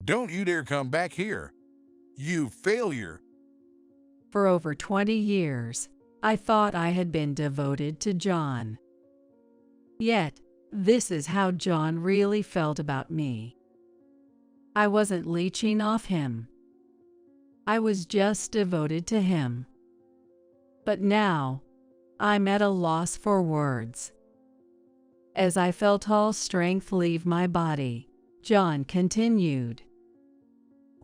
Don't you dare come back here. You failure. For over 20 years, I thought I had been devoted to John. Yet, this is how John really felt about me. I wasn't leeching off him. I was just devoted to him. But now, I'm at a loss for words. As I felt all strength leave my body, John continued.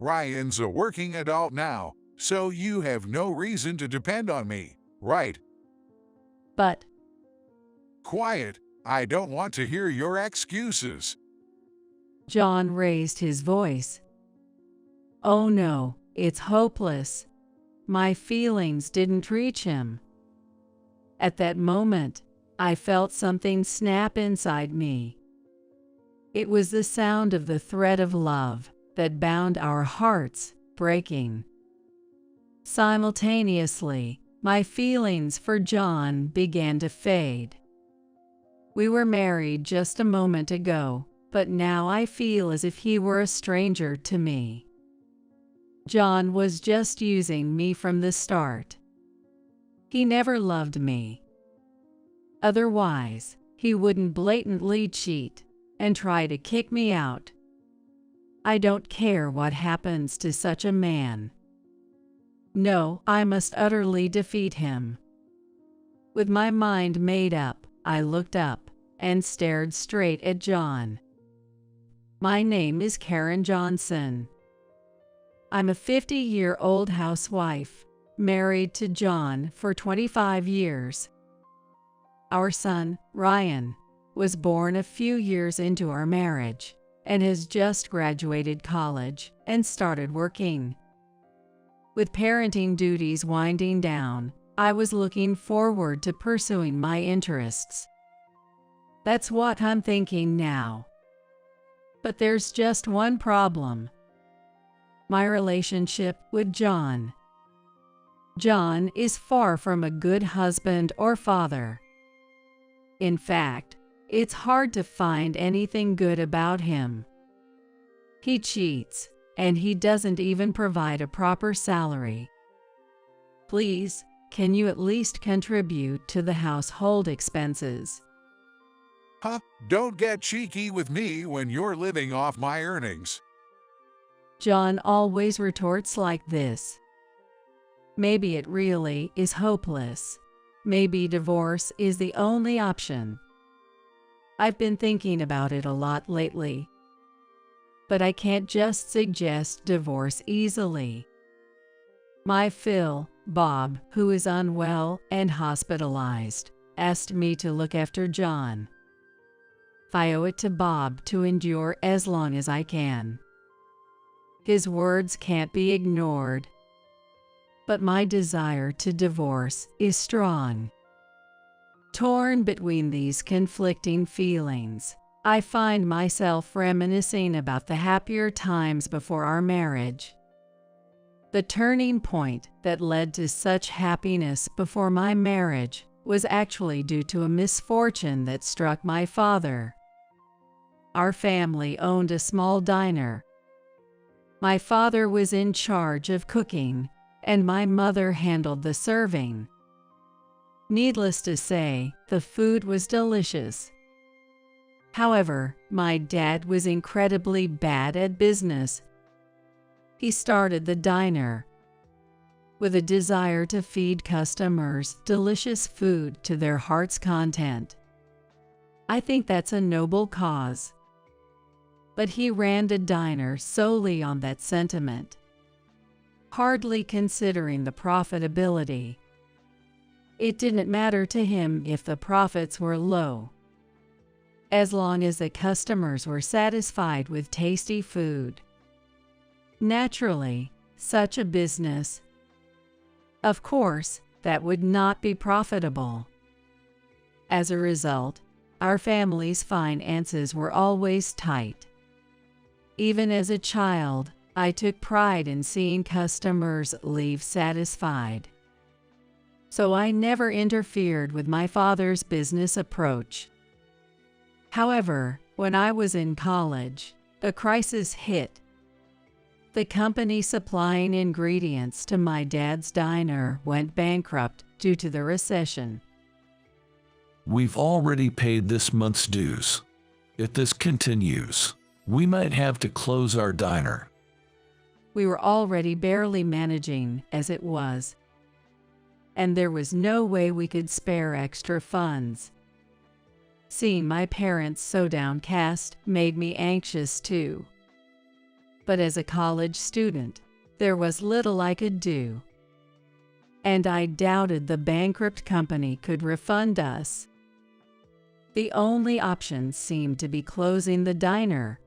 Ryan's a working adult now, so you have no reason to depend on me, right? But, Quiet, I don't want to hear your excuses. John raised his voice. Oh no, it's hopeless. My feelings didn't reach him. At that moment, I felt something snap inside me. It was the sound of the thread of love that bound our hearts breaking. Simultaneously, my feelings for John began to fade. We were married just a moment ago, but now I feel as if he were a stranger to me. John was just using me from the start. He never loved me. Otherwise, he wouldn't blatantly cheat and try to kick me out. I don't care what happens to such a man. No, I must utterly defeat him. With my mind made up, I looked up and stared straight at John. My name is Karen Johnson. I'm a 50-year-old housewife, married to John for 25 years. Our son, Ryan, was born a few years into our marriage and has just graduated college and started working. With parenting duties winding down, I was looking forward to pursuing my interests. That's what I'm thinking now. But there's just one problem. My relationship with John. John is far from a good husband or father. In fact, it's hard to find anything good about him. He cheats, and he doesn't even provide a proper salary. Please, can you at least contribute to the household expenses? Huh? Don't get cheeky with me when you're living off my earnings. John always retorts like this. Maybe it really is hopeless. Maybe divorce is the only option. I've been thinking about it a lot lately. But I can't just suggest divorce easily. My Phil, Bob, who is unwell and hospitalized, asked me to look after John. I owe it to Bob to endure as long as I can. His words can't be ignored. But my desire to divorce is strong. Torn between these conflicting feelings, I find myself reminiscing about the happier times before our marriage. The turning point that led to such happiness before my marriage was actually due to a misfortune that struck my father. Our family owned a small diner. My father was in charge of cooking, and my mother handled the serving. Needless to say, the food was delicious. However, my dad was incredibly bad at business. He started the diner with a desire to feed customers delicious food to their heart's content. I think that's a noble cause. But he ran the diner solely on that sentiment, hardly considering the profitability. It didn't matter to him if the profits were low, as long as the customers were satisfied with tasty food. Naturally, such a business, of course, that would not be profitable. As a result, our family's finances were always tight. Even as a child, I took pride in seeing customers leave satisfied. So I never interfered with my father's business approach. However, when I was in college, a crisis hit. The company supplying ingredients to my dad's diner went bankrupt due to the recession. We've already paid this month's dues. If this continues, we might have to close our diner. We were already barely managing as it was, and there was no way we could spare extra funds. Seeing my parents so downcast made me anxious too. But as a college student, there was little I could do. And I doubted the bankrupt company could refund us. The only option seemed to be closing the diner.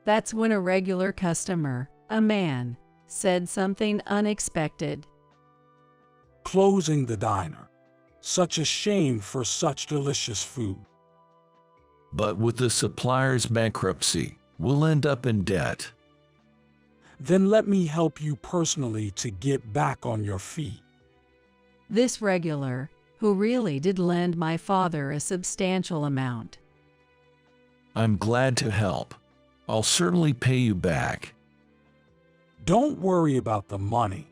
That's when a regular customer, a man, said something unexpected. Closing the diner. Such a shame for such delicious food. But with the supplier's bankruptcy, we'll end up in debt. Then let me help you personally to get back on your feet. This regular, who really did lend my father a substantial amount. I'm glad to help. I'll certainly pay you back. Don't worry about the money.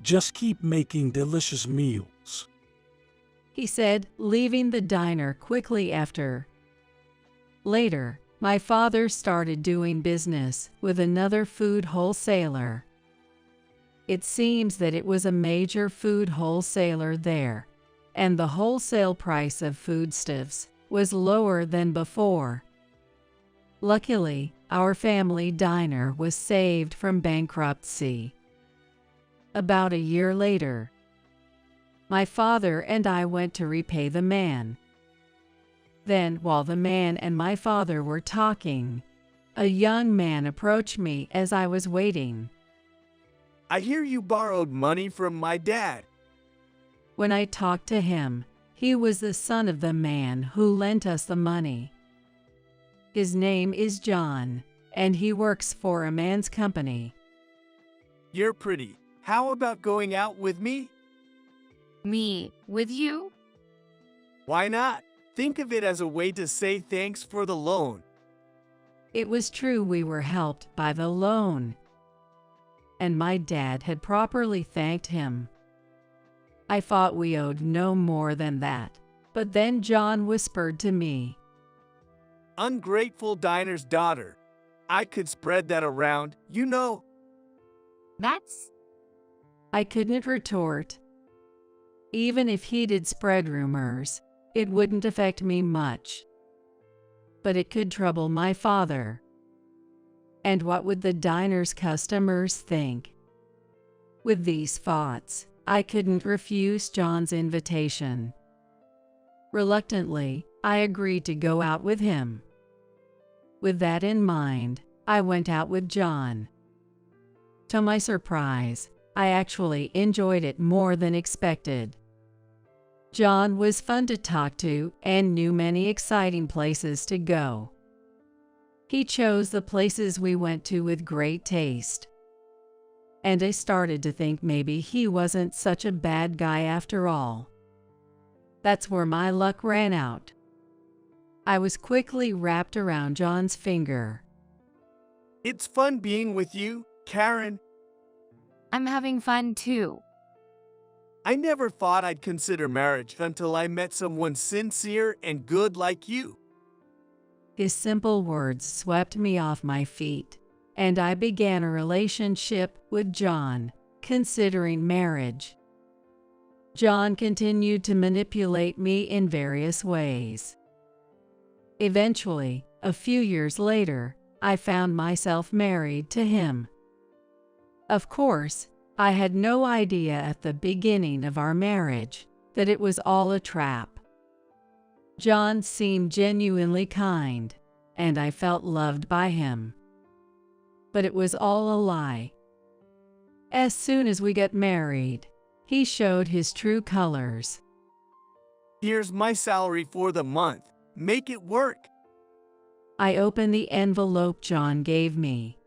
Just keep making delicious meals, he said, leaving the diner quickly after. Later, my father started doing business with another food wholesaler. It seems that it was a major food wholesaler there, and the wholesale price of foodstuffs was lower than before. Luckily, our family diner was saved from bankruptcy. About a year later, my father and I went to repay the man. Then, while the man and my father were talking, a young man approached me as I was waiting. I hear you borrowed money from my dad. When I talked to him, he was the son of the man who lent us the money. His name is John, and he works for a man's company. You're pretty. How about going out with me? Me, with you? Why not? Think of it as a way to say thanks for the loan. It was true we were helped by the loan, and my dad had properly thanked him. I thought we owed no more than that, but then John whispered to me, Ungrateful diner's daughter. I could spread that around, you know. That's... I couldn't retort. Even if he did spread rumors, it wouldn't affect me much. But it could trouble my father. And what would the diner's customers think? With these thoughts, I couldn't refuse John's invitation. Reluctantly, I agreed to go out with him. With that in mind, I went out with John. To my surprise, I actually enjoyed it more than expected. John was fun to talk to and knew many exciting places to go. He chose the places we went to with great taste. And I started to think maybe he wasn't such a bad guy after all. That's where my luck ran out. I was quickly wrapped around John's finger. It's fun being with you, Karen. I'm having fun too. I never thought I'd consider marriage until I met someone sincere and good like you. His simple words swept me off my feet, and I began a relationship with John, considering marriage. John continued to manipulate me in various ways. Eventually, a few years later, I found myself married to him. Of course, I had no idea at the beginning of our marriage that it was all a trap. John seemed genuinely kind, and I felt loved by him. But it was all a lie. As soon as we got married, he showed his true colors. Here's my salary for the month. Make it work. I opened the envelope John gave me.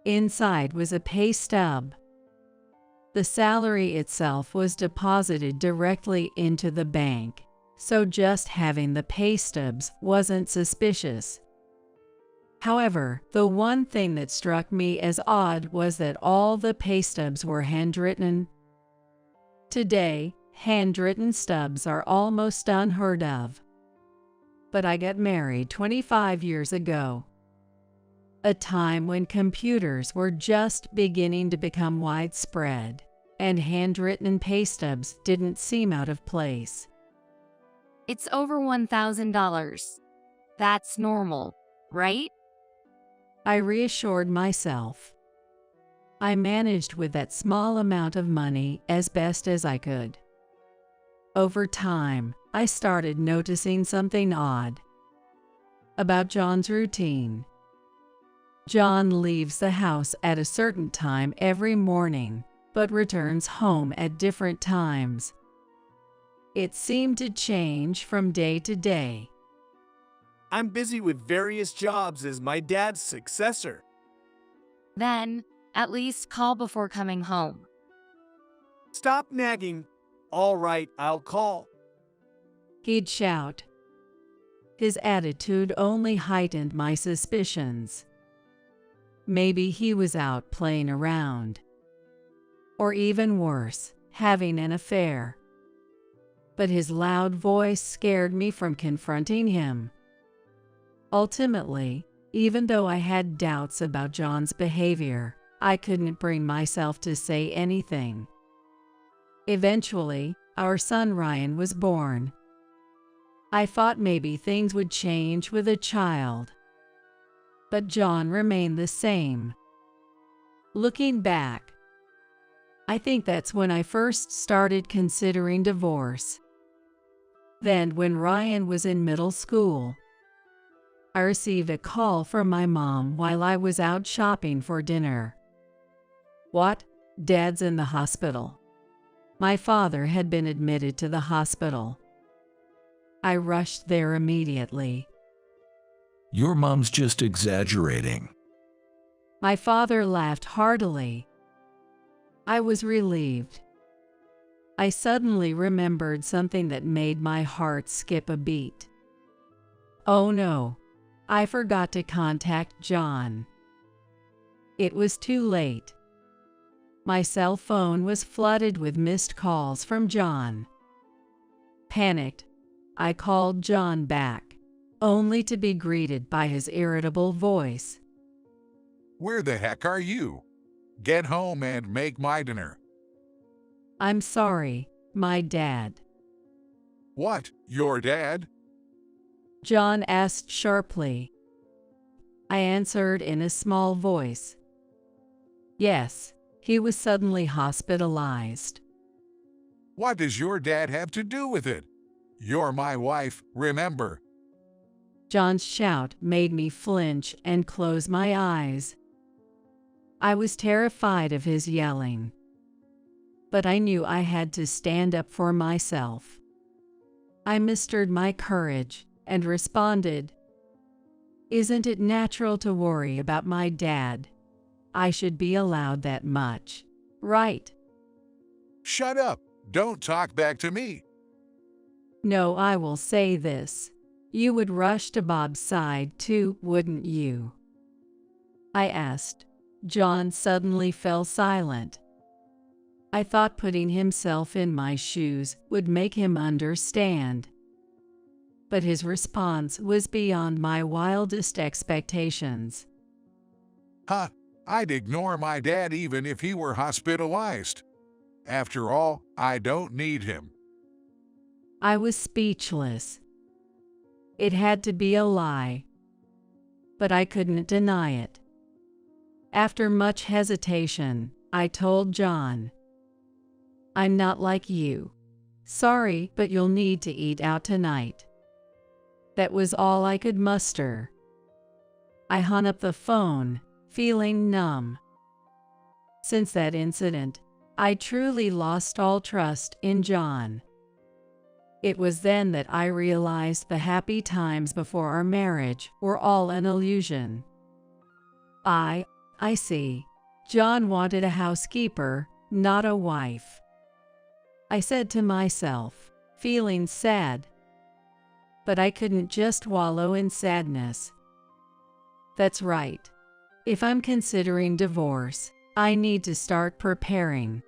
Inside was a pay stub. The salary itself was deposited directly into the bank, so just having the pay stubs wasn't suspicious. However, the one thing that struck me as odd was that all the pay stubs were handwritten. Today, handwritten stubs are almost unheard of. But I got married 25 years ago, a time when computers were just beginning to become widespread, and handwritten pay stubs didn't seem out of place. It's over $1,000. That's normal, right? I reassured myself. I managed with that small amount of money as best as I could. Over time, I started noticing something odd about John's routine. John leaves the house at a certain time every morning, but returns home at different times. It seemed to change from day to day. I'm busy with various jobs as my dad's successor. Then, at least call before coming home. Stop nagging. All right, I'll call. He'd shout. His attitude only heightened my suspicions. Maybe he was out playing around. Or even worse, having an affair. But his loud voice scared me from confronting him. Ultimately, even though I had doubts about John's behavior, I couldn't bring myself to say anything. Eventually, our son Ryan was born. I thought maybe things would change with a child. But John remained the same. Looking back, I think that's when I first started considering divorce. Then, when Ryan was in middle school, I received a call from my mom while I was out shopping for dinner. What? Dad's in the hospital. My father had been admitted to the hospital. I rushed there immediately. Your mom's just exaggerating. My father laughed heartily. I was relieved. I suddenly remembered something that made my heart skip a beat. Oh no, I forgot to contact John. It was too late. My cell phone was flooded with missed calls from John. Panicked, I called John back, only to be greeted by his irritable voice. Where the heck are you? Get home and make my dinner. I'm sorry, my dad. What, your dad? John asked sharply. I answered in a small voice. Yes, he was suddenly hospitalized. What does your dad have to do with it? You're my wife, remember? John's shout made me flinch and close my eyes. I was terrified of his yelling. But I knew I had to stand up for myself. I mustered my courage and responded, Isn't it natural to worry about my dad? I should be allowed that much, right? Shut up! Don't talk back to me! No, I will say this. You would rush to Bob's side too, wouldn't you? I asked. John suddenly fell silent. I thought putting himself in my shoes would make him understand. But his response was beyond my wildest expectations. Huh, I'd ignore my dad even if he were hospitalized. After all, I don't need him. I was speechless. It had to be a lie. But I couldn't deny it. After much hesitation, I told John, I'm not like you. Sorry, but you'll need to eat out tonight. That was all I could muster. I hung up the phone, feeling numb. Since that incident, I truly lost all trust in John. It was then that I realized the happy times before our marriage were all an illusion. I see. John wanted a housekeeper, not a wife. I said to myself, feeling sad. But I couldn't just wallow in sadness. That's right. If I'm considering divorce, I need to start preparing.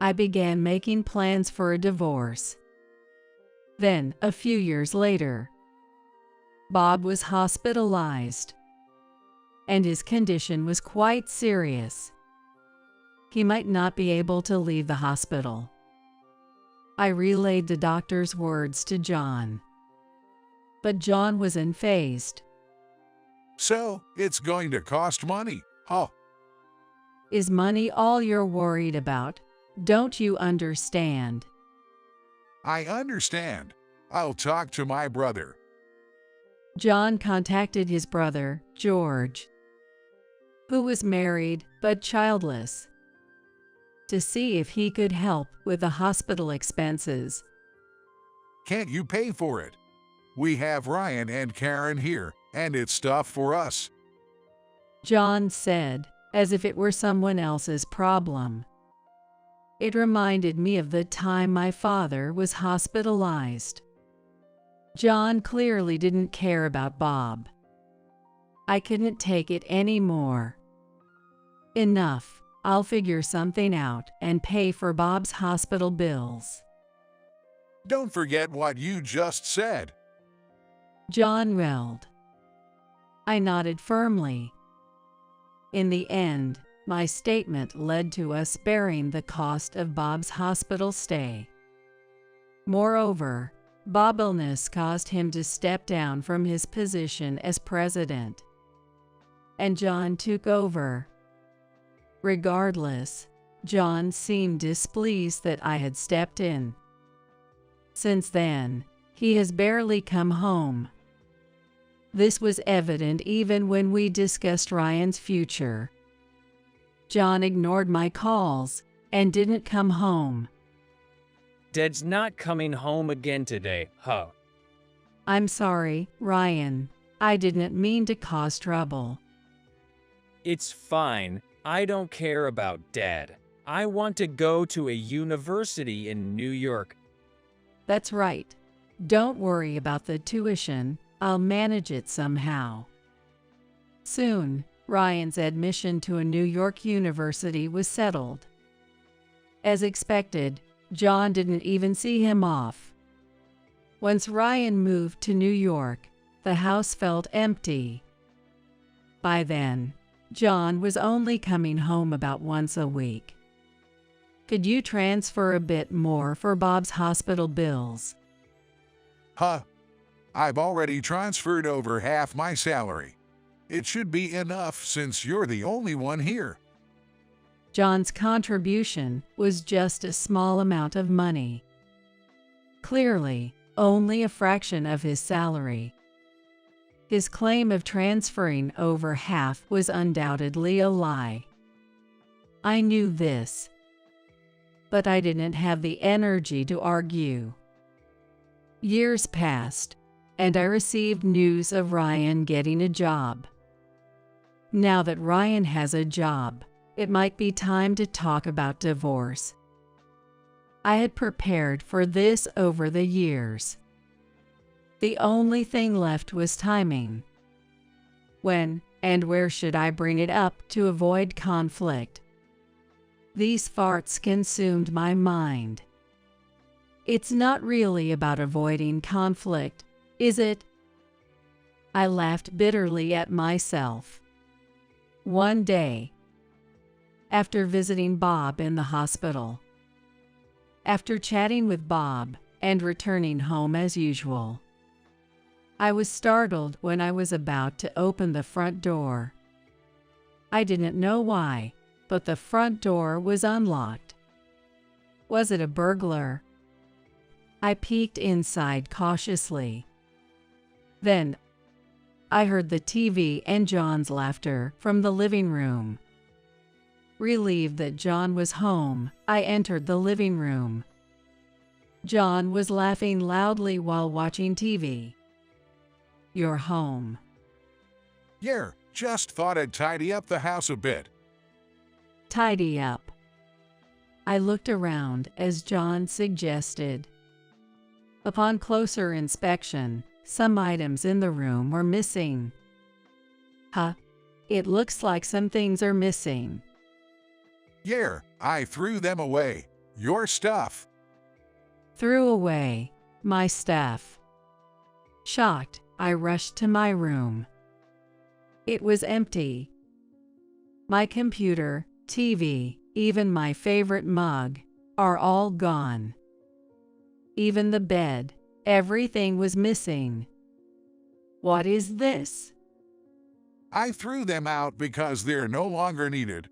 I began making plans for a divorce. Then, a few years later, Bob was hospitalized, and his condition was quite serious. He might not be able to leave the hospital. I relayed the doctor's words to John, but John was unfazed. So, it's going to cost money, huh? Is money all you're worried about? Don't you understand? I understand. I'll talk to my brother. John contacted his brother, George, who was married but childless, to see if he could help with the hospital expenses. Can't you pay for it? We have Ryan and Karen here, and it's stuff for us. John said, as if it were someone else's problem. It reminded me of the time my father was hospitalized. John clearly didn't care about Bob. I couldn't take it anymore. Enough. I'll figure something out and pay for Bob's hospital bills. Don't forget what you just said. John yelled. I nodded firmly. In the end, my statement led to us bearing the cost of Bob's hospital stay. Moreover, Bob's illness caused him to step down from his position as president, and John took over. Regardless, John seemed displeased that I had stepped in. Since then, he has barely come home. This was evident even when we discussed Ryan's future. John ignored my calls and didn't come home. Dad's not coming home again today, huh? I'm sorry, Ryan. I didn't mean to cause trouble. It's fine. I don't care about Dad. I want to go to a university in New York. That's right. Don't worry about the tuition. I'll manage it somehow. Soon, Ryan's admission to a New York university was settled. As expected, John didn't even see him off. Once Ryan moved to New York, the house felt empty. By then, John was only coming home about once a week. Could you transfer a bit more for Bob's hospital bills? Huh? I've already transferred over half my salary. It should be enough since you're the only one here. John's contribution was just a small amount of money. Clearly, only a fraction of his salary. His claim of transferring over half was undoubtedly a lie. I knew this, but I didn't have the energy to argue. Years passed, and I received news of Ryan getting a job. Now that Ryan has a job, it might be time to talk about divorce. I had prepared for this over the years. The only thing left was timing. When and where should I bring it up to avoid conflict? These thoughts consumed my mind. It's not really about avoiding conflict, is it? I laughed bitterly at myself. One day, after visiting Bob in the hospital, after chatting with Bob and returning home as usual, I was startled when I was about to open the front door. I didn't know why, but the front door was unlocked. Was it a burglar? I peeked inside cautiously. Then, I heard the TV and John's laughter from the living room. Relieved that John was home, I entered the living room. John was laughing loudly while watching TV. You're home. Yeah, just thought I'd tidy up the house a bit. Tidy up. I looked around as John suggested. Upon closer inspection, some items in the room were missing. Huh? It looks like some things are missing. Yeah, I threw them away. Your stuff. Threw away my stuff. Shocked, I rushed to my room. It was empty. My computer, TV, even my favorite mug are all gone. Even the bed, everything was missing. What is this? I threw them out because they're no longer needed.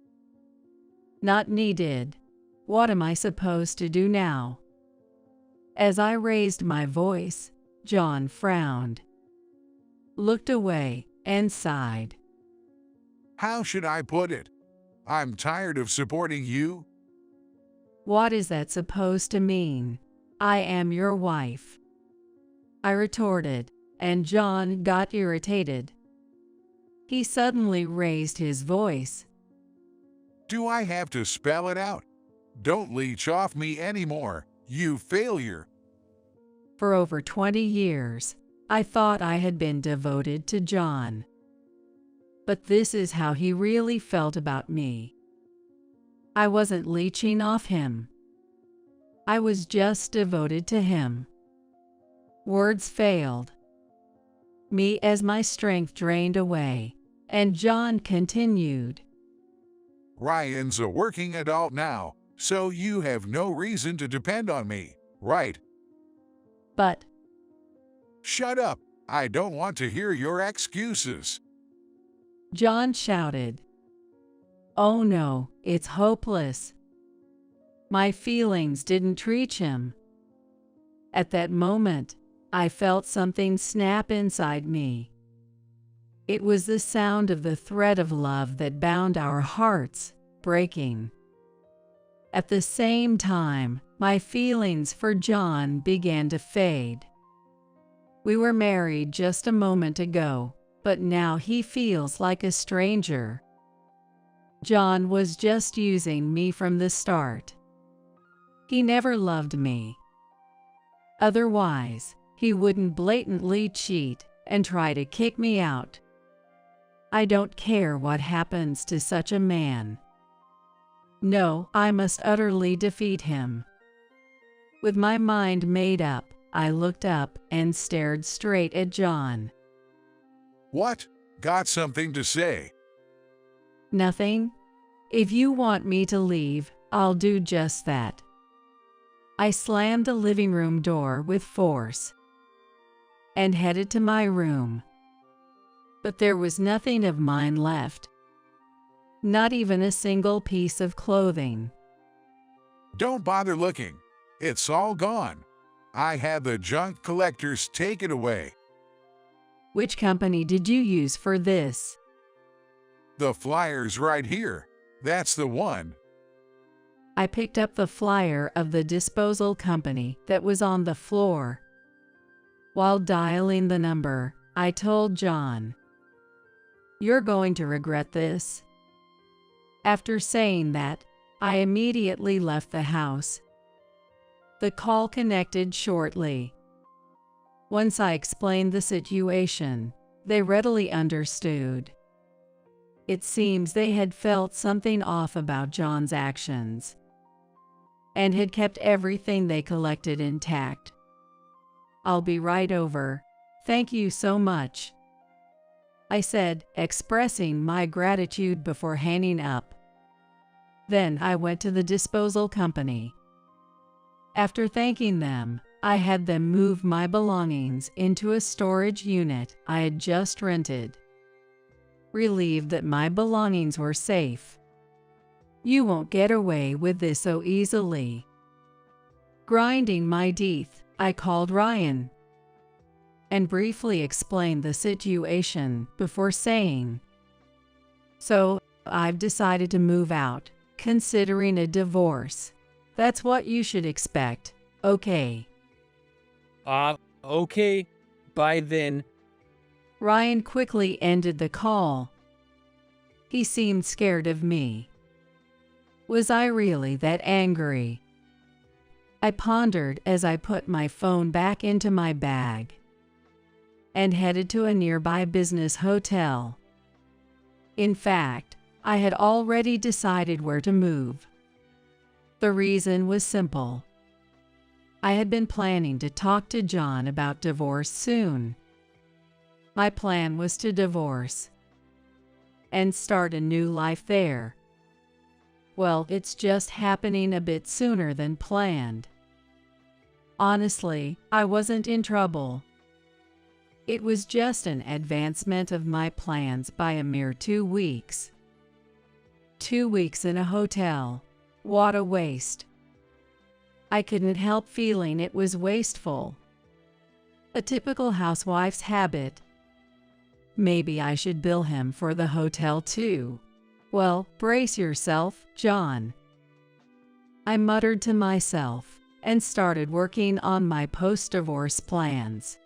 Not needed. What am I supposed to do now? As I raised my voice, John frowned, looked away, and sighed. How should I put it? I'm tired of supporting you. What is that supposed to mean? I am your wife, I retorted, and John got irritated. He suddenly raised his voice. Do I have to spell it out? Don't leech off me anymore, you failure. For over 20 years, I thought I had been devoted to John. But this is how he really felt about me. I wasn't leeching off him. I was just devoted to him. Words failed me as my strength drained away, and John continued. Ryan's a working adult now, so you have no reason to depend on me, right? But Shut up, I don't want to hear your excuses. John shouted. Oh no, it's hopeless. My feelings didn't reach him. At that moment, I felt something snap inside me. It was the sound of the thread of love that bound our hearts, breaking. At the same time, my feelings for John began to fade. We were married just a moment ago, but now he feels like a stranger. John was just using me from the start. He never loved me. Otherwise, he wouldn't blatantly cheat and try to kick me out. I don't care what happens to such a man. No, I must utterly defeat him. With my mind made up, I looked up and stared straight at John. What? Got something to say? Nothing? If you want me to leave, I'll do just that. I slammed the living room door with force and headed to my room. But there was nothing of mine left. Not even a single piece of clothing. Don't bother looking. It's all gone. I had the junk collectors take it away. Which company did you use for this? The flyer's right here. That's the one. I picked up the flyer of the disposal company that was on the floor. While dialing the number, I told John, "You're going to regret this." After saying that, I immediately left the house. The call connected shortly. Once I explained the situation, they readily understood. It seems they had felt something off about John's actions and had kept everything they collected intact. "I'll be right over. Thank you so much," I said, expressing my gratitude before hanging up. Then I went to the disposal company. After thanking them, I had them move my belongings into a storage unit I had just rented. Relieved that my belongings were safe. You won't get away with this so easily. Grinding my teeth, I called Ryan and briefly explained the situation before saying, "So, I've decided to move out, considering a divorce. That's what you should expect, okay?" Okay. Bye then. Ryan quickly ended the call. He seemed scared of me. Was I really that angry? I pondered as I put my phone back into my bag and headed to a nearby business hotel. In fact, I had already decided where to move. The reason was simple. I had been planning to talk to John about divorce soon. My plan was to divorce and start a new life there. Well, it's just happening a bit sooner than planned. Honestly, I wasn't in trouble. It was just an advancement of my plans by a mere 2 weeks. 2 weeks in a hotel. What a waste. I couldn't help feeling it was wasteful. A typical housewife's habit. Maybe I should bill him for the hotel too. Well, brace yourself, John. I muttered to myself and started working on my post-divorce plans.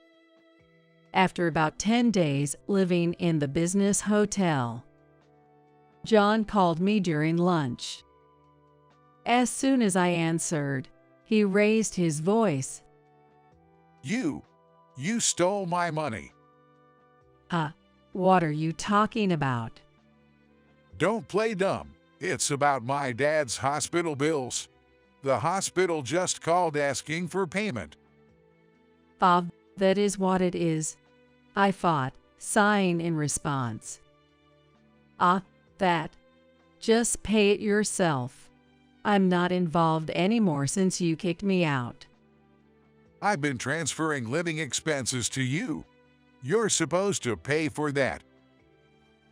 After about 10 days living in the business hotel, John called me during lunch. As soon as I answered, he raised his voice. You stole my money. What are you talking about? Don't play dumb. It's about my dad's hospital bills. The hospital just called asking for payment. Bob, that is what it is, I thought, sighing in response. That. Just pay it yourself. I'm not involved anymore since you kicked me out. I've been transferring living expenses to you. You're supposed to pay for that.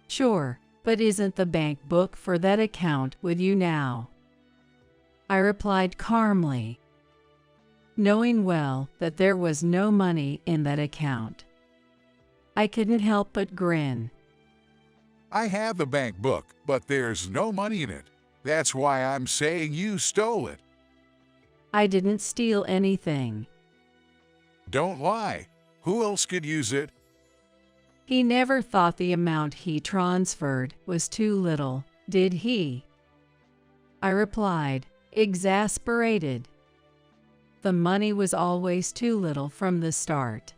Sure, but isn't the bank book for that account with you now? I replied calmly, knowing well that there was no money in that account. I couldn't help but grin. I have the bank book, but there's no money in it. That's why I'm saying you stole it. I didn't steal anything. Don't lie. Who else could use it? He never thought the amount he transferred was too little, did he? I replied, exasperated. The money was always too little from the start.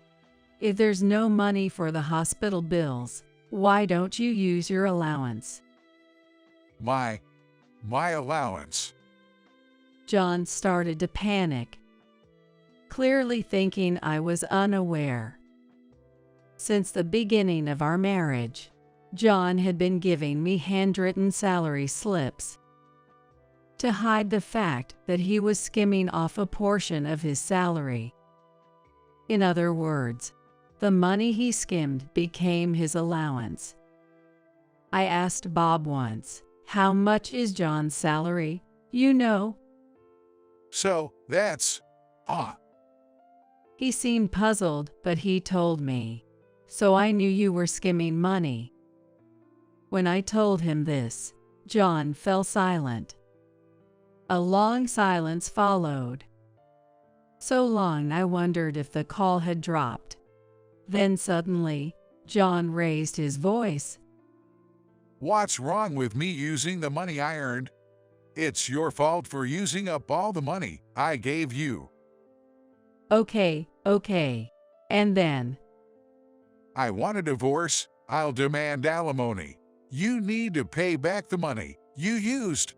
If there's no money for the hospital bills, why don't you use your allowance? My allowance. John started to panic, clearly thinking I was unaware. Since the beginning of our marriage, John had been giving me handwritten salary slips to hide the fact that he was skimming off a portion of his salary. In other words, the money he skimmed became his allowance. I asked Bob once, how much is John's salary, you know? So, that's... He seemed puzzled, but he told me. So I knew you were skimming money. When I told him this, John fell silent. A long silence followed. So long I wondered if the call had dropped. Then suddenly, John raised his voice. What's wrong with me using the money I earned? It's your fault for using up all the money I gave you. Okay. And then? I want a divorce. I'll demand alimony. You need to pay back the money you used.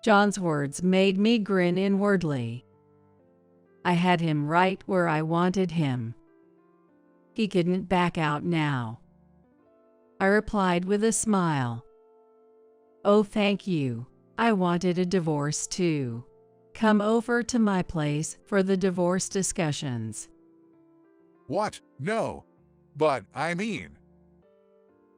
John's words made me grin inwardly. I had him right where I wanted him. He couldn't back out now. I replied with a smile. Oh, thank you. I wanted a divorce too. Come over to my place for the divorce discussions. What? No. But, I mean...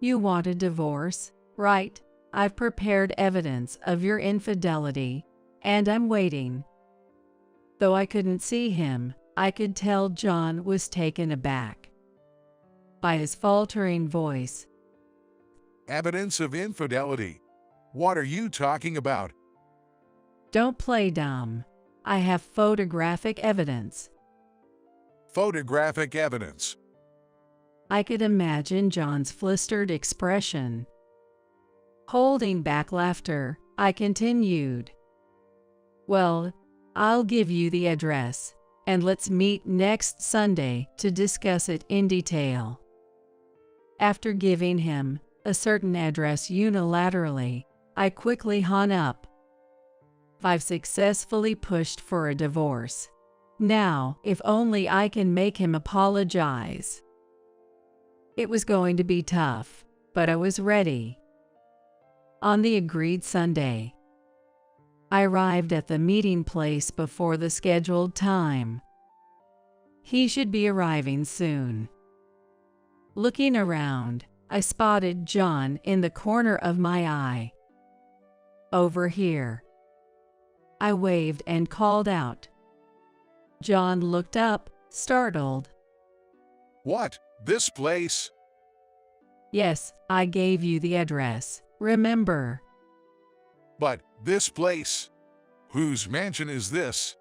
You want a divorce, right? I've prepared evidence of your infidelity, and I'm waiting. Though I couldn't see him, I could tell John was taken aback by his faltering voice. Evidence of infidelity? What are you talking about? Don't play dumb. I have photographic evidence. Photographic evidence? I could imagine John's flustered expression. Holding back laughter, I continued. Well, I'll give you the address, and let's meet next Sunday to discuss it in detail. After giving him a certain address unilaterally, I quickly hung up. I've successfully pushed for a divorce. Now, if only I can make him apologize. It was going to be tough, but I was ready. On the agreed Sunday, I arrived at the meeting place before the scheduled time. He should be arriving soon. Looking around, I spotted John in the corner of my eye. Over here. I waved and called out. John looked up, startled. What? This place? Yes, I gave you the address, remember? But this place? Whose mansion is this?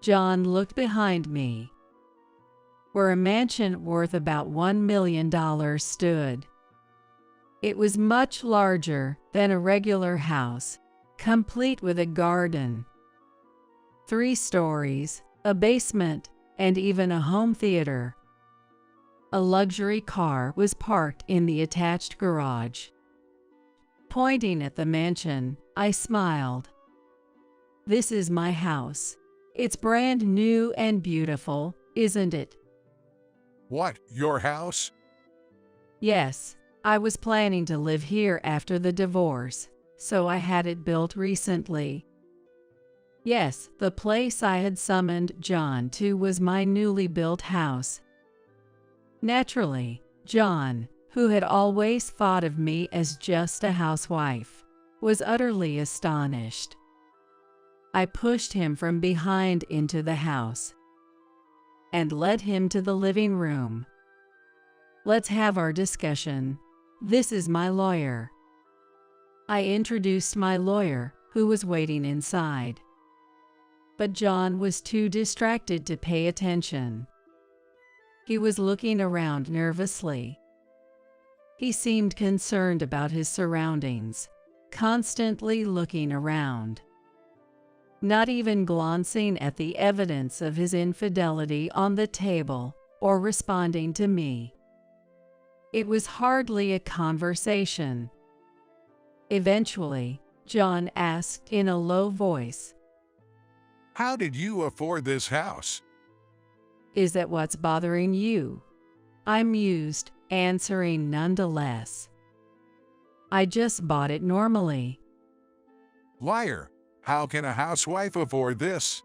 John looked behind me, where a mansion worth about $1 million stood. It was much larger than a regular house, complete with a garden, 3 stories, a basement, and even a home theater. A luxury car was parked in the attached garage. Pointing at the mansion, I smiled. This is my house. It's brand new and beautiful, isn't it? What, your house? Yes, I was planning to live here after the divorce, so I had it built recently. Yes, the place I had summoned John to was my newly built house. Naturally, John, who had always thought of me as just a housewife, was utterly astonished. I pushed him from behind into the house and led him to the living room. Let's have our discussion. This is my lawyer. I introduced my lawyer, who was waiting inside. But John was too distracted to pay attention. He was looking around nervously. He seemed concerned about his surroundings, constantly looking around, not even glancing at the evidence of his infidelity on the table or responding to me. It was hardly a conversation. Eventually, John asked in a low voice, How did you afford this house? "Is that what's bothering you?" I mused, answering nonetheless. "I just bought it normally." Liar, how can a housewife afford this?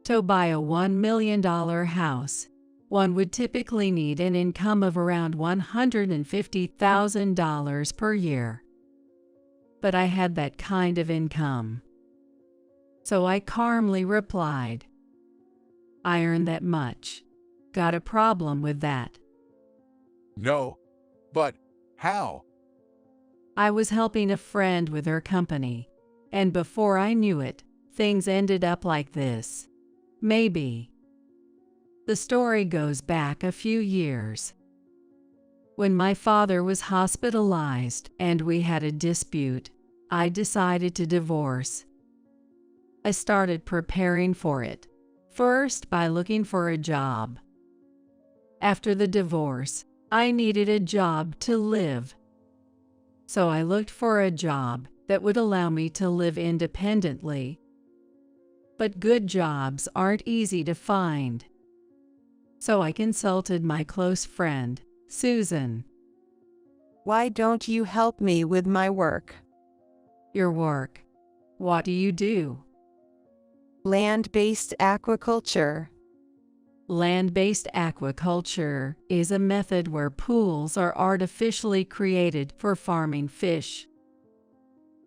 To buy a $1 million house, one would typically need an income of around $150,000 per year. But I had that kind of income. So I calmly replied, "I earn that much. Got a problem with that?" No. But how? I was helping a friend with her company, and before I knew it, things ended up like this. Maybe. The story goes back a few years. When my father was hospitalized and we had a dispute, I decided to divorce. I started preparing for it, first by looking for a job. After the divorce, I needed a job to live. So I looked for a job that would allow me to live independently. But good jobs aren't easy to find. So I consulted my close friend, Susan. Why don't you help me with my work? Your work? What do you do? Land-based aquaculture. Land-based aquaculture is a method where pools are artificially created for farming fish.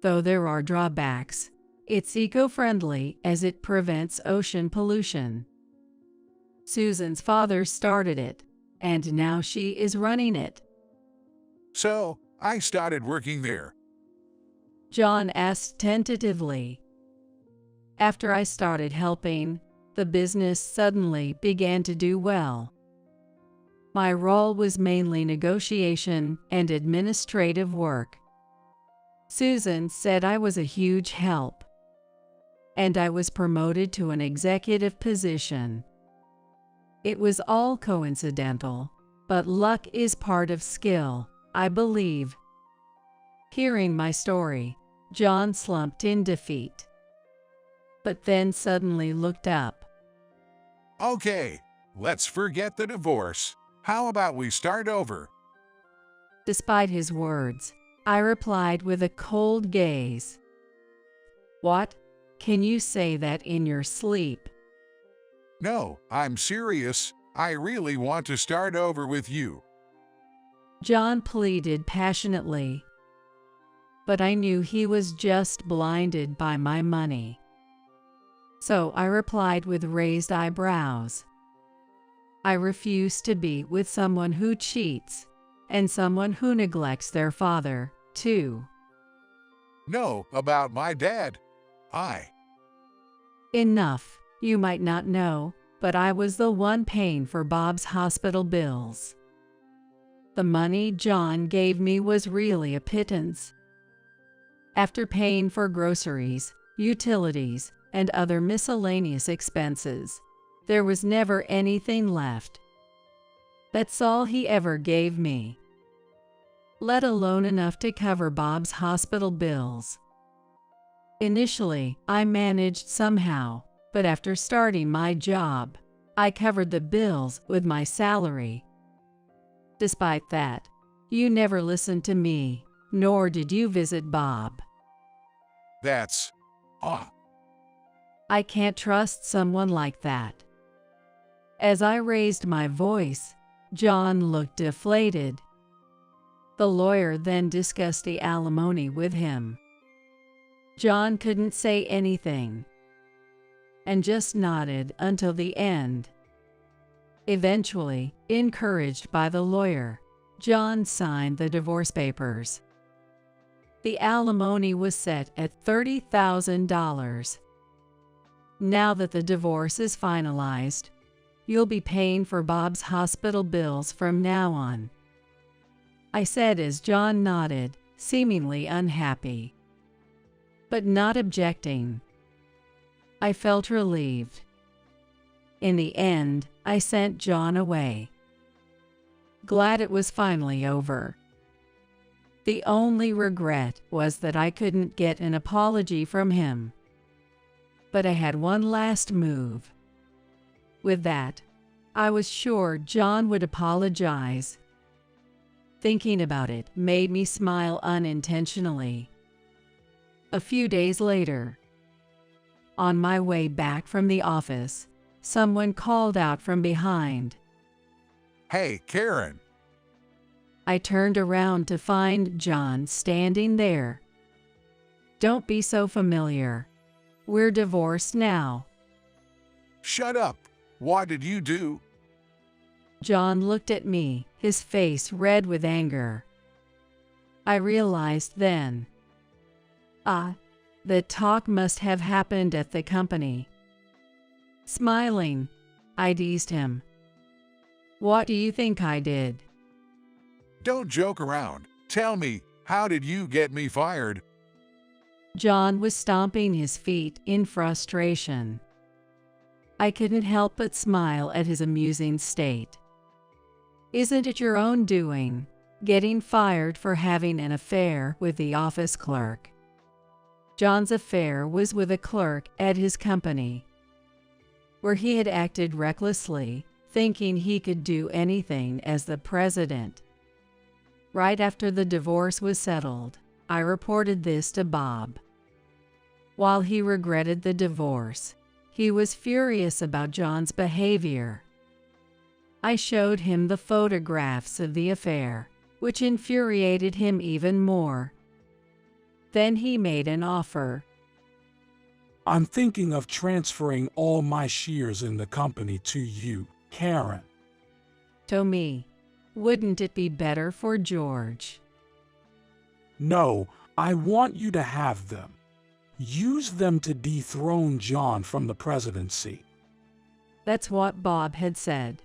Though there are drawbacks, it's eco-friendly as it prevents ocean pollution. Susan's father started it, and now she is running it. So, I started working there. John asked tentatively. After I started helping, the business suddenly began to do well. My role was mainly negotiation and administrative work. Susan said I was a huge help, and I was promoted to an executive position. It was all coincidental, but luck is part of skill, I believe. Hearing my story, John slumped in defeat, but then suddenly looked up. Okay, let's forget the divorce. How about we start over? Despite his words, I replied with a cold gaze. What? Can you say that in your sleep? No, I'm serious. I really want to start over with you. John pleaded passionately, but I knew he was just blinded by my money. So I replied with raised eyebrows. I refuse to be with someone who cheats, and someone who neglects their father, too. No, about my dad. Enough. You might not know, but I was the one paying for Bob's hospital bills. The money John gave me was really a pittance. After paying for groceries, utilities, and other miscellaneous expenses, there was never anything left. That's all he ever gave me, let alone enough to cover Bob's hospital bills. Initially, I managed somehow, but after starting my job, I covered the bills with my salary. Despite that, you never listened to me, nor did you visit Bob. That's... I can't trust someone like that. As I raised my voice, John looked deflated. The lawyer then discussed the alimony with him. John couldn't say anything and just nodded until the end. Eventually, encouraged by the lawyer, John signed the divorce papers. The alimony was set at $30,000. Now that the divorce is finalized, you'll be paying for Bob's hospital bills from now on, I said as John nodded, seemingly unhappy, but not objecting. I felt relieved. In the end, I sent John away, glad it was finally over. The only regret was that I couldn't get an apology from him. But I had one last move. With that, I was sure John would apologize. Thinking about it made me smile unintentionally. A few days later, on my way back from the office, someone called out from behind. Hey, Karen. I turned around to find John standing there. Don't be so familiar. We're divorced now. Shut up. What did you do? John looked at me, his face red with anger. I realized then. The talk must have happened at the company. Smiling, I teased him. What do you think I did? Don't joke around. Tell me, how did you get me fired? John was stomping his feet in frustration. I couldn't help but smile at his amusing state. Isn't it your own doing, getting fired for having an affair with the office clerk? John's affair was with a clerk at his company, where he had acted recklessly, thinking he could do anything as the president. Right after the divorce was settled, I reported this to Bob. While he regretted the divorce, he was furious about John's behavior. I showed him the photographs of the affair, which infuriated him even more. Then he made an offer. I'm thinking of transferring all my shares in the company to you, Karen. To me, wouldn't it be better for George? No, I want you to have them. Use them to dethrone John from the presidency. That's what Bob had said.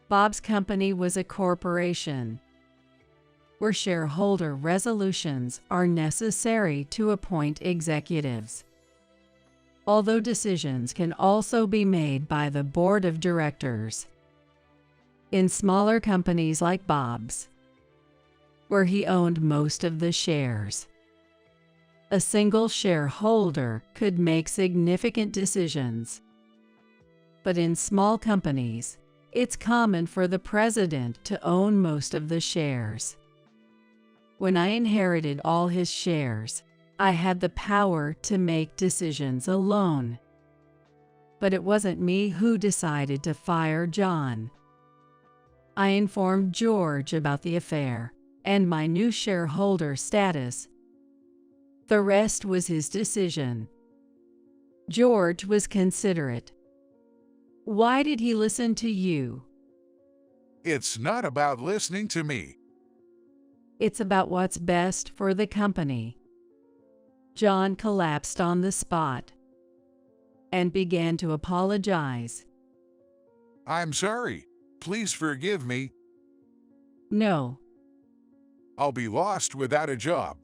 Bob's company was a corporation, where shareholder resolutions are necessary to appoint executives, although decisions can also be made by the board of directors. In smaller companies like Bob's, where he owned most of the shares. A single shareholder could make significant decisions. But in small companies, it's common for the president to own most of the shares. When I inherited all his shares, I had the power to make decisions alone. But it wasn't me who decided to fire John. I informed George about the affair and my new shareholder status. The rest was his decision. George was considerate. Why did he listen to you? It's not about listening to me. It's about what's best for the company. John collapsed on the spot and began to apologize. I'm sorry. Please forgive me. No, I'll be lost without a job.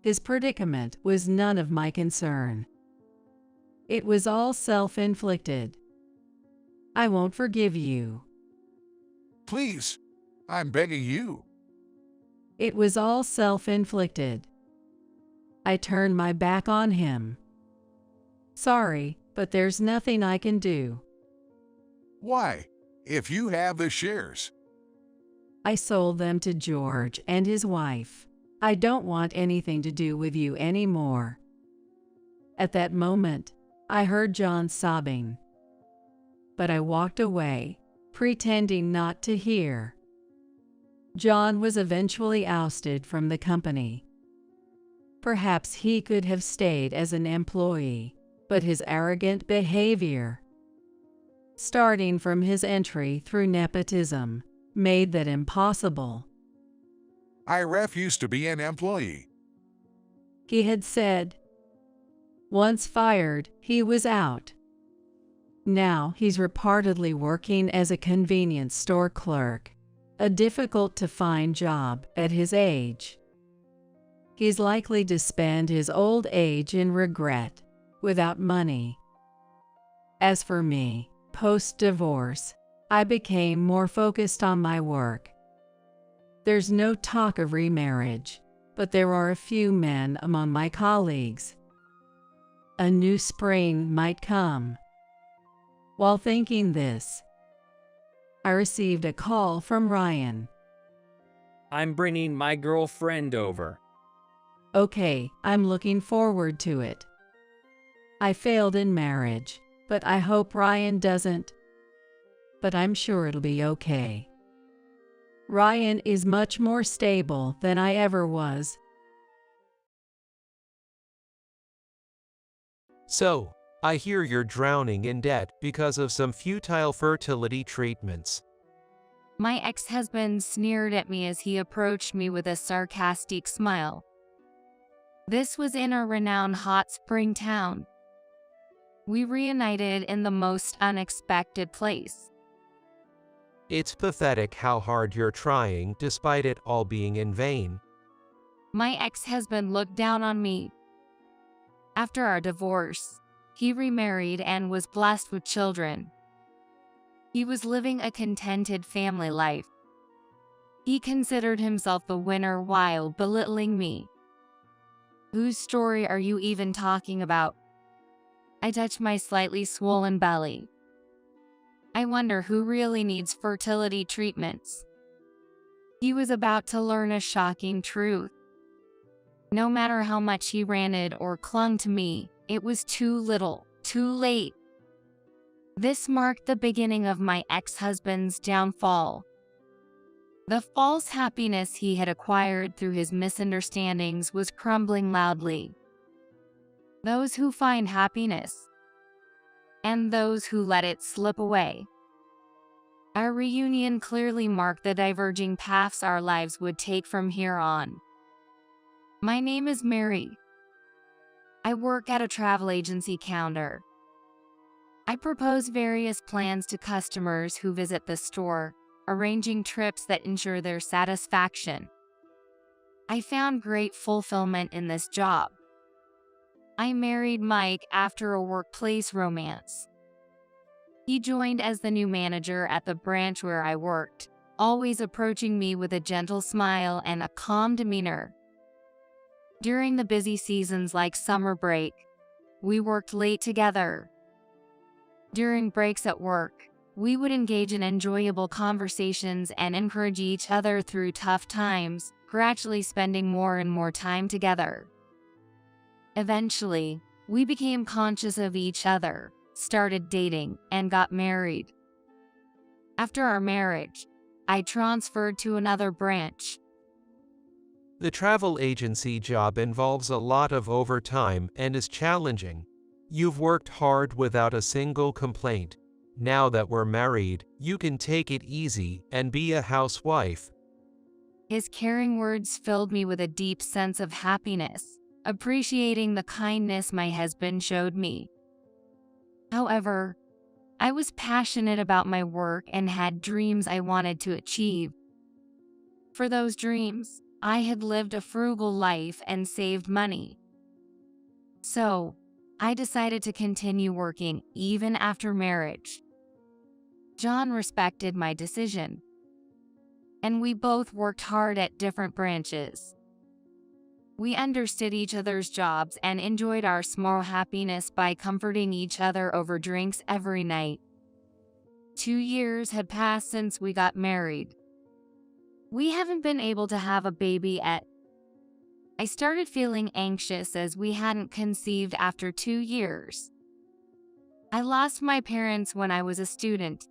his predicament was none of my concern. It was all self-inflicted. I won't forgive you. Please, I'm begging you. It was all self-inflicted. I turned my back on him. Sorry, but there's nothing I can do. Why? If you have the shares. I sold them to George and his wife. I don't want anything to do with you anymore. At that moment, I heard John sobbing. But I walked away, pretending not to hear. John was eventually ousted from the company. Perhaps he could have stayed as an employee, but his arrogant behavior, starting from his entry through nepotism, made that impossible. I refuse to be an employee. He had said. Once fired, he was out. Now he's reportedly working as a convenience store clerk, a difficult-to-find job at his age. He's likely to spend his old age in regret, without money. As for me, post-divorce, I became more focused on my work. There's no talk of remarriage, but there are a few men among my colleagues. A new spring might come. While thinking this, I received a call from Ryan. I'm bringing my girlfriend over. Okay, I'm looking forward to it. I failed in marriage, but I hope Ryan doesn't. But I'm sure it'll be okay. Ryan is much more stable than I ever was. So, I hear you're drowning in debt because of some futile fertility treatments. My ex-husband sneered at me as he approached me with a sarcastic smile. This was in a renowned hot spring town. We reunited in the most unexpected place. It's pathetic how hard you're trying despite it all being in vain. My ex-husband looked down on me. After our divorce, he remarried and was blessed with children. He was living a contented family life. He considered himself the winner while belittling me. Whose story are you even talking about? I touched my slightly swollen belly. I wonder who really needs fertility treatments. He was about to learn a shocking truth. No matter how much he ranted or clung to me, it was too little, too late. This marked the beginning of my ex-husband's downfall. The false happiness he had acquired through his misunderstandings was crumbling loudly. Those who find happiness, and those who let it slip away. Our reunion clearly marked the diverging paths our lives would take from here on. My name is Mary. I work at a travel agency counter. I propose various plans to customers who visit the store, arranging trips that ensure their satisfaction. I found great fulfillment in this job. I married Mike after a workplace romance. He joined as the new manager at the branch where I worked, always approaching me with a gentle smile and a calm demeanor. During the busy seasons like summer break, we worked late together. During breaks at work, we would engage in enjoyable conversations and encourage each other through tough times, gradually spending more and more time together. Eventually, we became conscious of each other, started dating, and got married. After our marriage, I transferred to another branch. The travel agency job involves a lot of overtime and is challenging. You've worked hard without a single complaint. Now that we're married, you can take it easy and be a housewife. His caring words filled me with a deep sense of happiness, appreciating the kindness my husband showed me. However, I was passionate about my work and had dreams I wanted to achieve. For those dreams, I had lived a frugal life and saved money. So, I decided to continue working even after marriage. John respected my decision, and we both worked hard at different branches. We understood each other's jobs and enjoyed our small happiness by comforting each other over drinks every night. 2 years had passed since we got married. We haven't been able to have a baby yet. I started feeling anxious as we hadn't conceived after 2 years. I lost my parents when I was a student.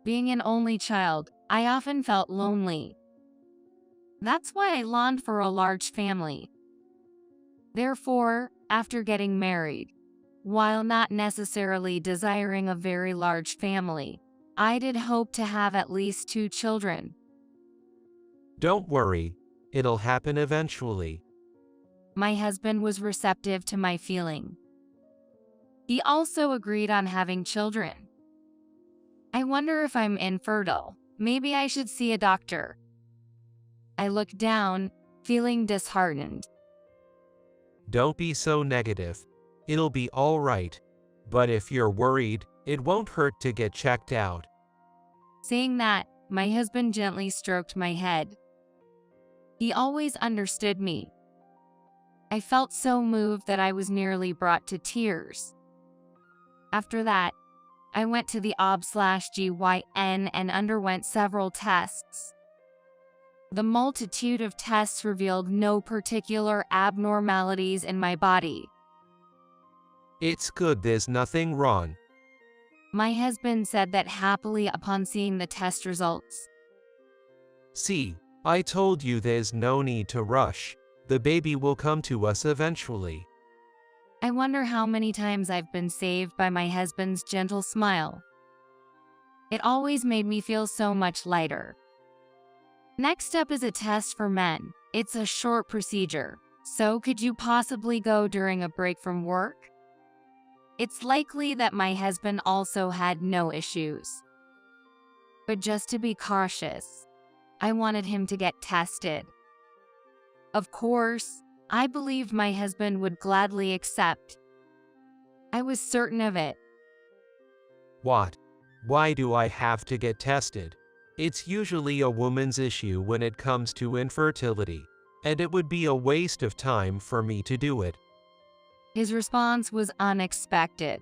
Being an only child, I often felt lonely. That's why I longed for a large family. Therefore, after getting married, while not necessarily desiring a very large family, I did hope to have at least 2 children. Don't worry, it'll happen eventually. My husband was receptive to my feeling. He also agreed on having children. I wonder if I'm infertile. Maybe I should see a doctor. I looked down, feeling disheartened. Don't be so negative. It'll be all right. But if you're worried, it won't hurt to get checked out. Saying that, my husband gently stroked my head. He always understood me. I felt so moved that I was nearly brought to tears. After that, I went to the OB/GYN and underwent several tests. The multitude of tests revealed no particular abnormalities in my body. It's good there's nothing wrong. My husband said that happily upon seeing the test results. See, I told you there's no need to rush. The baby will come to us eventually. I wonder how many times I've been saved by my husband's gentle smile. It always made me feel so much lighter. Next up is a test for men. It's a short procedure. So could you possibly go during a break from work? It's likely that my husband also had no issues. But just to be cautious, I wanted him to get tested. Of course, I believed my husband would gladly accept. I was certain of it. What? Why do I have to get tested? It's usually a woman's issue when it comes to infertility, and it would be a waste of time for me to do it. His response was unexpected.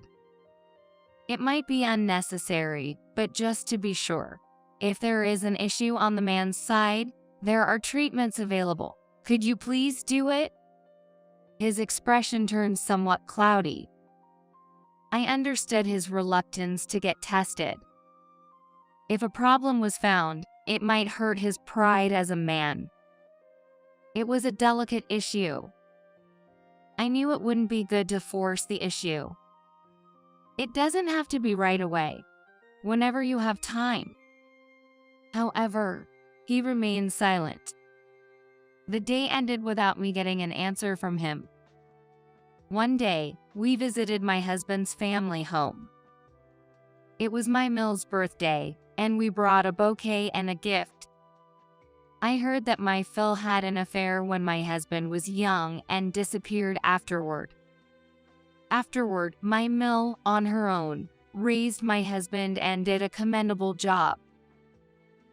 It might be unnecessary, but just to be sure, if there is an issue on the man's side, there are treatments available. Could you please do it? His expression turned somewhat cloudy. I understood his reluctance to get tested. If a problem was found, it might hurt his pride as a man. It was a delicate issue. I knew it wouldn't be good to force the issue. It doesn't have to be right away, whenever you have time. However, he remained silent. The day ended without me getting an answer from him. One day, we visited my husband's family home. It was my Mill's birthday, and we brought a bouquet and a gift. I heard that my Phil had an affair when my husband was young and disappeared afterward. Afterward, my Mill, on her own, raised my husband and did a commendable job.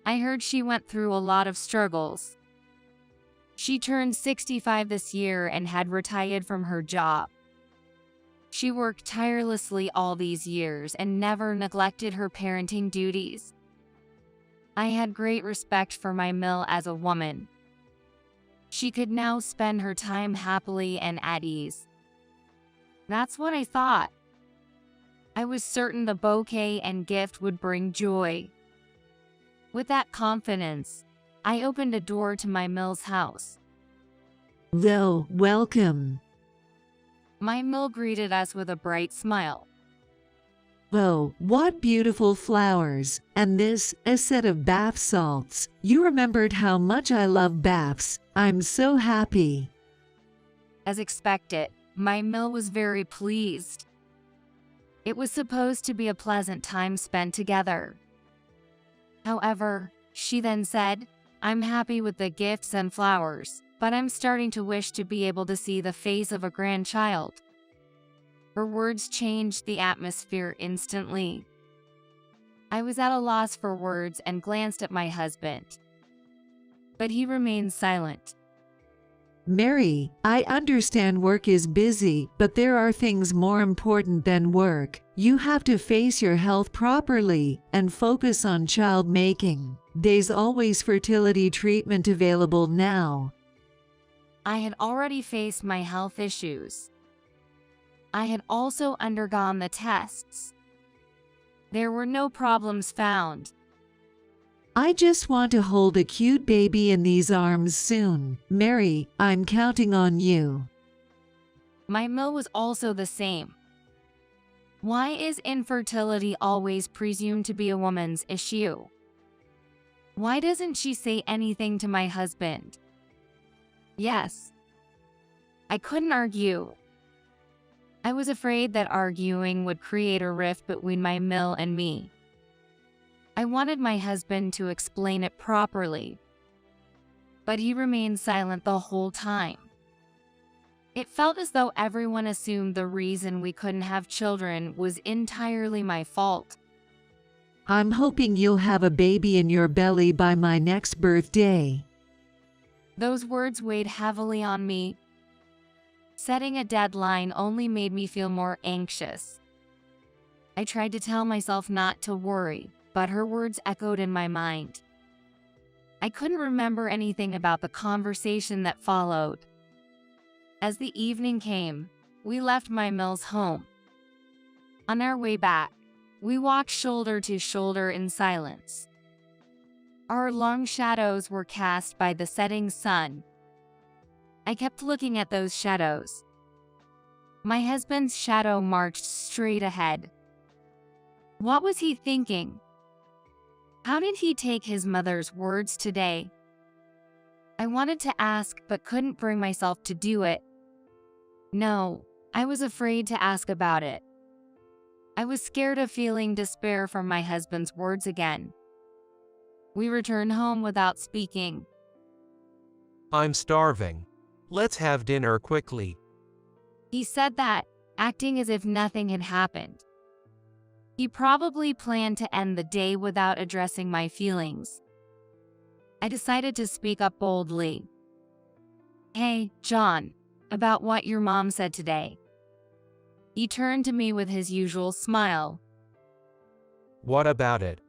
I heard she went through a lot of struggles. She turned 65 this year and had retired from her job. She worked tirelessly all these years and never neglected her parenting duties. I had great respect for my Mill as a woman. She could now spend her time happily and at ease. That's what I thought. I was certain the bouquet and gift would bring joy. With that confidence, I opened a door to my Mill's house. Well, welcome. My Mill greeted us with a bright smile. Oh, what beautiful flowers, and this, a set of bath salts. You remembered how much I love baths. I'm so happy. As expected, my Mill was very pleased. It was supposed to be a pleasant time spent together. However, she then said, I'm happy with the gifts and flowers, but I'm starting to wish to be able to see the face of a grandchild. Her words changed the atmosphere instantly. I was at a loss for words and glanced at my husband. But he remained silent. Mary, I understand work is busy, but there are things more important than work. You have to face your health properly and focus on child making. There's always fertility treatment available now. I had already faced my health issues. I had also undergone the tests. There were no problems found. I just want to hold a cute baby in these arms soon. Mary, I'm counting on you. My Mill was also the same. Why is infertility always presumed to be a woman's issue? Why doesn't she say anything to my husband? Yes. I couldn't argue. I was afraid that arguing would create a rift between my Mill and me. I wanted my husband to explain it properly, but he remained silent the whole time. It felt as though everyone assumed the reason we couldn't have children was entirely my fault. I'm hoping you'll have a baby in your belly by my next birthday. Those words weighed heavily on me. Setting a deadline only made me feel more anxious. I tried to tell myself not to worry, but her words echoed in my mind. I couldn't remember anything about the conversation that followed. As the evening came, we left my Mill's home. On our way back, we walked shoulder to shoulder in silence. Our long shadows were cast by the setting sun. I kept looking at those shadows. My husband's shadow marched straight ahead. What was he thinking? How did he take his mother's words today? I wanted to ask but couldn't bring myself to do it. No, I was afraid to ask about it. I was scared of feeling despair from my husband's words again. We returned home without speaking. I'm starving. Let's have dinner quickly. He said that, acting as if nothing had happened. He probably planned to end the day without addressing my feelings. I decided to speak up boldly. Hey, John, about what your mom said today. He turned to me with his usual smile. What about it?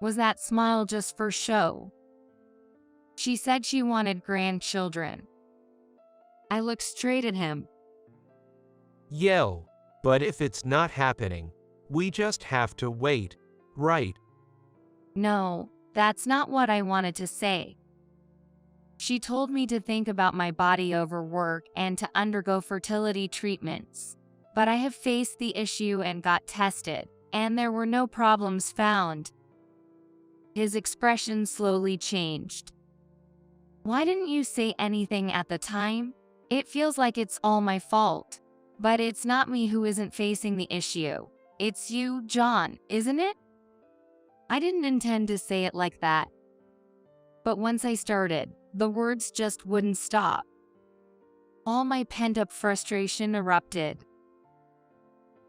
Was that smile just for show? She said she wanted grandchildren. I looked straight at him. Yo, but if it's not happening, we just have to wait, right? No, that's not what I wanted to say. She told me to think about my body over work and to undergo fertility treatments. But I have faced the issue and got tested, and there were no problems found. His expression slowly changed. Why didn't you say anything at the time? It feels like it's all my fault. But it's not me who isn't facing the issue. It's you, John, isn't it? I didn't intend to say it like that. But once I started, the words just wouldn't stop. All my pent-up frustration erupted.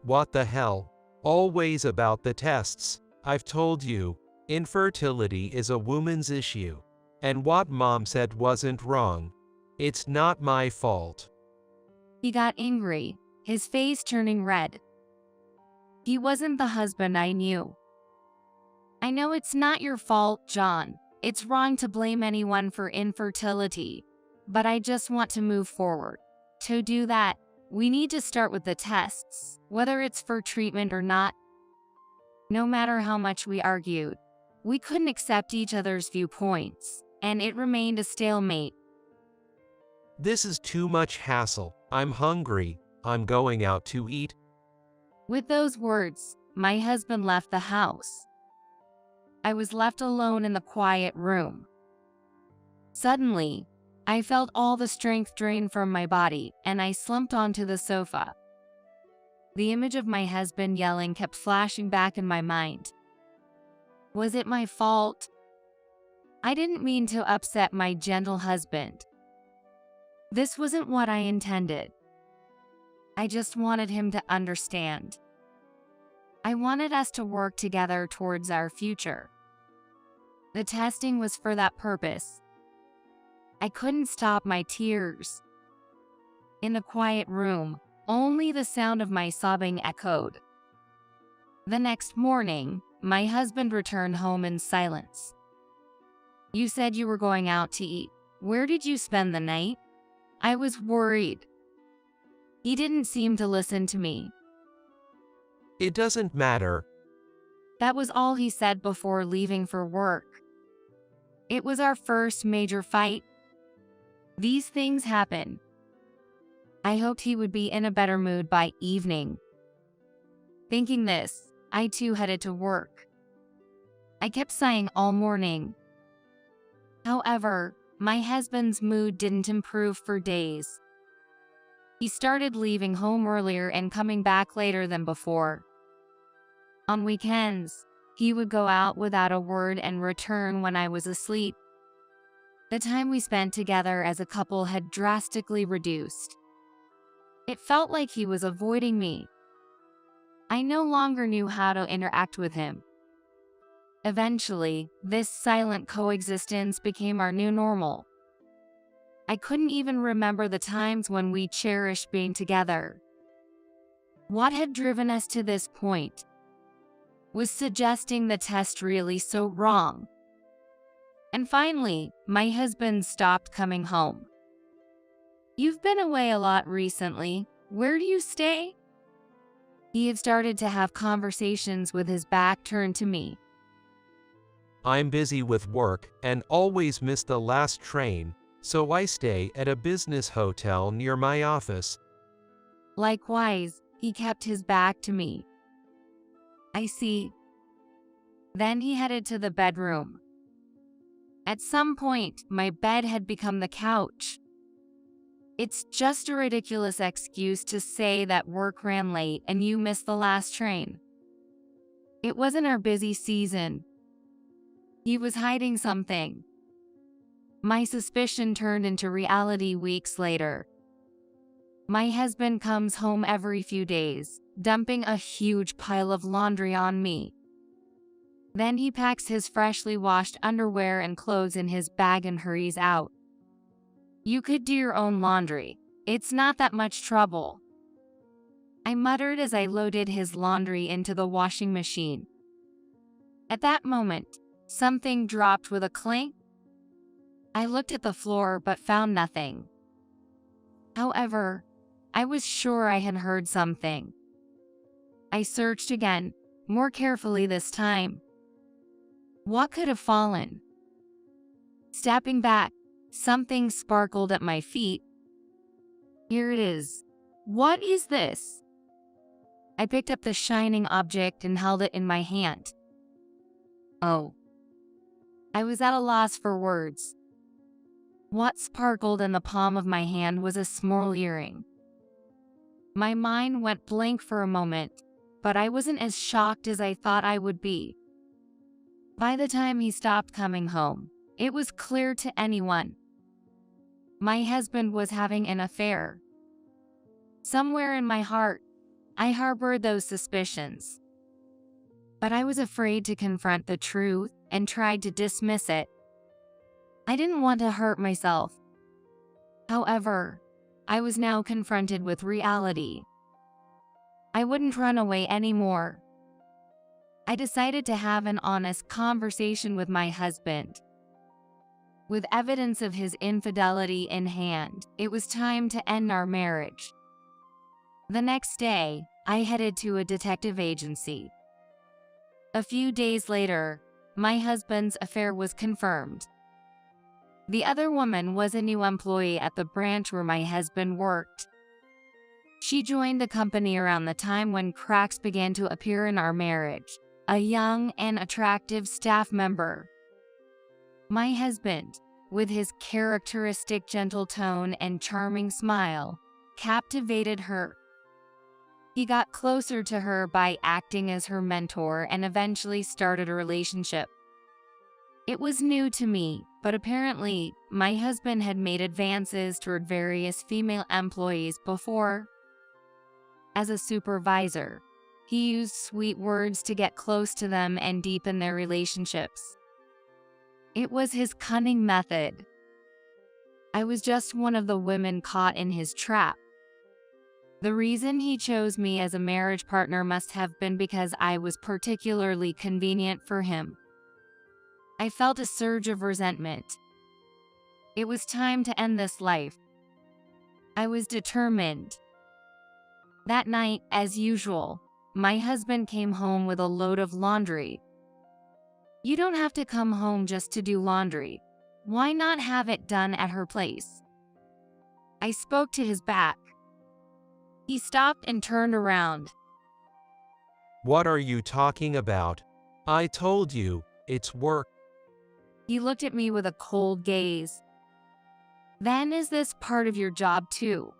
What the hell? Always about the tests. I've told you. Infertility is a woman's issue, and what Mom said wasn't wrong. It's not my fault. He got angry, his face turning red. He wasn't the husband I knew. I know it's not your fault, John. It's wrong to blame anyone for infertility, but I just want to move forward. To do that, we need to start with the tests, whether it's for treatment or not. No matter how much we argued, we couldn't accept each other's viewpoints, and it remained a stalemate. This is too much hassle. I'm hungry. I'm going out to eat. With those words, my husband left the house. I was left alone in the quiet room. Suddenly, I felt all the strength drain from my body, and I slumped onto the sofa. The image of my husband yelling kept flashing back in my mind. Was it my fault? I didn't mean to upset my gentle husband. This wasn't what I intended. I just wanted him to understand. I wanted us to work together towards our future. The testing was for that purpose. I couldn't stop my tears. In the quiet room, only the sound of my sobbing echoed. The next morning, my husband returned home in silence. You said you were going out to eat. Where did you spend the night? I was worried. He didn't seem to listen to me. It doesn't matter. That was all he said before leaving for work. It was our first major fight. These things happen. I hoped he would be in a better mood by evening. Thinking this, I too headed to work. I kept sighing all morning. However, my husband's mood didn't improve for days. He started leaving home earlier and coming back later than before. On weekends, he would go out without a word and return when I was asleep. The time we spent together as a couple had drastically reduced. It felt like he was avoiding me. I no longer knew how to interact with him. Eventually, this silent coexistence became our new normal. I couldn't even remember the times when we cherished being together. What had driven us to this point? Was suggesting the test really so wrong? And finally, my husband stopped coming home. You've been away a lot recently. Where do you stay? He had started to have conversations with his back turned to me. I'm busy with work and always miss the last train, so I stay at a business hotel near my office. Likewise, he kept his back to me. I see. Then he headed to the bedroom. At some point, my bed had become the couch. It's just a ridiculous excuse to say that work ran late and you missed the last train. It wasn't our busy season. He was hiding something. My suspicion turned into reality weeks later. My husband comes home every few days, dumping a huge pile of laundry on me. Then he packs his freshly washed underwear and clothes in his bag and hurries out. You could do your own laundry. It's not that much trouble. I muttered as I loaded his laundry into the washing machine. At that moment, something dropped with a clink. I looked at the floor but found nothing. However, I was sure I had heard something. I searched again, more carefully this time. What could have fallen? Stepping back, something sparkled at my feet. Here it is. What is this? I picked up the shining object and held it in my hand. Oh. I was at a loss for words. What sparkled in the palm of my hand was a small earring. My mind went blank for a moment, but I wasn't as shocked as I thought I would be. By the time he stopped coming home, it was clear to anyone. My husband was having an affair. Somewhere in my heart, I harbored those suspicions. But I was afraid to confront the truth. and tried to dismiss it. I didn't want to hurt myself. However, I was now confronted with reality. I wouldn't run away anymore. I decided to have an honest conversation with my husband. With evidence of his infidelity in hand, it was time to end our marriage. The next day, I headed to a detective agency. A few days later, my husband's affair was confirmed. The other woman was a new employee at the branch where my husband worked. She joined the company around the time when cracks began to appear in our marriage, a young and attractive staff member. My husband, with his characteristic gentle tone and charming smile, captivated her. He got closer to her by acting as her mentor and eventually started a relationship. It was new to me, but apparently, my husband had made advances toward various female employees before. As a supervisor, he used sweet words to get close to them and deepen their relationships. It was his cunning method. I was just one of the women caught in his trap. The reason he chose me as a marriage partner must have been because I was particularly convenient for him. I felt a surge of resentment. It was time to end this life. I was determined. That night, as usual, my husband came home with a load of laundry. You don't have to come home just to do laundry. Why not have it done at her place? I spoke to his back. He stopped and turned around. What are you talking about? I told you, it's work. He looked at me with a cold gaze. Then is this part of your job too?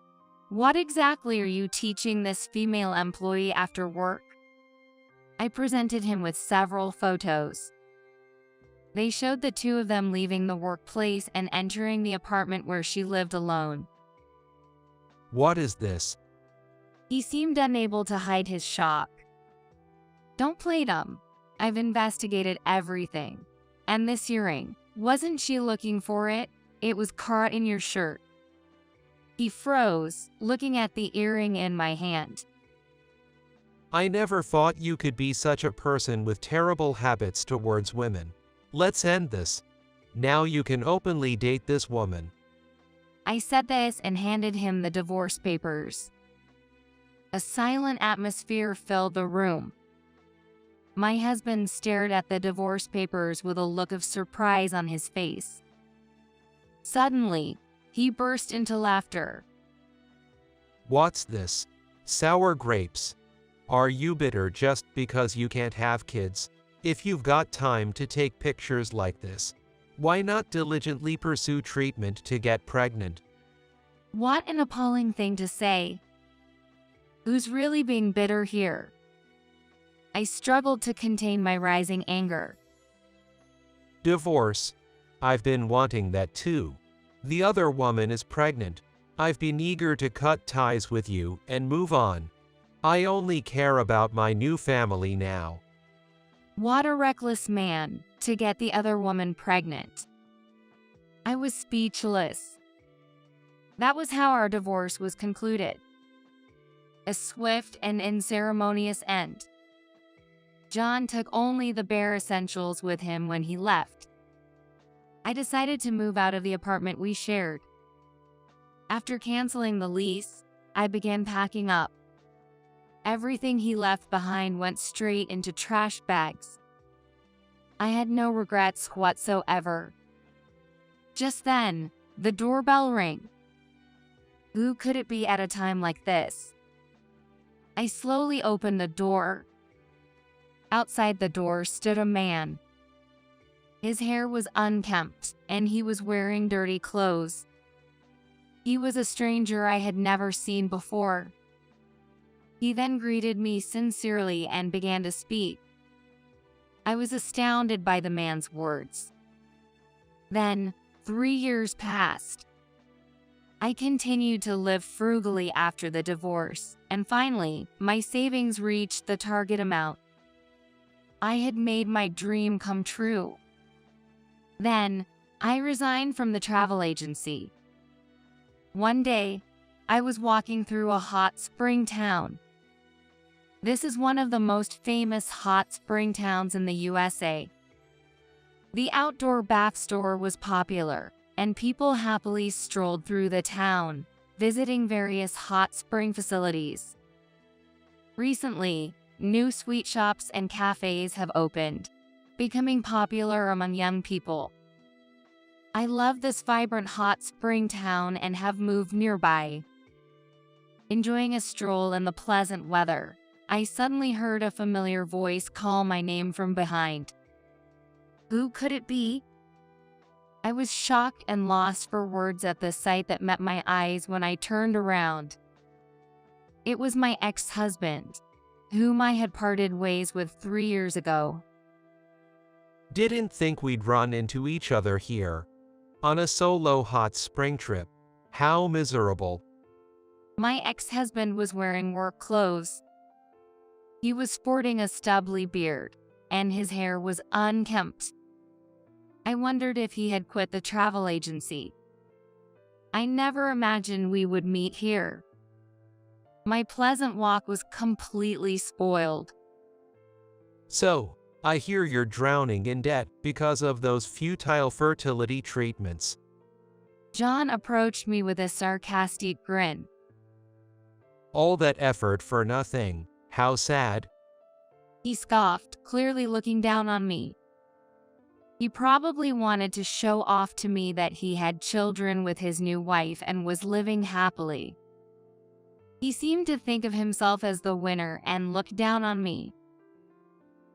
What exactly are you teaching this female employee after work? I presented him with several photos. They showed the two of them leaving the workplace and entering the apartment where she lived alone. What is this? He seemed unable to hide his shock. Don't play dumb. I've investigated everything. And this earring, wasn't she looking for it? It was caught in your shirt. He froze, looking at the earring in my hand. I never thought you could be such a person with terrible habits towards women. Let's end this. Now you can openly date this woman. I said this and handed him the divorce papers. A silent atmosphere filled the room. My husband stared at the divorce papers with a look of surprise on his face. Suddenly, he burst into laughter. What's this? Sour grapes. Are you bitter just because you can't have kids? If you've got time to take pictures like this, why not diligently pursue treatment to get pregnant? What an appalling thing to say. Who's really being bitter here? I struggled to contain my rising anger. Divorce. I've been wanting that too. The other woman is pregnant. I've been eager to cut ties with you and move on. I only care about my new family now. What a reckless man, to get the other woman pregnant. I was speechless. That was how our divorce was concluded. A swift and unceremonious end. John took only the bare essentials with him when he left. I decided to move out of the apartment we shared. After canceling the lease, I began packing up. Everything he left behind went straight into trash bags. I had no regrets whatsoever. Just then, the doorbell rang. Who could it be at a time like this? I slowly opened the door. Outside the door stood a man. His hair was unkempt, and he was wearing dirty clothes. He was a stranger I had never seen before. He then greeted me sincerely and began to speak. I was astounded by the man's words. Then, 3 years passed. I continued to live frugally after the divorce, and finally, my savings reached the target amount. I had made my dream come true. Then, I resigned from the travel agency. One day, I was walking through a hot spring town. This is one of the most famous hot spring towns in the USA. The outdoor bath store was popular, and people happily strolled through the town, visiting various hot spring facilities. Recently, new sweet shops and cafes have opened, becoming popular among young people. I love this vibrant hot spring town and have moved nearby. Enjoying a stroll in the pleasant weather, I suddenly heard a familiar voice call my name from behind. Who could it be? I was shocked and lost for words at the sight that met my eyes when I turned around. It was my ex-husband, whom I had parted ways with 3 years ago. Didn't think we'd run into each other here. On a solo hot spring trip. How miserable. My ex-husband was wearing work clothes. He was sporting a stubbly beard, and his hair was unkempt. I wondered if he had quit the travel agency. I never imagined we would meet here. My pleasant walk was completely spoiled. So, I hear you're drowning in debt because of those futile fertility treatments. John approached me with a sarcastic grin. All that effort for nothing. How sad. He scoffed, clearly looking down on me. He probably wanted to show off to me that he had children with his new wife and was living happily. He seemed to think of himself as the winner and looked down on me.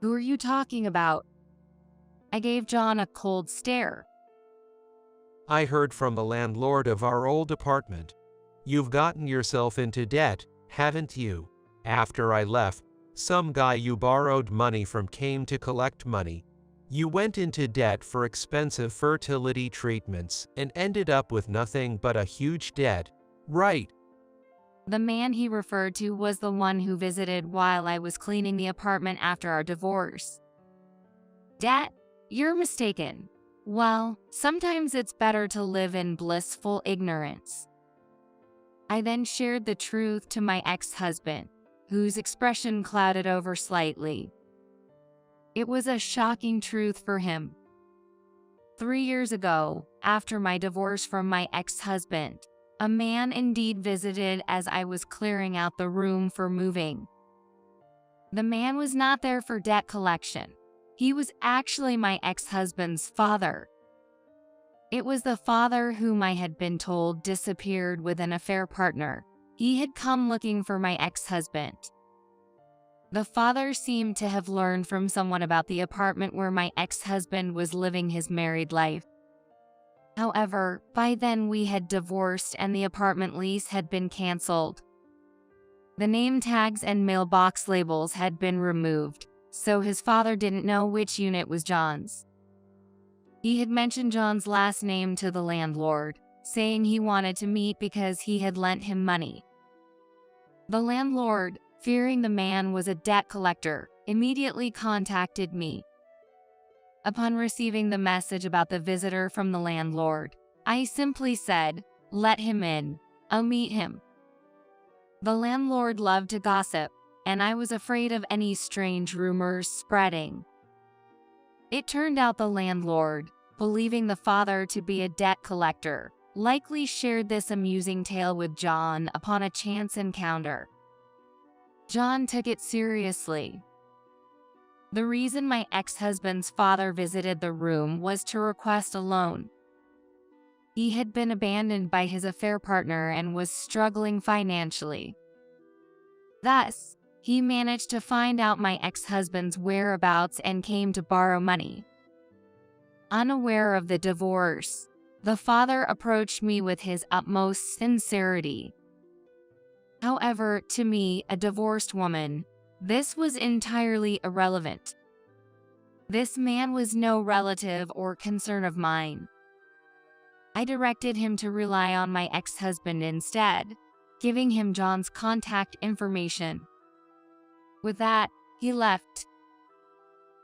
Who are you talking about? I gave John a cold stare. I heard from the landlord of our old apartment. You've gotten yourself into debt, haven't you? After I left, some guy you borrowed money from came to collect money. You went into debt for expensive fertility treatments and ended up with nothing but a huge debt, right? The man he referred to was the one who visited while I was cleaning the apartment after our divorce. Debt? You're mistaken. Well, sometimes it's better to live in blissful ignorance. I then shared the truth to my ex-husband, whose expression clouded over slightly. It was a shocking truth for him. 3 years ago, after my divorce from my ex-husband, a man indeed visited as I was clearing out the room for moving. The man was not there for debt collection. He was actually my ex-husband's father. It was the father whom I had been told disappeared with an affair partner. He had come looking for my ex-husband. The father seemed to have learned from someone about the apartment where my ex-husband was living his married life. However, by then we had divorced and the apartment lease had been canceled. The name tags and mailbox labels had been removed, so his father didn't know which unit was John's. He had mentioned John's last name to the landlord, saying he wanted to meet because he had lent him money. The landlord, fearing the man was a debt collector, immediately contacted me. Upon receiving the message about the visitor from the landlord, I simply said, "Let him in. I'll meet him." The landlord loved to gossip, and I was afraid of any strange rumors spreading. It turned out the landlord, believing the father to be a debt collector, likely shared this amusing tale with John upon a chance encounter. John took it seriously. The reason my ex-husband's father visited the room was to request a loan. He had been abandoned by his affair partner and was struggling financially. Thus, he managed to find out my ex-husband's whereabouts and came to borrow money. Unaware of the divorce, the father approached me with his utmost sincerity. However, to me, a divorced woman, this was entirely irrelevant. This man was no relative or concern of mine. I directed him to rely on my ex-husband instead, giving him John's contact information. With that, he left.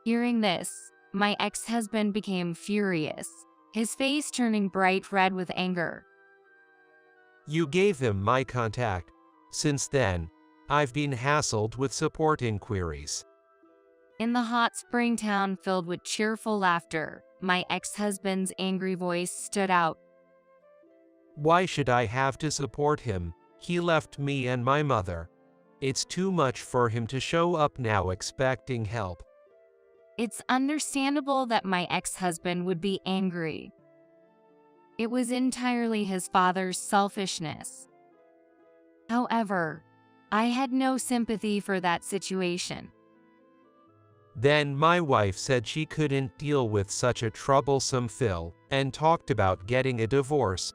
Hearing this, my ex-husband became furious, his face turning bright red with anger. You gave him my contact. Since then, I've been hassled with support inquiries. In the hot spring town filled with cheerful laughter, my ex-husband's angry voice stood out. Why should I have to support him? He left me and my mother. It's too much for him to show up now expecting help. It's understandable that my ex-husband would be angry. It was entirely his father's selfishness. However, I had no sympathy for that situation. Then my wife said she couldn't deal with such a troublesome Phil and talked about getting a divorce.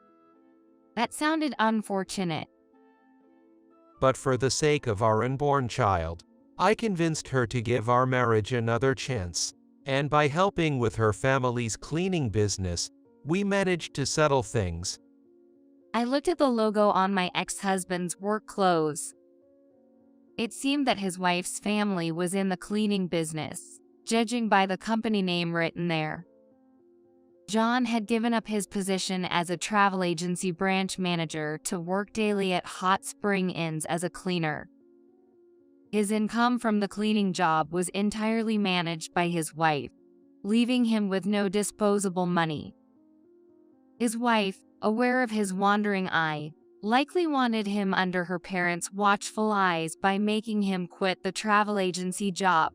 That sounded unfortunate. But for the sake of our unborn child, I convinced her to give our marriage another chance, and by helping with her family's cleaning business, we managed to settle things. I looked at the logo on my ex-husband's work clothes. It seemed that his wife's family was in the cleaning business, judging by the company name written there. John had given up his position as a travel agency branch manager to work daily at Hot Spring Inns as a cleaner. His income from the cleaning job was entirely managed by his wife, leaving him with no disposable money. His wife, aware of his wandering eye, likely wanted him under her parents' watchful eyes by making him quit the travel agency job.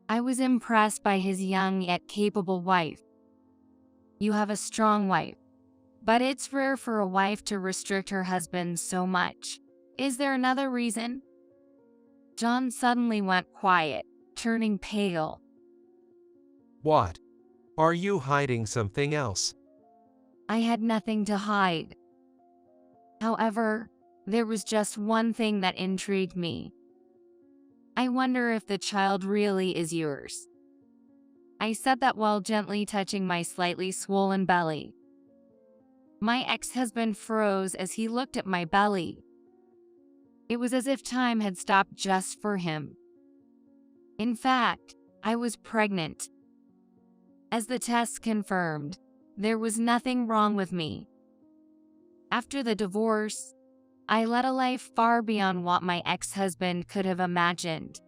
I was impressed by his young yet capable wife. You have a strong wife, but it's rare for a wife to restrict her husband so much. Is there another reason? John suddenly went quiet, turning pale. What? Are you hiding something else? I had nothing to hide. However, there was just one thing that intrigued me. I wonder if the child really is yours. I said that while gently touching my slightly swollen belly. My ex-husband froze as he looked at my belly. It was as if time had stopped just for him. In fact, I was pregnant. As the tests confirmed, there was nothing wrong with me. After the divorce, I led a life far beyond what my ex-husband could have imagined.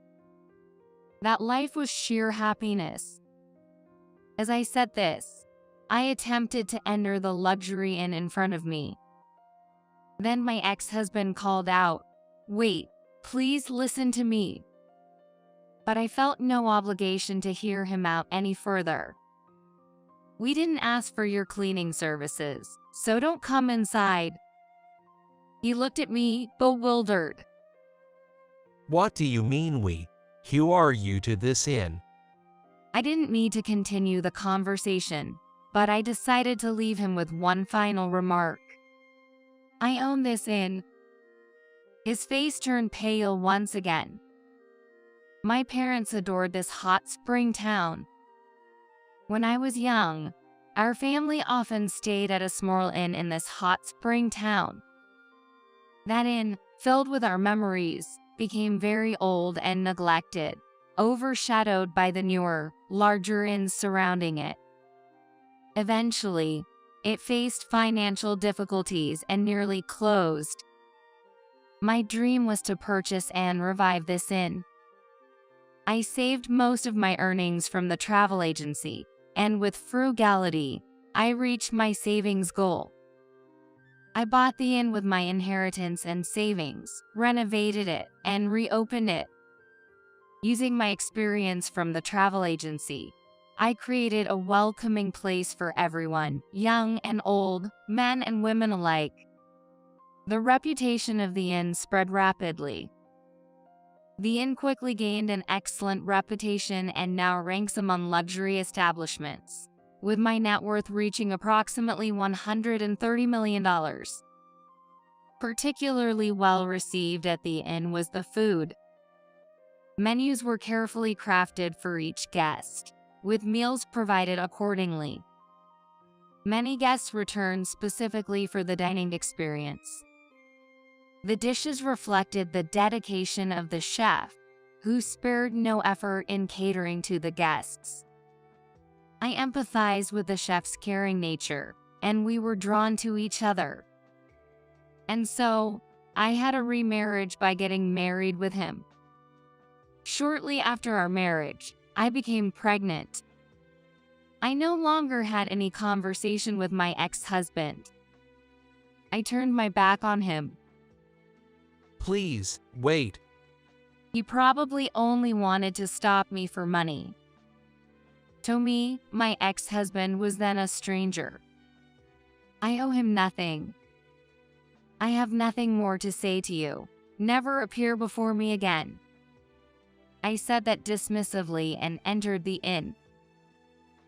That life was sheer happiness. As I said this, I attempted to enter the luxury inn in front of me. Then my ex-husband called out, "Wait, please listen to me." But I felt no obligation to hear him out any further. We didn't ask for your cleaning services, so don't come inside. He looked at me, bewildered. What do you mean we? Who are you to this inn? I didn't need to continue the conversation, but I decided to leave him with one final remark. I own this inn. His face turned pale once again. My parents adored this hot spring town. When I was young, our family often stayed at a small inn in this hot spring town. That inn, filled with our memories, became very old and neglected, overshadowed by the newer, larger inns surrounding it. Eventually, it faced financial difficulties and nearly closed. My dream was to purchase and revive this inn. I saved most of my earnings from the travel agency, and with frugality, I reached my savings goal. I bought the inn with my inheritance and savings, renovated it, and reopened it. Using my experience from the travel agency, I created a welcoming place for everyone, young and old, men and women alike. The reputation of the inn spread rapidly. The inn quickly gained an excellent reputation and now ranks among luxury establishments, with my net worth reaching approximately $130 million. Particularly well received at the inn was the food. Menus were carefully crafted for each guest, with meals provided accordingly. Many guests returned specifically for the dining experience. The dishes reflected the dedication of the chef, who spared no effort in catering to the guests. I empathized with the chef's caring nature, and we were drawn to each other. And so, I had a remarriage by getting married with him. Shortly after our marriage, I became pregnant. I no longer had any conversation with my ex-husband. I turned my back on him. Please, wait. He probably only wanted to stop me for money. To me, my ex-husband was then a stranger. I owe him nothing. I have nothing more to say to you. Never appear before me again. I said that dismissively and entered the inn.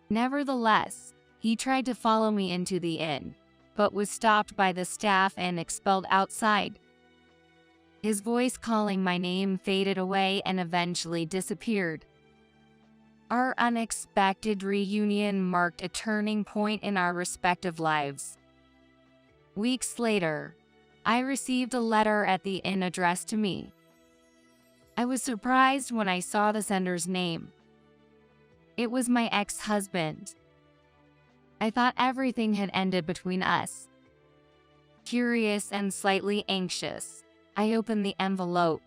Nevertheless, he tried to follow me into the inn, but was stopped by the staff and expelled outside. His voice calling my name faded away and eventually disappeared. Our unexpected reunion marked a turning point in our respective lives. Weeks later, I received a letter at the inn addressed to me. I was surprised when I saw the sender's name. It was my ex-husband. I thought everything had ended between us. Curious and slightly anxious, I opened the envelope.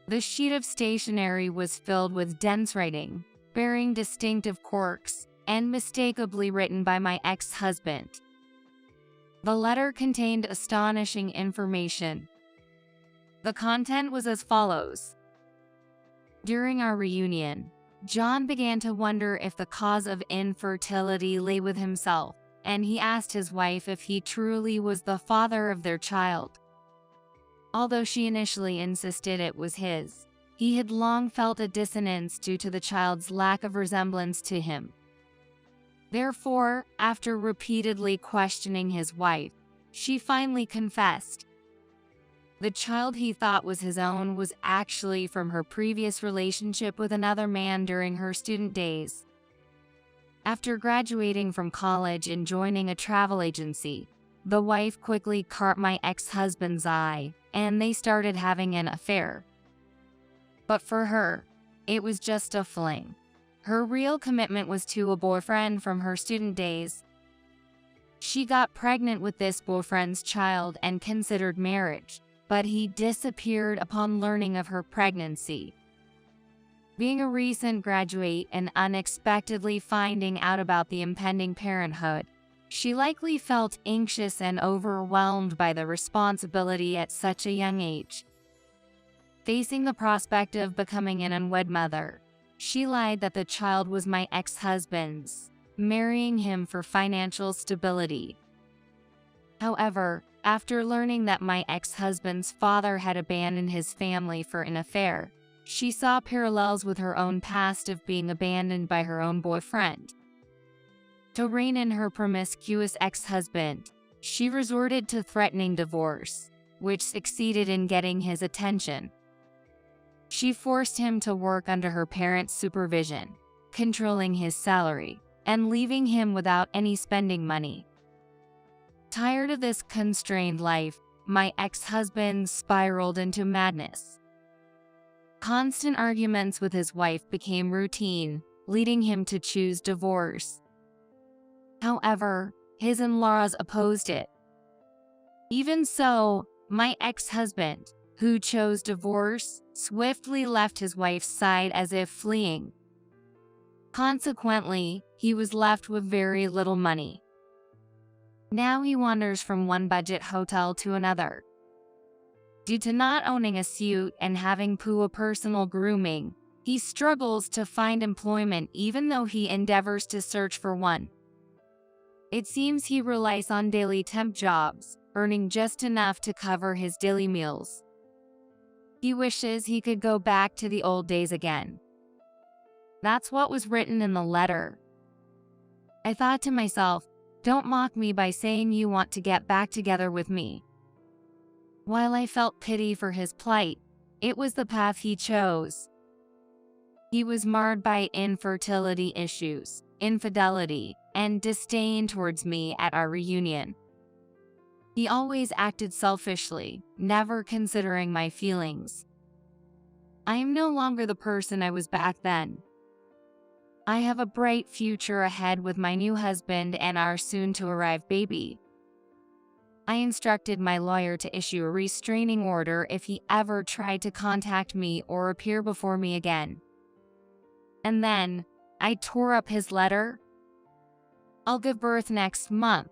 The sheet of stationery was filled with dense writing, bearing distinctive quirks, and mistakably written by my ex-husband. The letter contained astonishing information. The content was as follows. During our reunion, John began to wonder if the cause of infertility lay with himself, and he asked his wife if he truly was the father of their child. Although she initially insisted it was his, he had long felt a dissonance due to the child's lack of resemblance to him. Therefore, after repeatedly questioning his wife, she finally confessed. The child he thought was his own was actually from her previous relationship with another man during her student days. After graduating from college and joining a travel agency, the wife quickly caught my ex-husband's eye, and they started having an affair. But for her, it was just a fling. Her real commitment was to a boyfriend from her student days. She got pregnant with this boyfriend's child and considered marriage, but he disappeared upon learning of her pregnancy. Being a recent graduate and unexpectedly finding out about the impending parenthood, she likely felt anxious and overwhelmed by the responsibility at such a young age. Facing the prospect of becoming an unwed mother, she lied that the child was my ex-husband's, marrying him for financial stability. However, after learning that my ex-husband's father had abandoned his family for an affair, she saw parallels with her own past of being abandoned by her own boyfriend. To rein in her promiscuous ex-husband, she resorted to threatening divorce, which succeeded in getting his attention. She forced him to work under her parents' supervision, controlling his salary, and leaving him without any spending money. Tired of this constrained life, my ex-husband spiraled into madness. Constant arguments with his wife became routine, leading him to choose divorce. However, his in-laws opposed it. Even so, my ex-husband, who chose divorce, swiftly left his wife's side as if fleeing. Consequently, he was left with very little money. Now he wanders from one budget hotel to another. Due to not owning a suit and having poor personal grooming, he struggles to find employment even though he endeavors to search for one. It seems he relies on daily temp jobs, earning just enough to cover his daily meals. He wishes he could go back to the old days again. That's what was written in the letter. I thought to myself, don't mock me by saying you want to get back together with me. While I felt pity for his plight, it was the path he chose. He was marred by infertility issues, infidelity, and disdain towards me at our reunion. He always acted selfishly, never considering my feelings. I am no longer the person I was back then. I have a bright future ahead with my new husband and our soon-to-arrive baby. I instructed my lawyer to issue a restraining order if he ever tried to contact me or appear before me again. And then, I tore up his letter. I'll give birth next month.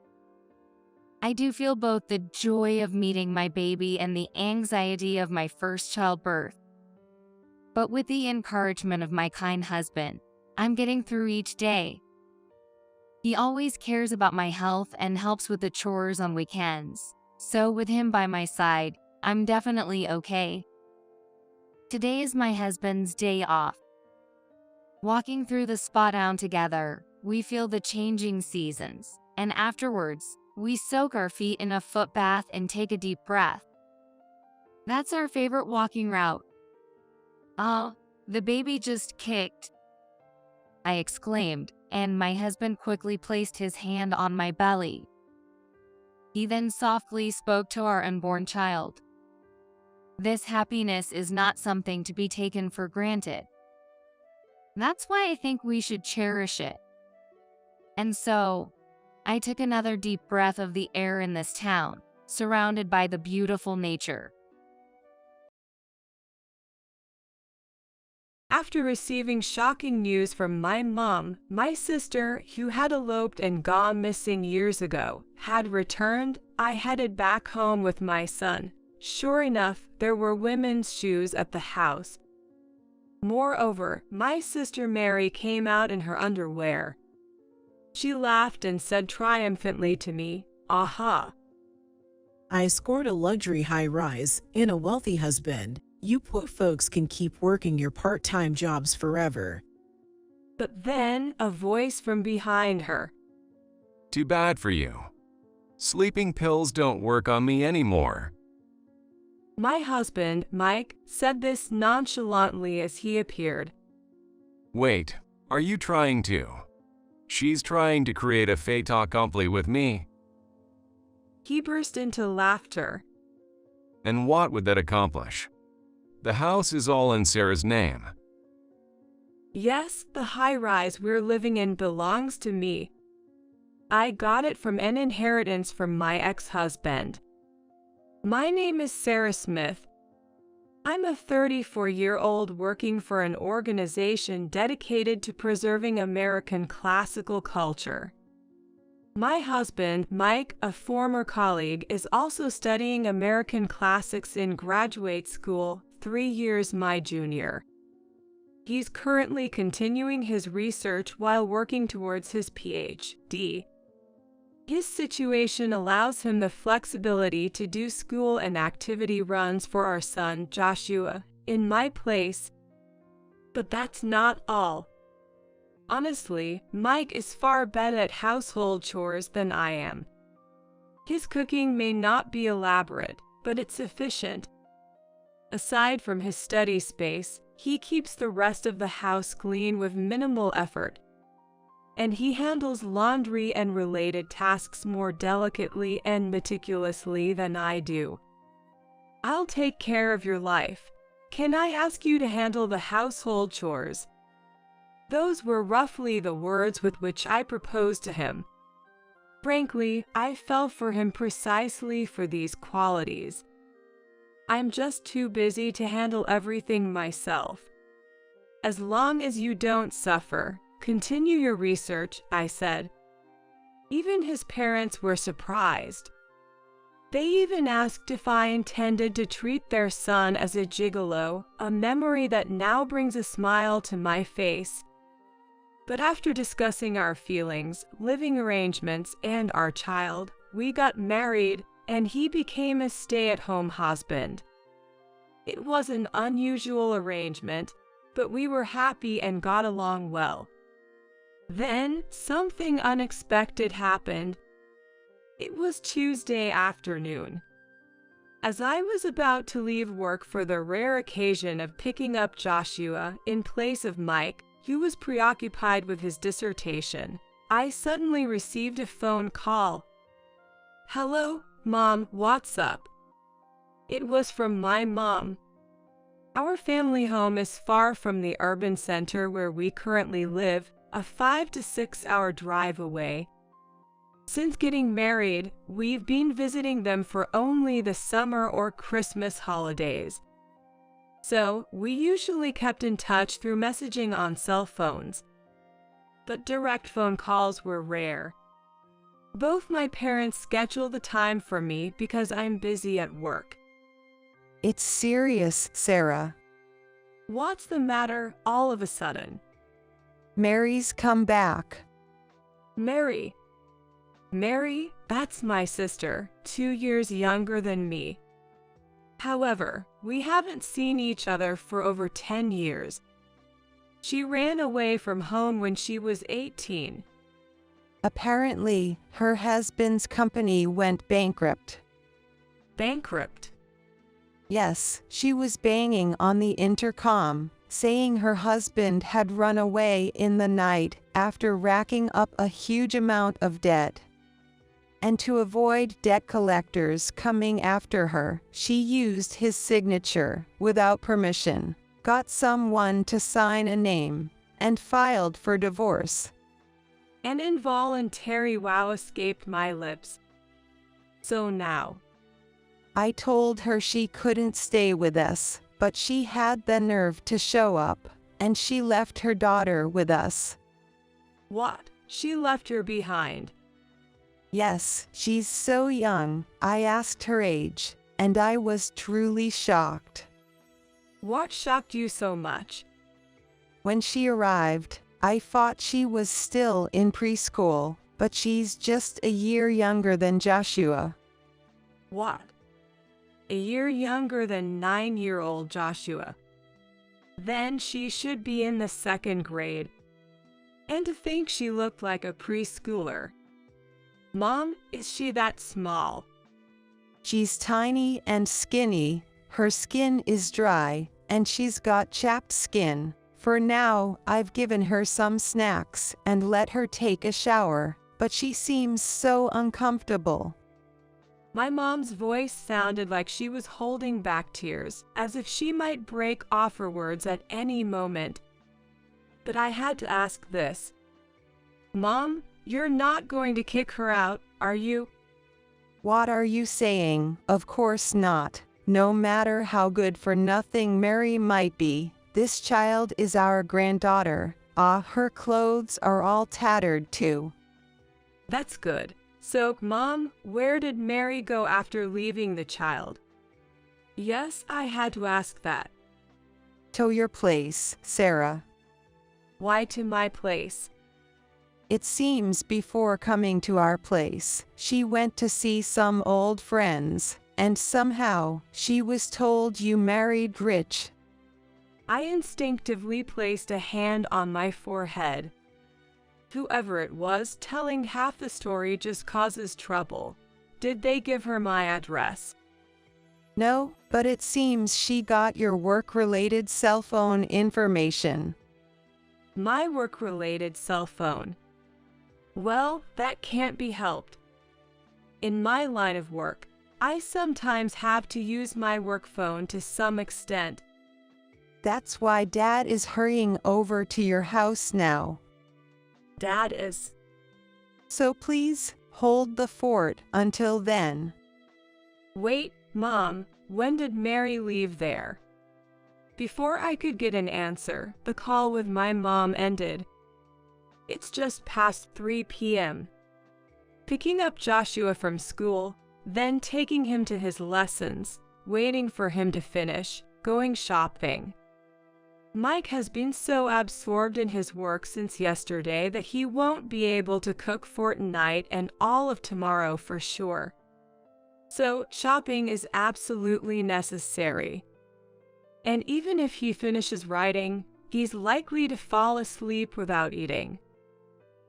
I do feel both the joy of meeting my baby and the anxiety of my first childbirth. But with the encouragement of my kind husband, I'm getting through each day. He always cares about my health and helps with the chores on weekends. So with him by my side, I'm definitely okay. Today is my husband's day off. Walking through the spa down together, we feel the changing seasons, and afterwards, we soak our feet in a foot bath and take a deep breath. That's our favorite walking route. Oh, the baby just kicked, I exclaimed, and my husband quickly placed his hand on my belly. He then softly spoke to our unborn child. This happiness is not something to be taken for granted. That's why I think we should cherish it. And so, I took another deep breath of the air in this town, surrounded by the beautiful nature. After receiving shocking news from my mom, my sister, who had eloped and gone missing years ago, had returned, I headed back home with my son. Sure enough, there were women's shoes at the house. Moreover, my sister Mary came out in her underwear. She laughed and said triumphantly to me, "Aha! I scored a luxury high-rise and a wealthy husband. You poor folks can keep working your part-time jobs forever." But then, a voice from behind her. "Too bad for you. Sleeping pills don't work on me anymore." My husband, Mike, said this nonchalantly as he appeared. "Wait, are you trying to? She's trying to create a fait accompli with me." He burst into laughter. "And what would that accomplish? The house is all in Sarah's name." "Yes, the high-rise we're living in belongs to me. I got it from an inheritance from my ex-husband. My name is Sarah Smith. I'm a 34-year-old working for an organization dedicated to preserving American classical culture. My husband, Mike, a former colleague, is also studying American classics in graduate school, 3 years my junior. He's currently continuing his research while working towards his PhD. His situation allows him the flexibility to do school and activity runs for our son, Joshua, in my place. But that's not all. Honestly, Mike is far better at household chores than I am. His cooking may not be elaborate, but it's efficient. Aside from his study space, he keeps the rest of the house clean with minimal effort. And he handles laundry and related tasks more delicately and meticulously than I do. I'll take care of your life. Can I ask you to handle the household chores?" Those were roughly the words with which I proposed to him. Frankly, I fell for him precisely for these qualities. I'm just too busy to handle everything myself. "As long as you don't suffer, continue your research," I said. Even his parents were surprised. They even asked if I intended to treat their son as a gigolo, a memory that now brings a smile to my face. But after discussing our feelings, living arrangements, and our child, we got married, and he became a stay-at-home husband. It was an unusual arrangement, but we were happy and got along well. Then, something unexpected happened. It was Tuesday afternoon. As I was about to leave work for the rare occasion of picking up Joshua in place of Mike, who was preoccupied with his dissertation, I suddenly received a phone call. "Hello, Mom, what's up?" It was from my mom. Our family home is far from the urban center where we currently live, a 5 to 6 hour drive away. Since getting married, we've been visiting them for only the summer or Christmas holidays. So, we usually kept in touch through messaging on cell phones. But direct phone calls were rare. Both my parents schedule the time for me because I'm busy at work. It's serious, Sarah. What's the matter all of a sudden? Mary's come back. Mary, that's my sister, 2 years younger than me. However, we haven't seen each other for over 10 years. She ran away from home when she was 18. Apparently, her husband's company went bankrupt. Bankrupt? Yes, she was banging on the intercom, saying her husband had run away in the night after racking up a huge amount of debt. And to avoid debt collectors coming after her, she used his signature without permission, got someone to sign a name, and filed for divorce. An involuntary wow escaped my lips. So now, I told her she couldn't stay with us, but she had the nerve to show up, and she left her daughter with us. What? She left her behind? Yes, she's so young. I asked her age, and I was truly shocked. What shocked you so much? When she arrived, I thought she was still in preschool, but she's just a year younger than Joshua. What? A year younger than 9-year-old Joshua. Then she should be in the 2nd grade. And to think she looked like a preschooler. Mom, is she that small? She's tiny and skinny, her skin is dry, and she's got chapped skin. For now, I've given her some snacks and let her take a shower, but she seems so uncomfortable. My mom's voice sounded like she was holding back tears, as if she might break off her words at any moment. But I had to ask this. Mom, you're not going to kick her out, are you? What are you saying? Of course not. No matter how good for nothing Mary might be, this child is our granddaughter. Her clothes are all tattered too. That's good. So, Mom, where did Mary go after leaving the child? Yes, I had to ask that. To your place, Sarah. Why to my place? It seems before coming to our place, she went to see some old friends, and somehow she was told you married rich. I instinctively placed a hand on my forehead. Whoever it was telling half the story just causes trouble. Did they give her my address? No, but it seems she got your work-related cell phone information. My work-related cell phone. Well, that can't be helped. In my line of work, I sometimes have to use my work phone to some extent. That's why Dad is hurrying over to your house now. Dad is. So please, hold the fort until then. Wait, Mom, when did Mary leave there? Before I could get an answer, the call with my mom ended. It's just past 3 p.m. Picking up Joshua from school, then taking him to his lessons, waiting for him to finish, going shopping. Mike has been so absorbed in his work since yesterday that he won't be able to cook for tonight and all of tomorrow for sure. So, shopping is absolutely necessary. And even if he finishes writing, he's likely to fall asleep without eating.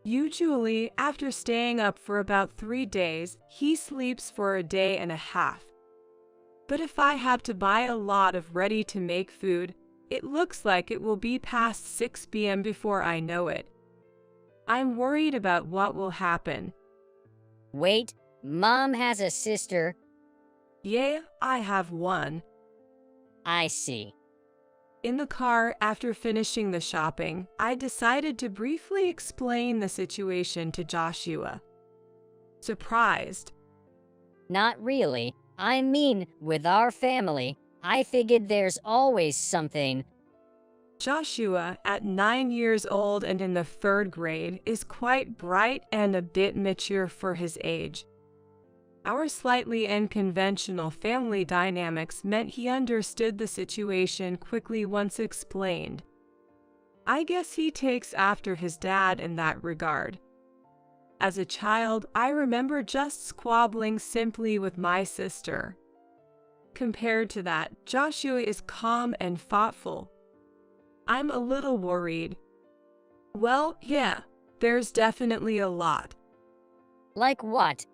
Usually, after staying up for about 3 days, he sleeps for a day and a half. But if I have to buy a lot of ready-to-make food, it looks like it will be past 6 p.m. before I know it. I'm worried about what will happen. Wait, Mom has a sister. Yeah, I have one. I see. In the car, after finishing the shopping, I decided to briefly explain the situation to Joshua. Surprised. Not really. I mean, with our family, I figured there's always something. Joshua, at 9 years old and in the 3rd grade, is quite bright and a bit mature for his age. Our slightly unconventional family dynamics meant he understood the situation quickly once explained. I guess he takes after his dad in that regard. As a child, I remember just squabbling simply with my sister. Compared to that, Joshua is calm and thoughtful. I'm a little worried. Well, yeah, there's definitely a lot. Like what?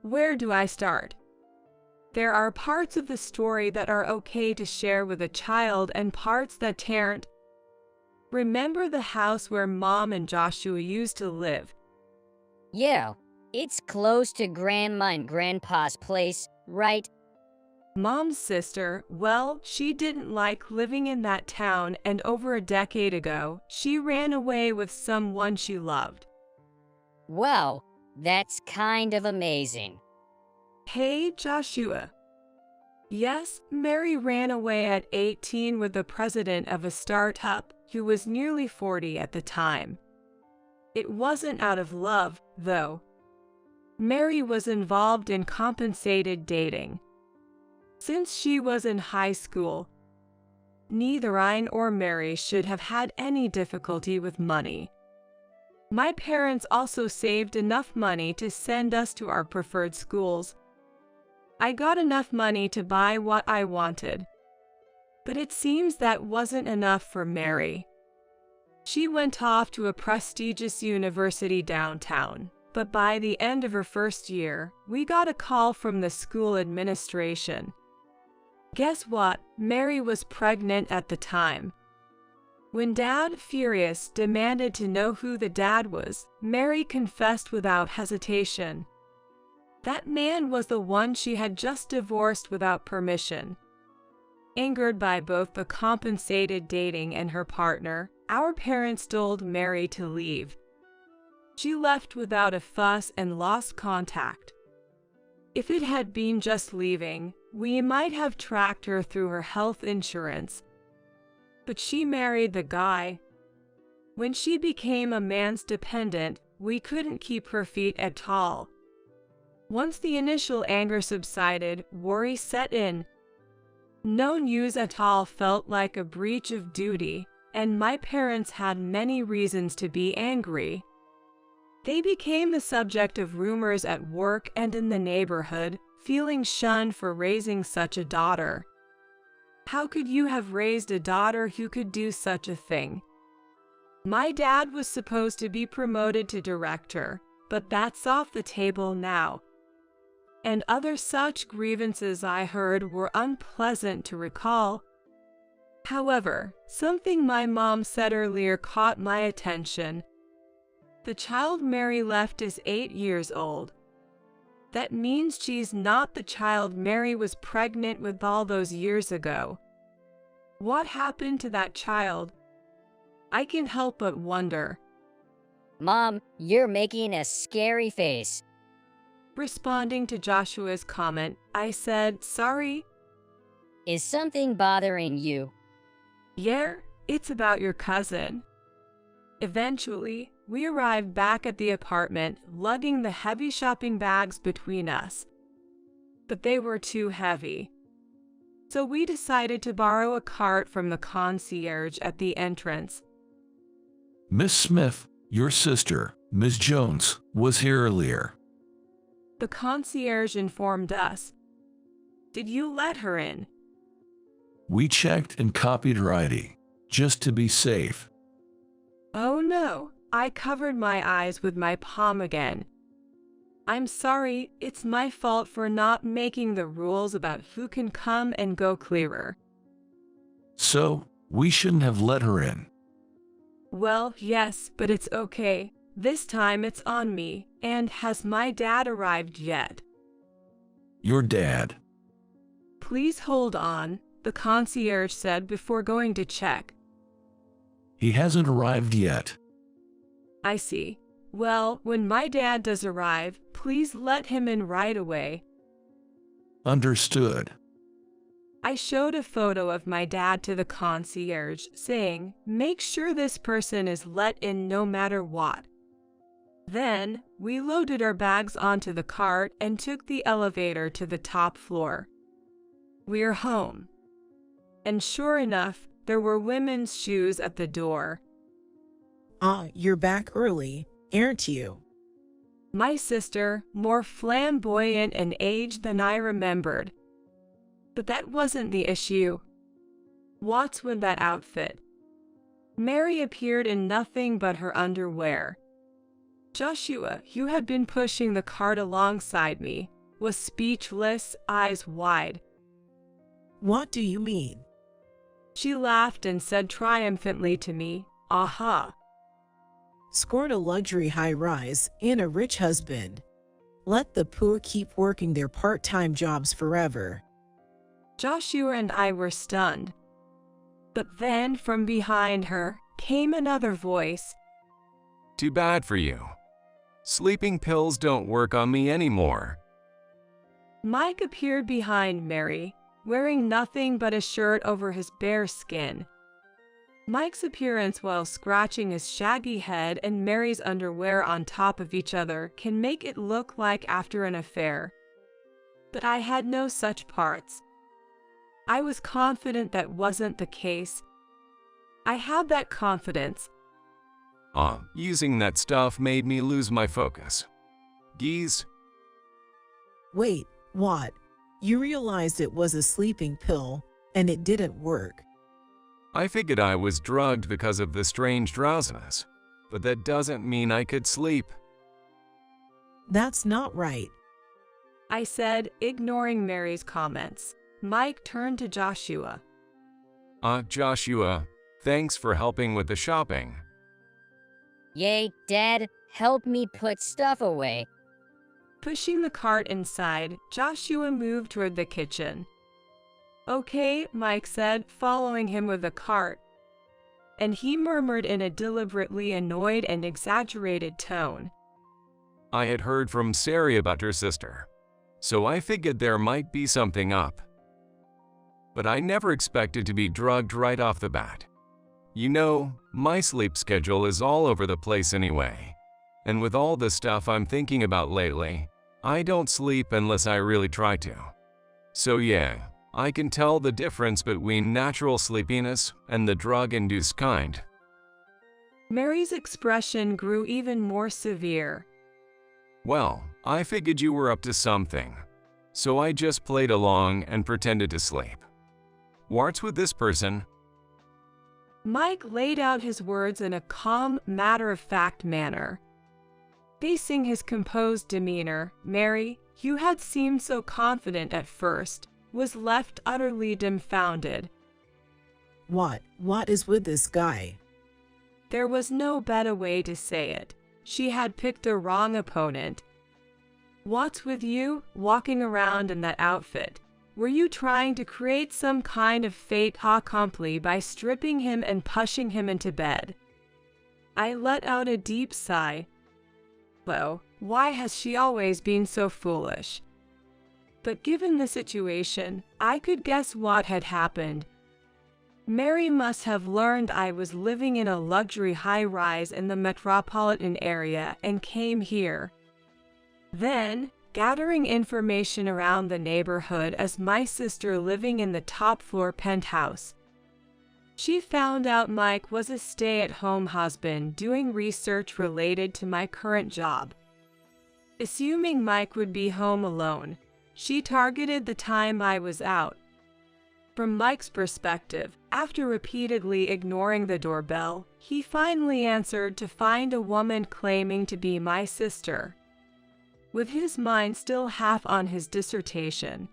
Where do I start? There are parts of the story that are okay to share with a child and parts that aren't. Remember the house where Mom and Joshua used to live? Yeah, it's close to Grandma and Grandpa's place, right? Mom's sister, well, she didn't like living in that town, and over a decade ago, she ran away with someone she loved. Wow, that's kind of amazing. Hey, Joshua. Yes, Mary ran away at 18 with the president of a startup who was nearly 40 at the time. It wasn't out of love, though. Mary was involved in compensated dating. Since she was in high school, neither I nor Mary should have had any difficulty with money. My parents also saved enough money to send us to our preferred schools. I got enough money to buy what I wanted. But it seems that wasn't enough for Mary. She went off to a prestigious university downtown, but by the end of her first year, we got a call from the school administration. Guess what? Mary was pregnant at the time. When Dad, furious, demanded to know who the dad was, Mary confessed without hesitation. That man was the one she had just divorced without permission. Angered by both the compensated dating and her partner, our parents told Mary to leave. She left without a fuss and lost contact. If it had been just leaving, we might have tracked her through her health insurance. But she married the guy. When she became a man's dependent, we couldn't keep her feet at all. Once the initial anger subsided, worry set in. No news at all felt like a breach of duty, and my parents had many reasons to be angry. They became the subject of rumors at work and in the neighborhood, feeling shunned for raising such a daughter. How could you have raised a daughter who could do such a thing? My dad was supposed to be promoted to director, but that's off the table now. And other such grievances I heard were unpleasant to recall. However, something my mom said earlier caught my attention. The child Mary left is 8 years old. That means she's not the child Mary was pregnant with all those years ago. What happened to that child? I can't help but wonder. Mom, you're making a scary face. Responding to Joshua's comment, I said, sorry. Is something bothering you? Yeah, it's about your cousin. Eventually, we arrived back at the apartment, lugging the heavy shopping bags between us. But they were too heavy. So we decided to borrow a cart from the concierge at the entrance. Miss Smith, your sister, Miss Jones, was here earlier. The concierge informed us. Did you let her in? We checked and copied her ID, just to be safe. Oh no, I covered my eyes with my palm again. I'm sorry, it's my fault for not making the rules about who can come and go clearer. So, we shouldn't have let her in. Well, yes, but it's okay. This time it's on me, and has my dad arrived yet? Your dad. Please hold on. the concierge said before going to check. He hasn't arrived yet. I see. Well, when my dad does arrive, please let him in right away. Understood. I showed a photo of my dad to the concierge, saying, make sure this person is let in no matter what. Then, we loaded our bags onto the cart and took the elevator to the top floor. We're home. And sure enough, there were women's shoes at the door. You're back early, aren't you? My sister, more flamboyant and aged than I remembered. But that wasn't the issue. What's with that outfit? Mary appeared in nothing but her underwear. Joshua, who had been pushing the cart alongside me, was speechless, eyes wide. What do you mean? She laughed and said triumphantly to me, aha. Scored a luxury high-rise and a rich husband. Let the poor keep working their part-time jobs forever. Joshua and I were stunned. But then from behind her came another voice. Too bad for you. Sleeping pills don't work on me anymore. Mike appeared behind Mary, wearing nothing but a shirt over his bare skin. Mike's appearance while scratching his shaggy head and Mary's underwear on top of each other can make it look like after an affair. But I had no such parts. I was confident that wasn't the case. I had that confidence. Using that stuff made me lose my focus. Geez. Wait, what? You realized it was a sleeping pill, and it didn't work. I figured I was drugged because of the strange drowsiness, but that doesn't mean I could sleep. That's not right, I said, ignoring Mary's comments. Mike turned to Joshua. Joshua, thanks for helping with the shopping. Yay, Dad, help me put stuff away. Pushing the cart inside, Joshua moved toward the kitchen. Okay, Mike said, following him with the cart. And he murmured in a deliberately annoyed and exaggerated tone. I had heard from Sari about her sister, so I figured there might be something up. But I never expected to be drugged right off the bat. You know, my sleep schedule is all over the place anyway. And with all the stuff I'm thinking about lately, I don't sleep unless I really try to. So yeah, I can tell the difference between natural sleepiness and the drug-induced kind. Mary's expression grew even more severe. Well, I figured you were up to something, so I just played along and pretended to sleep. What's with this person? Mike laid out his words in a calm, matter-of-fact manner. Facing his composed demeanor, Mary, who had seemed so confident at first, was left utterly dumbfounded. What is with this guy? There was no better way to say it. She had picked a wrong opponent. What's with you, walking around in that outfit? Were you trying to create some kind of fait accompli by stripping him and pushing him into bed? I let out a deep sigh. Well, why has she always been so foolish? But given the situation, I could guess what had happened. Mary must have learned I was living in a luxury high-rise in the metropolitan area and came here. Then, gathering information around the neighborhood as my sister living in the top-floor penthouse, she found out Mike was a stay-at-home husband doing research related to my current job. Assuming Mike would be home alone, she targeted the time I was out. From Mike's perspective, after repeatedly ignoring the doorbell, he finally answered to find a woman claiming to be my sister. With his mind still half on his dissertation,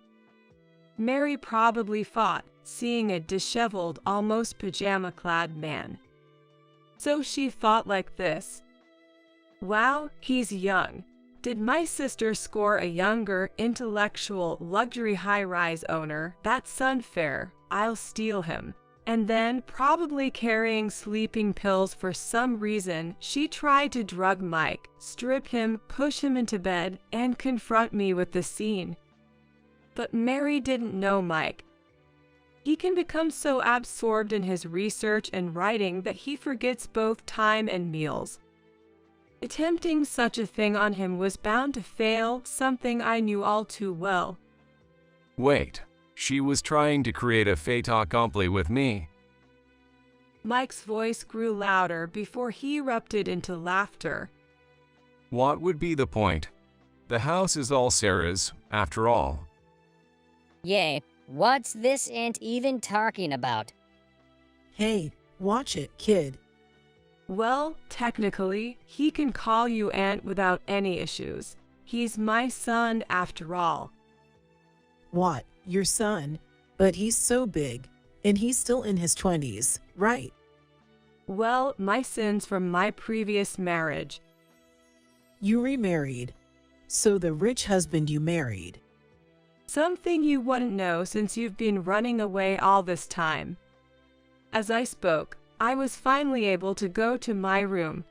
Mary probably thought, seeing a disheveled, almost pajama-clad man. So she thought like this. Wow, he's young. Did my sister score a younger, intellectual, luxury high-rise owner? That's unfair. I'll steal him. And then, probably carrying sleeping pills for some reason, she tried to drug Mike, strip him, push him into bed, and confront me with the scene. But Mary didn't know Mike. He can become so absorbed in his research and writing that he forgets both time and meals. Attempting such a thing on him was bound to fail, something I knew all too well. Wait, she was trying to create a fait accompli with me. Mike's voice grew louder before he erupted into laughter. What would be the point? The house is all Sarah's, after all. Yay, what's this aunt even talking about? Hey, watch it, kid. Well, technically, he can call you aunt without any issues. He's my son after all. What, your son? But he's so big, and he's still in his 20s, right? Well, my sins from my previous marriage. You remarried. So the rich husband you married. Something you wouldn't know since you've been running away all this time. As I spoke, I was finally able to go to my room.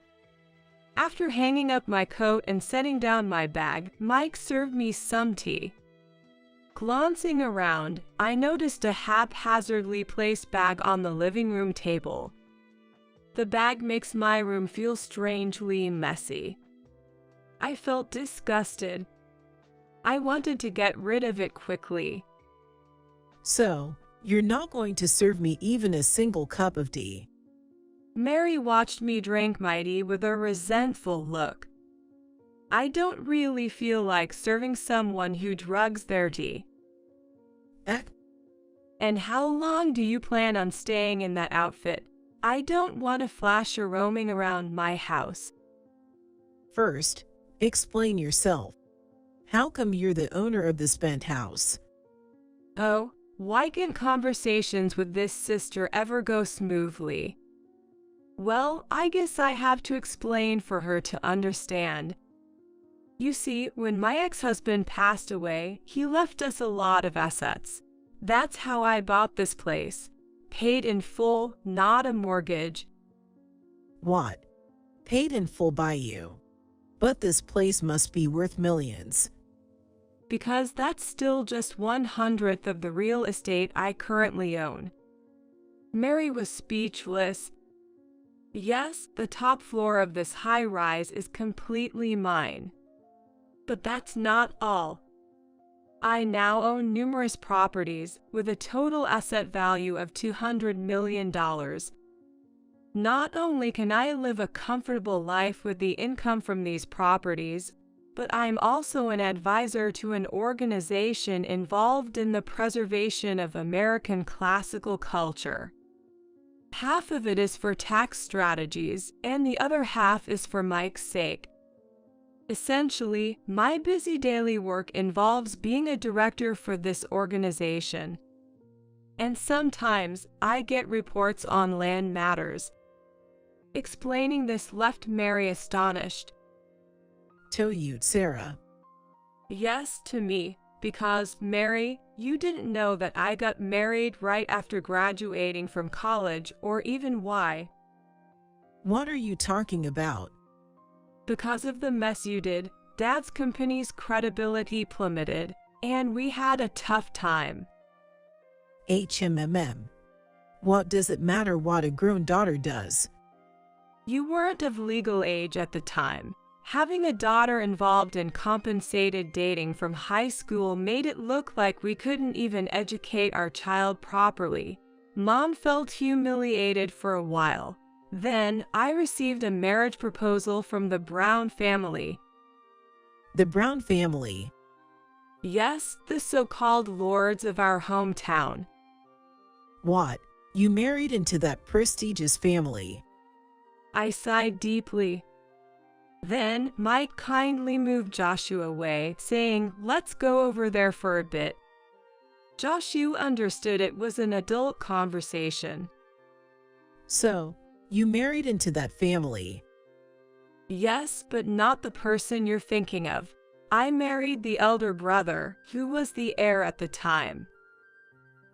After hanging up my coat and setting down my bag, Mike served me some tea. Glancing around, I noticed a haphazardly placed bag on the living room table. The bag makes my room feel strangely messy. I felt disgusted. I wanted to get rid of it quickly. So, you're not going to serve me even a single cup of tea? Mary watched me drink my tea with a resentful look. I don't really feel like serving someone who drugs their tea. And how long do you plan on staying in that outfit? I don't want a flasher roaming around my house. First, explain yourself. How come you're the owner of this spent house? Oh, why can't conversations with this sister ever go smoothly? Well, I guess I have to explain for her to understand. You see, when my ex-husband passed away, he left us a lot of assets. That's how I bought this place. Paid in full, not a mortgage. What? Paid in full by you? But this place must be worth millions. Because that's still just 1/100th of the real estate I currently own. Mary was speechless. Yes, the top floor of this high-rise is completely mine. But that's not all. I now own numerous properties with a total asset value of $200 million. Not only can I live a comfortable life with the income from these properties, but I'm also an advisor to an organization involved in the preservation of American classical culture. Half of it is for tax strategies, and the other half is for Mike's sake. Essentially, my busy daily work involves being a director for this organization. And sometimes I get reports on land matters. Explaining this left Mary astonished. To you, Sarah. Yes, to me, because, Mary, you didn't know that I got married right after graduating from college, or even why. What are you talking about? Because of the mess you did, Dad's company's credibility plummeted, and we had a tough time. HMMM. What does it matter what a grown daughter does? You weren't of legal age at the time. Having a daughter involved in compensated dating from high school made it look like we couldn't even educate our child properly. Mom felt humiliated for a while. Then, I received a marriage proposal from the Brown family. The Brown family? Yes, the so-called lords of our hometown. What? You married into that prestigious family? I sighed deeply. Then, Mike kindly moved Joshua away, saying, "Let's go over there for a bit." Joshua understood it was an adult conversation. So, you married into that family? Yes, but not the person you're thinking of. I married the elder brother, who was the heir at the time.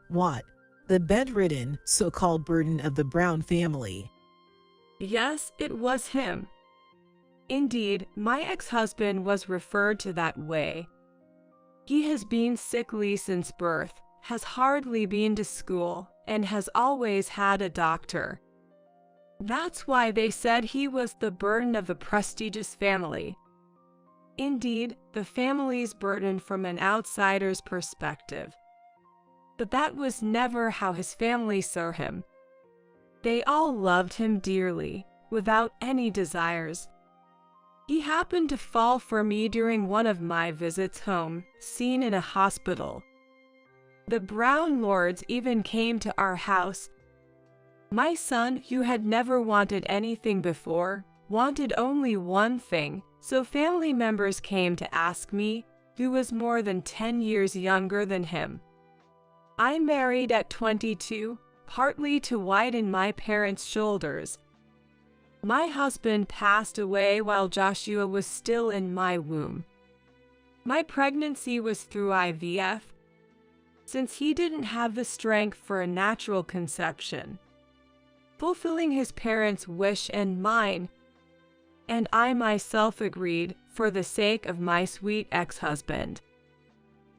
What? The bedridden, so-called burden of the Brown family. Yes, it was him. Indeed, my ex-husband was referred to that way. He has been sickly since birth, has hardly been to school, and has always had a doctor. That's why they said he was the burden of the prestigious family. Indeed, the family's burden from an outsider's perspective. But that was never how his family saw him. They all loved him dearly, without any desires. He happened to fall for me during one of my visits home, seen in a hospital. The Brown lords even came to our house. My son, who had never wanted anything before, wanted only one thing, so family members came to ask me, who was more than 10 years younger than him. I married at 22, partly to widen my parents' shoulders. My husband passed away while Joshua was still in my womb. My pregnancy was through IVF, since he didn't have the strength for a natural conception, fulfilling his parents' wish and mine, and I myself agreed for the sake of my sweet ex-husband.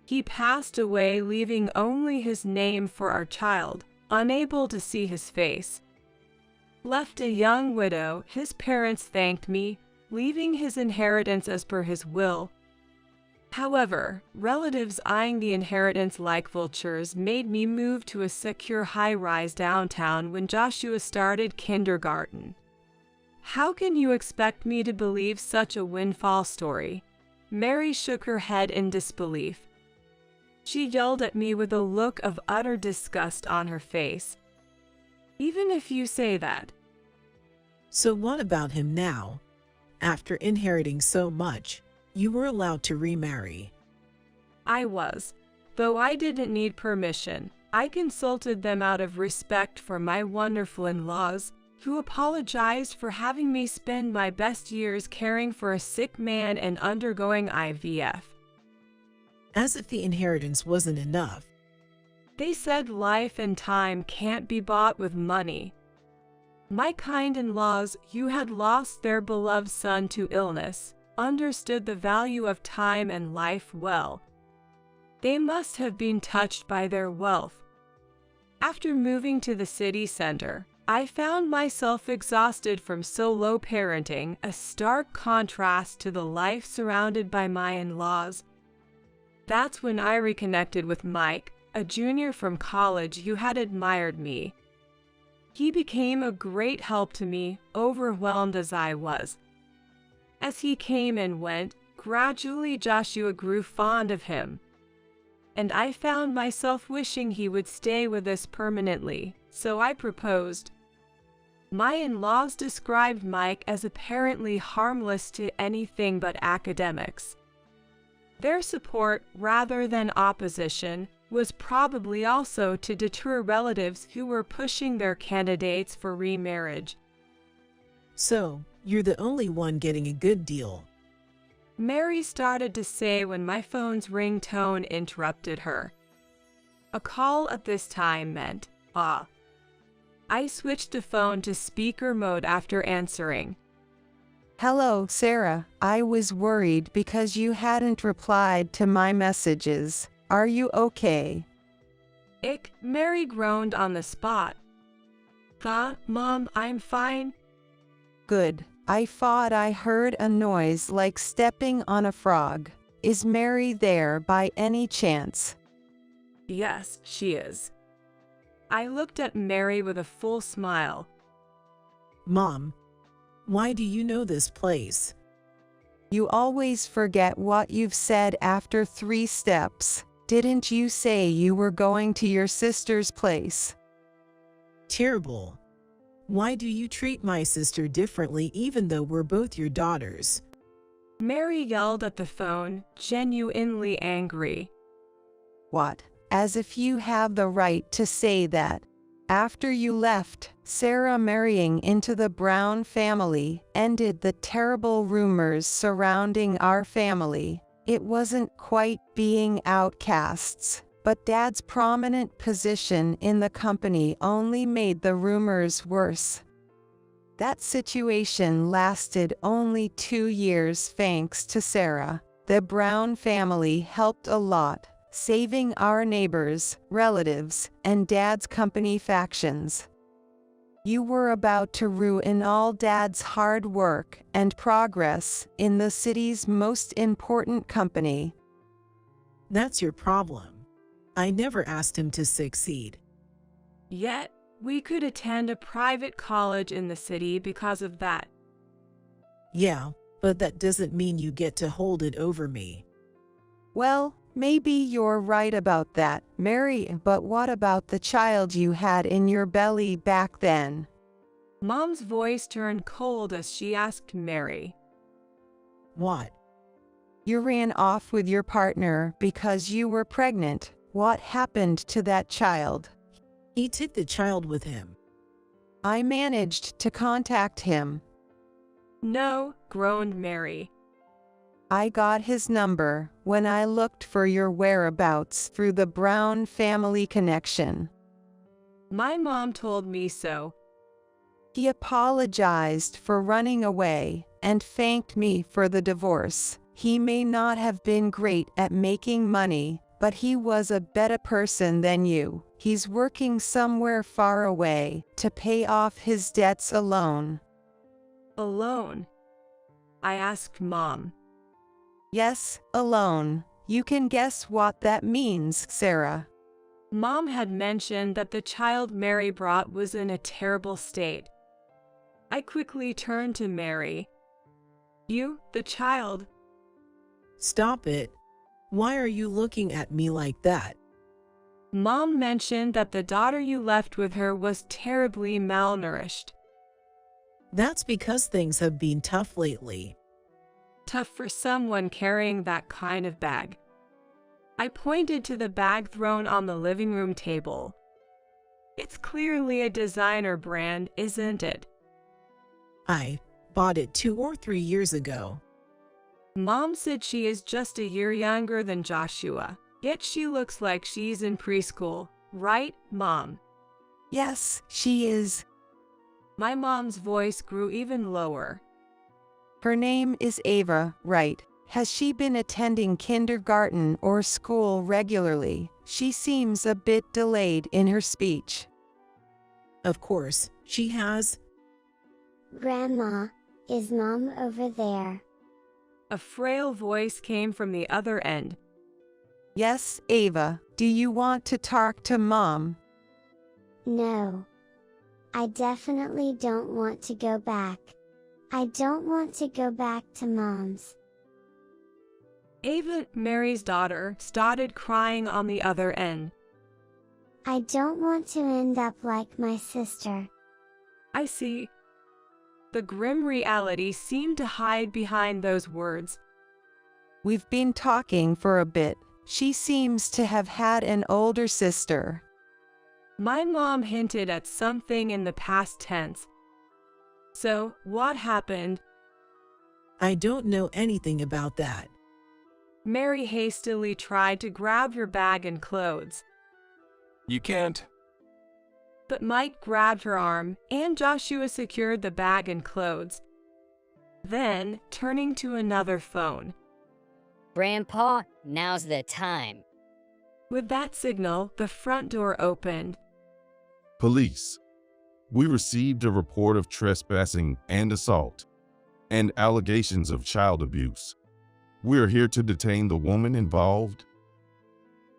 He passed away, leaving only his name for our child, unable to see his face. Left a young widow, his parents thanked me, leaving his inheritance as per his will. However, relatives eyeing the inheritance like vultures made me move to a secure high-rise downtown when Joshua started kindergarten. How can you expect me to believe such a windfall story? Mary shook her head in disbelief. She yelled at me with a look of utter disgust on her face. Even if you say that. So what about him now? After inheriting so much, you were allowed to remarry. I was. Though I didn't need permission, I consulted them out of respect for my wonderful in-laws, who apologized for having me spend my best years caring for a sick man and undergoing IVF. As if the inheritance wasn't enough. They said life and time can't be bought with money. My kind in-laws, who had lost their beloved son to illness, understood the value of time and life well. They must have been touched by their wealth. After moving to the city center, I found myself exhausted from solo parenting, a stark contrast to the life surrounded by my in-laws. That's when I reconnected with Mike, a junior from college who had admired me. He became a great help to me, overwhelmed as I was. As he came and went, gradually Joshua grew fond of him. And I found myself wishing he would stay with us permanently, so I proposed. My in-laws described Mike as apparently harmless to anything but academics. Their support, rather than opposition, was probably also to deter relatives who were pushing their candidates for remarriage. So, you're the only one getting a good deal. Mary started to say when my phone's ringtone interrupted her. A call at this time meant, ah. I switched the phone to speaker mode after answering. Hello, Sarah. I was worried because you hadn't replied to my messages. Are you okay? Mary groaned on the spot. Mom, I'm fine. Good. I thought I heard a noise like stepping on a frog. Is Mary there by any chance? Yes, she is. I looked at Mary with a full smile. Mom, why do you know this place? You always forget what you've said after 3 steps. Didn't you say you were going to your sister's place? Terrible. Why do you treat my sister differently even though we're both your daughters? Mary yelled at the phone, genuinely angry. What? As if you have the right to say that. After you left, Sarah marrying into the Brown family ended the terrible rumors surrounding our family. It wasn't quite being outcasts. but Dad's prominent position in the company only made the rumors worse. That situation lasted only 2 years thanks to Sarah. The Brown family helped a lot, saving our neighbors, relatives, and Dad's company factions. You were about to ruin all Dad's hard work and progress in the city's most important company. That's your problem. I never asked him to succeed. Yet, we could attend a private college in the city because of that. Yeah, but that doesn't mean you get to hold it over me. Well, maybe you're right about that, Mary, but what about the child you had in your belly back then? Mom's voice turned cold as she asked Mary. What? You ran off with your partner because you were pregnant. What happened to that child? He took the child with him. I managed to contact him. No, groaned Mary. I got his number when I looked for your whereabouts through the Brown family connection. My mom told me so. He apologized for running away and thanked me for the divorce. He may not have been great at making money, but he was a better person than you. He's working somewhere far away to pay off his debts alone. Alone? I asked Mom. Yes, alone. You can guess what that means, Sarah. Mom had mentioned that the child Mary brought was in a terrible state. I quickly turned to Mary. You, the child. Stop it. Why are you looking at me like that? Mom mentioned that the daughter you left with her was terribly malnourished. That's because things have been tough lately. Tough for someone carrying that kind of bag. I pointed to the bag thrown on the living room table. It's clearly a designer brand, isn't it? I bought it 2 or 3 years ago. Mom said she is just a year younger than Joshua, yet she looks like she's in preschool, right, Mom? Yes, she is. My mom's voice grew even lower. Her name is Ava, right? Has she been attending kindergarten or school regularly? She seems a bit delayed in her speech. Of course, she has. Grandma, is Mom over there? A frail voice came from the other end. Yes, Ava, do you want to talk to Mom? No. I definitely don't want to go back. I don't want to go back to Mom's. Ava, Mary's daughter, started crying on the other end. I don't want to end up like my sister. I see. The grim reality seemed to hide behind those words. We've been talking for a bit. She seems to have had an older sister. My mom hinted at something in the past tense. So, what happened? I don't know anything about that. Mary hastily tried to grab her bag and clothes. You can't. But Mike grabbed her arm, and Joshua secured the bag and clothes. Then, turning to another phone. Grandpa, now's the time. With that signal, the front door opened. Police. We received a report of trespassing and assault, and allegations of child abuse. We are here to detain the woman involved.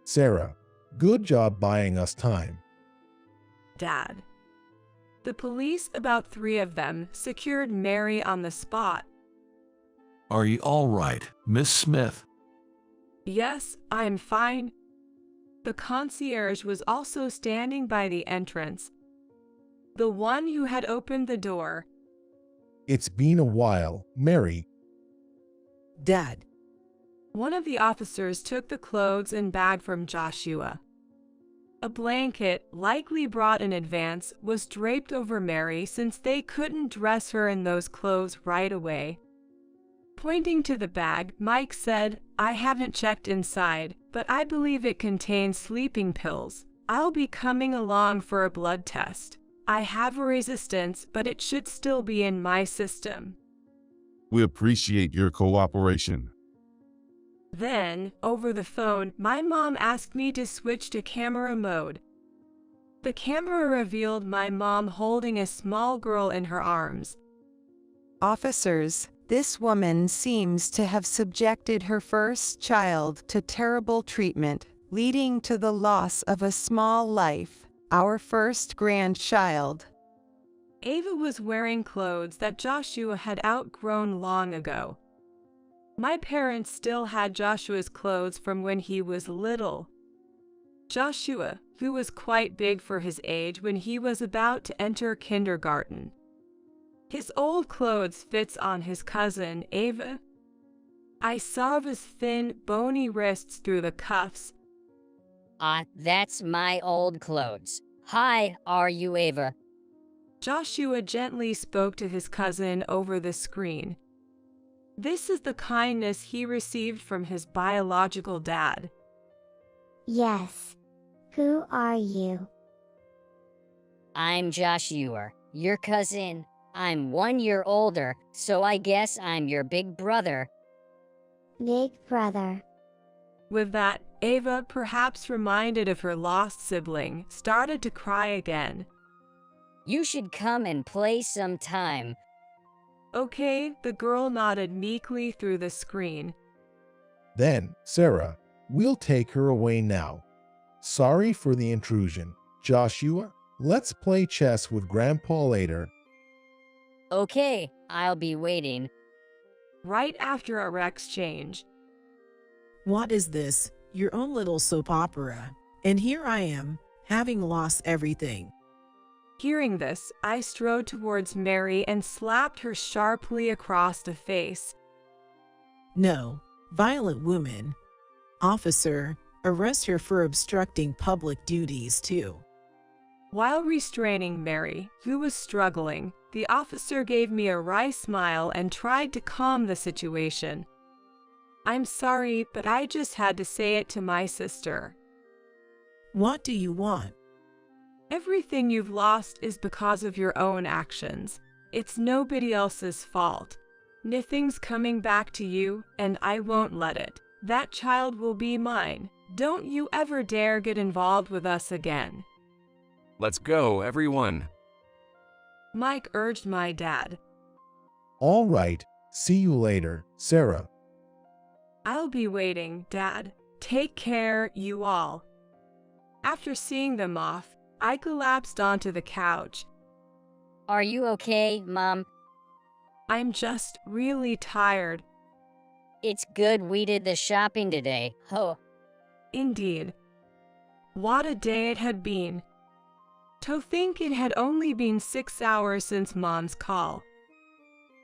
Sarah, good job buying us time. Dad. The police, about 3 of them, secured Mary on the spot. Are you all right, Miss Smith? Yes, I am fine. The concierge was also standing by the entrance. The one who had opened the door. It's been a while, Mary. Dad. One of the officers took the clothes and bag from Joshua. A blanket, likely brought in advance, was draped over Mary since they couldn't dress her in those clothes right away. Pointing to the bag, Mike said, "I haven't checked inside, but I believe it contains sleeping pills. I'll be coming along for a blood test. I have a resistance, but it should still be in my system. We appreciate your cooperation. Then, over the phone, my mom asked me to switch to camera mode. The camera revealed my mom holding a small girl in her arms. Officers, this woman seems to have subjected her first child to terrible treatment, leading to the loss of a small life, our first grandchild. Ava was wearing clothes that Joshua had outgrown long ago. My parents still had Joshua's clothes from when he was little. Joshua, who was quite big for his age when he was about to enter kindergarten. His old clothes fits on his cousin, Ava. I saw his thin, bony wrists through the cuffs. That's my old clothes. Hi, are you Ava? Joshua gently spoke to his cousin over the screen. This is the kindness he received from his biological dad. Yes. Who are you? I'm Joshua, your cousin. I'm 1 year older, so I guess I'm your big brother. Big brother. With that, Ava, perhaps reminded of her lost sibling, started to cry again. You should come and play sometime. Okay, the girl nodded meekly through the screen. Then, Sarah, we'll take her away now. Sorry for the intrusion. Joshua, let's play chess with Grandpa later. Okay, I'll be waiting. Right after our exchange. What is this? Your own little soap opera. And here I am, having lost everything. Hearing this, I strode towards Mary and slapped her sharply across the face. No, violent woman. Officer, arrest her for obstructing public duties too. While restraining Mary, who was struggling, the officer gave me a wry smile and tried to calm the situation. I'm sorry, but I just had to say it to my sister. What do you want? Everything you've lost is because of your own actions. It's nobody else's fault. Nothing's coming back to you, and I won't let it. That child will be mine. Don't you ever dare get involved with us again. Let's go, everyone. Mike urged my dad. All right, see you later, Sarah. I'll be waiting, Dad. Take care, you all. After seeing them off, I collapsed onto the couch. Are you okay, Mom? I'm just really tired. It's good we did the shopping today. Oh. Indeed. What a day it had been. To think it had only been 6 hours since Mom's call.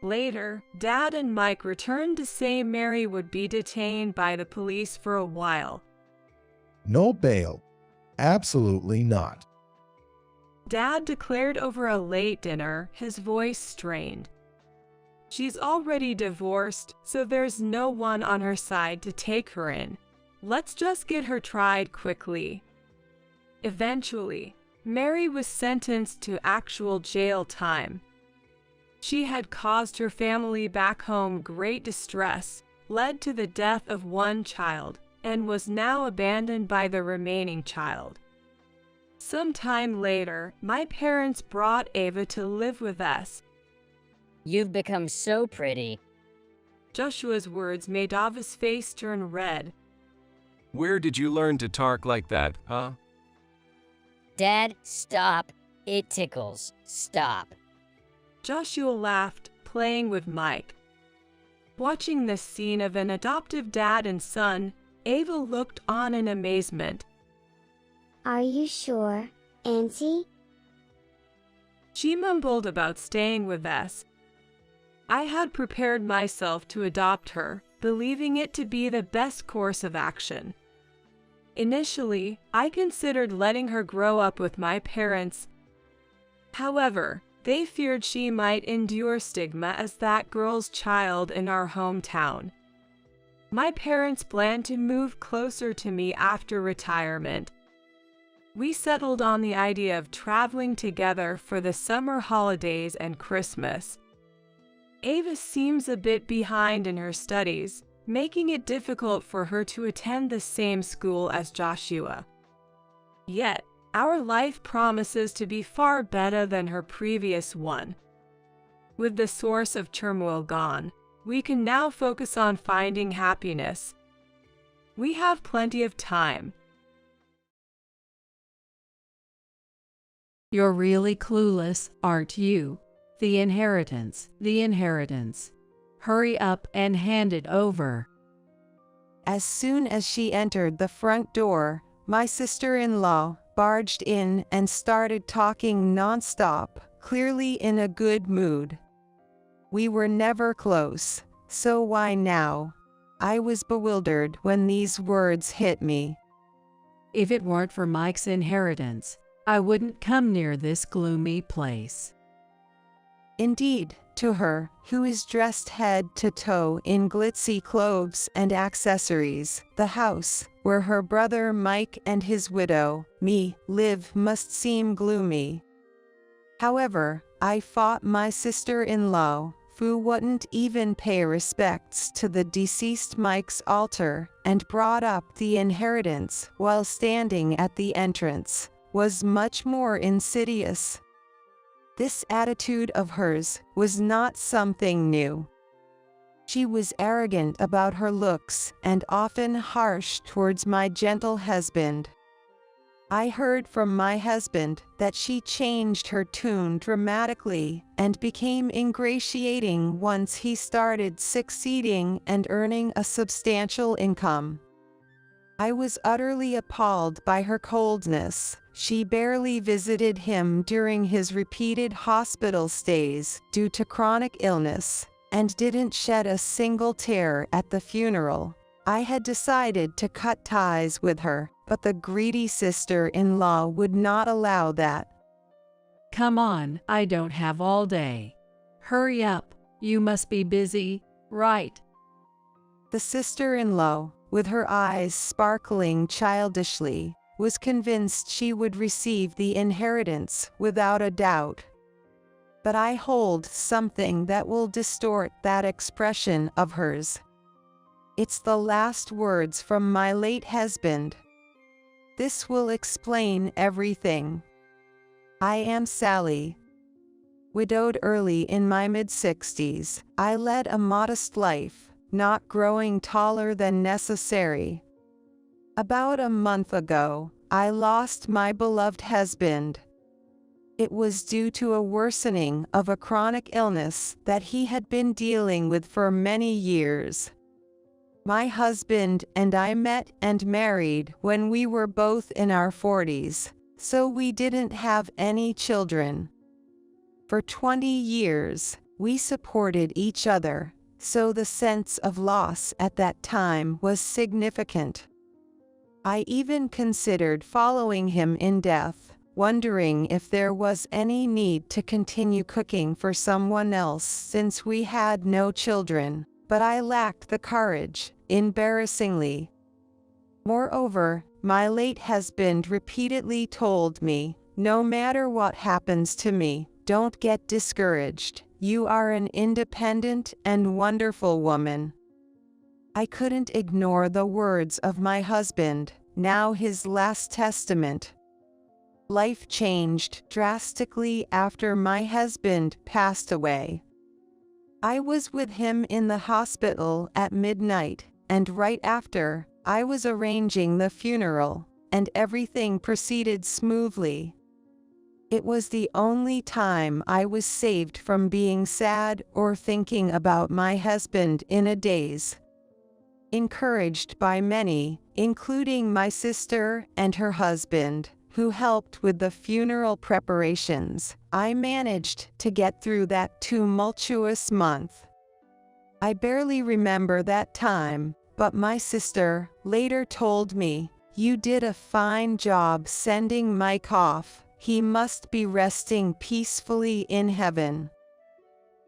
Later, Dad and Mike returned to say Mary would be detained by the police for a while. No bail. Absolutely not. Dad declared over a late dinner, his voice strained. She's already divorced, so there's no one on her side to take her in. Let's just get her tried quickly. Eventually, Mary was sentenced to actual jail time. She had caused her family back home great distress, led to the death of one child, and was now abandoned by the remaining child. Sometime later, my parents brought Ava to live with us. You've become so pretty. Joshua's words made Ava's face turn red. Where did you learn to talk like that, huh? Dad, stop. It tickles. Stop. Joshua laughed, playing with Mike. Watching this scene of an adoptive dad and son, Ava looked on in amazement. Are you sure, Auntie? She mumbled about staying with us. I had prepared myself to adopt her, believing it to be the best course of action. Initially, I considered letting her grow up with my parents. However, they feared she might endure stigma as that girl's child in our hometown. My parents planned to move closer to me after retirement. We settled on the idea of traveling together for the summer holidays and Christmas. Ava seems a bit behind in her studies, making it difficult for her to attend the same school as Joshua. Yet, our life promises to be far better than her previous one. With the source of turmoil gone, we can now focus on finding happiness. We have plenty of time. You're really clueless, aren't you? The inheritance, the inheritance. Hurry up and hand it over. As soon as she entered the front door, my sister-in-law barged in and started talking nonstop, clearly in a good mood. We were never close, so why now? I was bewildered when these words hit me. If it weren't for Mike's inheritance, I wouldn't come near this gloomy place. Indeed, to her, who is dressed head to toe in glitzy clothes and accessories, the house, where her brother Mike and his widow, me, live must seem gloomy. However, I fought my sister-in-law, who wouldn't even pay respects to the deceased Mike's altar, and brought up the inheritance while standing at the entrance, was much more insidious. This attitude of hers was not something new. She was arrogant about her looks and often harsh towards my gentle husband. I heard from my husband that she changed her tune dramatically and became ingratiating once he started succeeding and earning a substantial income. I was utterly appalled by her coldness. She barely visited him during his repeated hospital stays due to chronic illness, and didn't shed a single tear at the funeral. I had decided to cut ties with her, but the greedy sister-in-law would not allow that. Come on, I don't have all day. Hurry up, you must be busy, right? The sister-in-law, with her eyes sparkling childishly, was convinced she would receive the inheritance without a doubt. But I hold something that will distort that expression of hers. It's the last words from my late husband. This will explain everything. I am Sally. Widowed early in my mid-60s, I led a modest life, not growing taller than necessary. About a month ago, I lost my beloved husband. It was due to a worsening of a chronic illness that he had been dealing with for many years. My husband and I met and married when we were both in our 40s, so we didn't have any children. For 20 years, we supported each other, so the sense of loss at that time was significant. I even considered following him in death, wondering if there was any need to continue cooking for someone else since we had no children, but I lacked the courage, embarrassingly. Moreover, my late husband repeatedly told me, no matter what happens to me, don't get discouraged. You are an independent and wonderful woman. I couldn't ignore the words of my husband, now his last testament. Life changed drastically after my husband passed away. I was with him in the hospital at midnight, and right after, I was arranging the funeral, and everything proceeded smoothly. It was the only time I was saved from being sad or thinking about my husband in a daze. Encouraged by many, including my sister and her husband, who helped with the funeral preparations, I managed to get through that tumultuous month. I barely remember that time, but my sister later told me, "You did a fine job sending Mike off. He must be resting peacefully in heaven."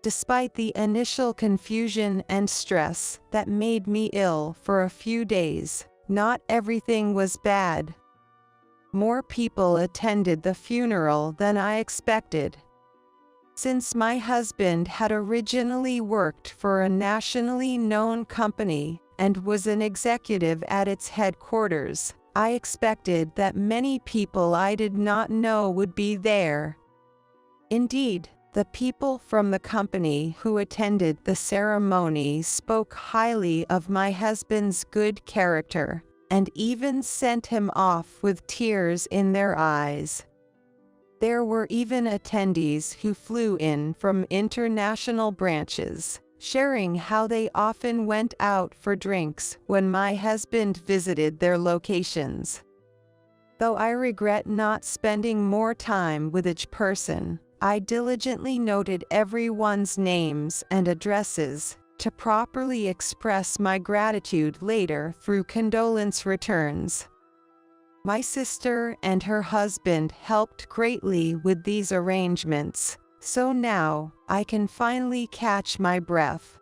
Despite the initial confusion and stress that made me ill for a few days, not everything was bad. More people attended the funeral than I expected. Since my husband had originally worked for a nationally known company and was an executive at its headquarters, I expected that many people I did not know would be there. Indeed, the people from the company who attended the ceremony spoke highly of my husband's good character, and even sent him off with tears in their eyes. There were even attendees who flew in from international branches, sharing how they often went out for drinks when my husband visited their locations. Though I regret not spending more time with each person, I diligently noted everyone's names and addresses to properly express my gratitude later through condolence returns. My sister and her husband helped greatly with these arrangements, so now I can finally catch my breath.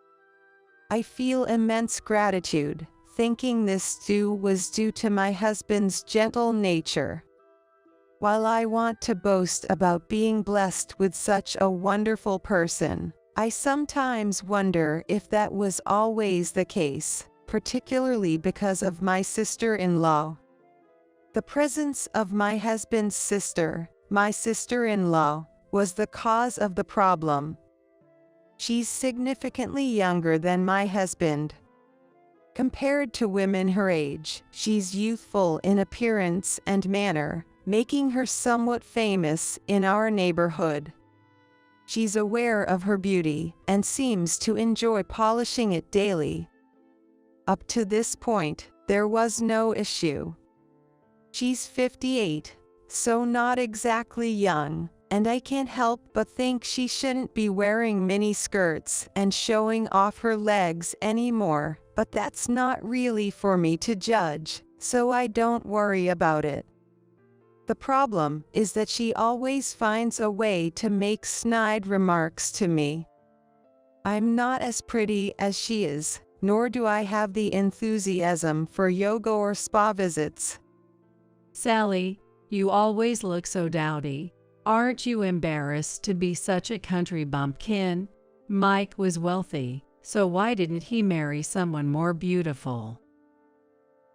I feel immense gratitude, thinking this too was due to my husband's gentle nature. While I want to boast about being blessed with such a wonderful person, I sometimes wonder if that was always the case, particularly because of my sister-in-law. The presence of my husband's sister, my sister-in-law, was the cause of the problem. She's significantly younger than my husband. Compared to women her age, she's youthful in appearance and manner, making her somewhat famous in our neighborhood. She's aware of her beauty and seems to enjoy polishing it daily. Up to this point, there was no issue. She's 58, so not exactly young, and I can't help but think she shouldn't be wearing mini skirts and showing off her legs anymore, but that's not really for me to judge, so I don't worry about it. The problem is that she always finds a way to make snide remarks to me. I'm not as pretty as she is, nor do I have the enthusiasm for yoga or spa visits. Sally, you always look so dowdy. Aren't you embarrassed to be such a country bumpkin? Mike was wealthy, so why didn't he marry someone more beautiful?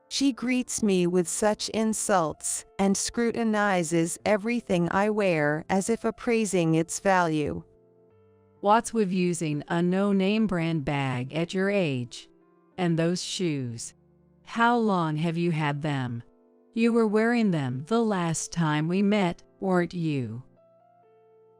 She greets me with such insults and scrutinizes everything I wear as if appraising its value. What's with using a no-name brand bag at your age? And those shoes. How long have you had them? You were wearing them the last time we met, weren't you?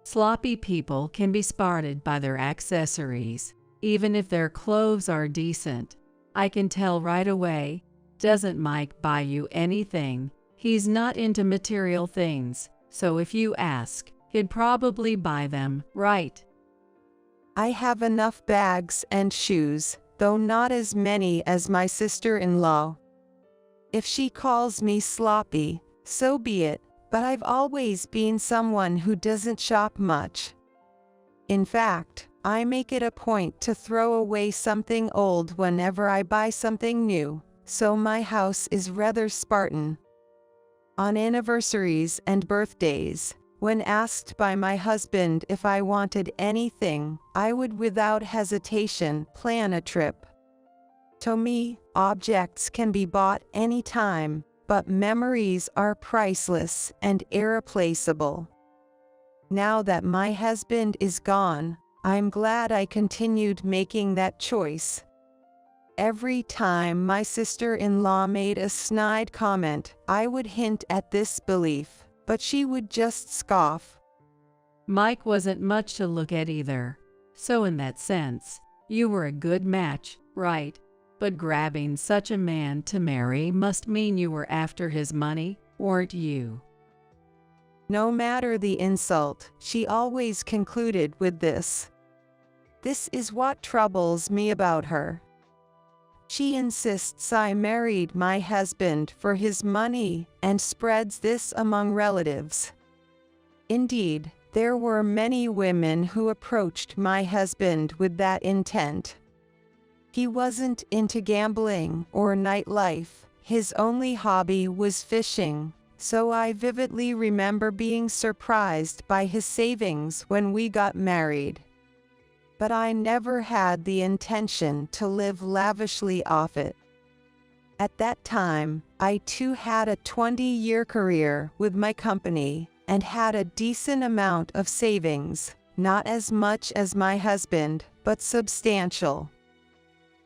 Sloppy people can be spotted by their accessories, even if their clothes are decent. I can tell right away. Doesn't Mike buy you anything? He's not into material things, so if you ask, he'd probably buy them, right? I have enough bags and shoes, though not as many as my sister-in-law. If she calls me sloppy, so be it, but I've always been someone who doesn't shop much. In fact, I make it a point to throw away something old whenever I buy something new. So my house is rather Spartan. On anniversaries and birthdays, when asked by my husband if I wanted anything, I would without hesitation plan a trip. To me, objects can be bought anytime, but memories are priceless and irreplaceable. Now that my husband is gone, I'm glad I continued making that choice. Every time my sister-in-law made a snide comment, I would hint at this belief, but she would just scoff. Mike wasn't much to look at either, so in that sense, you were a good match, right? But grabbing such a man to marry must mean you were after his money, weren't you? No matter the insult, she always concluded with this. This is what troubles me about her. She insists I married my husband for his money and spreads this among relatives. Indeed, There were many women who approached my husband with that intent. He wasn't into gambling or nightlife, his only hobby was fishing, so I vividly remember being surprised by his savings when we got married. But I never had the intention to live lavishly off it. At that time, I too had a 20-year career with my company and had a decent amount of savings, not as much as my husband, but substantial.